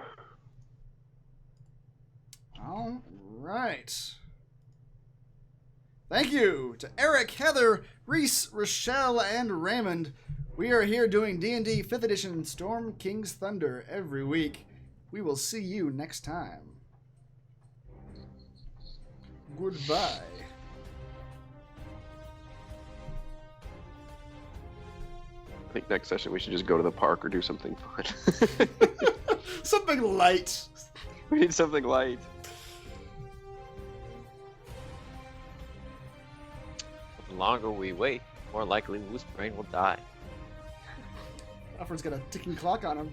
All right. Thank you to Eric, Heather, Reese, Rochelle, and Raymond. We are here doing D&D 5th Edition Storm King's Thunder every week. We will see you next time. Goodbye. I think next session we should just go to the park or do something fun. Something light. We need something light. The longer we wait, more likely Loose Brain will die. Alfred's got a ticking clock on him.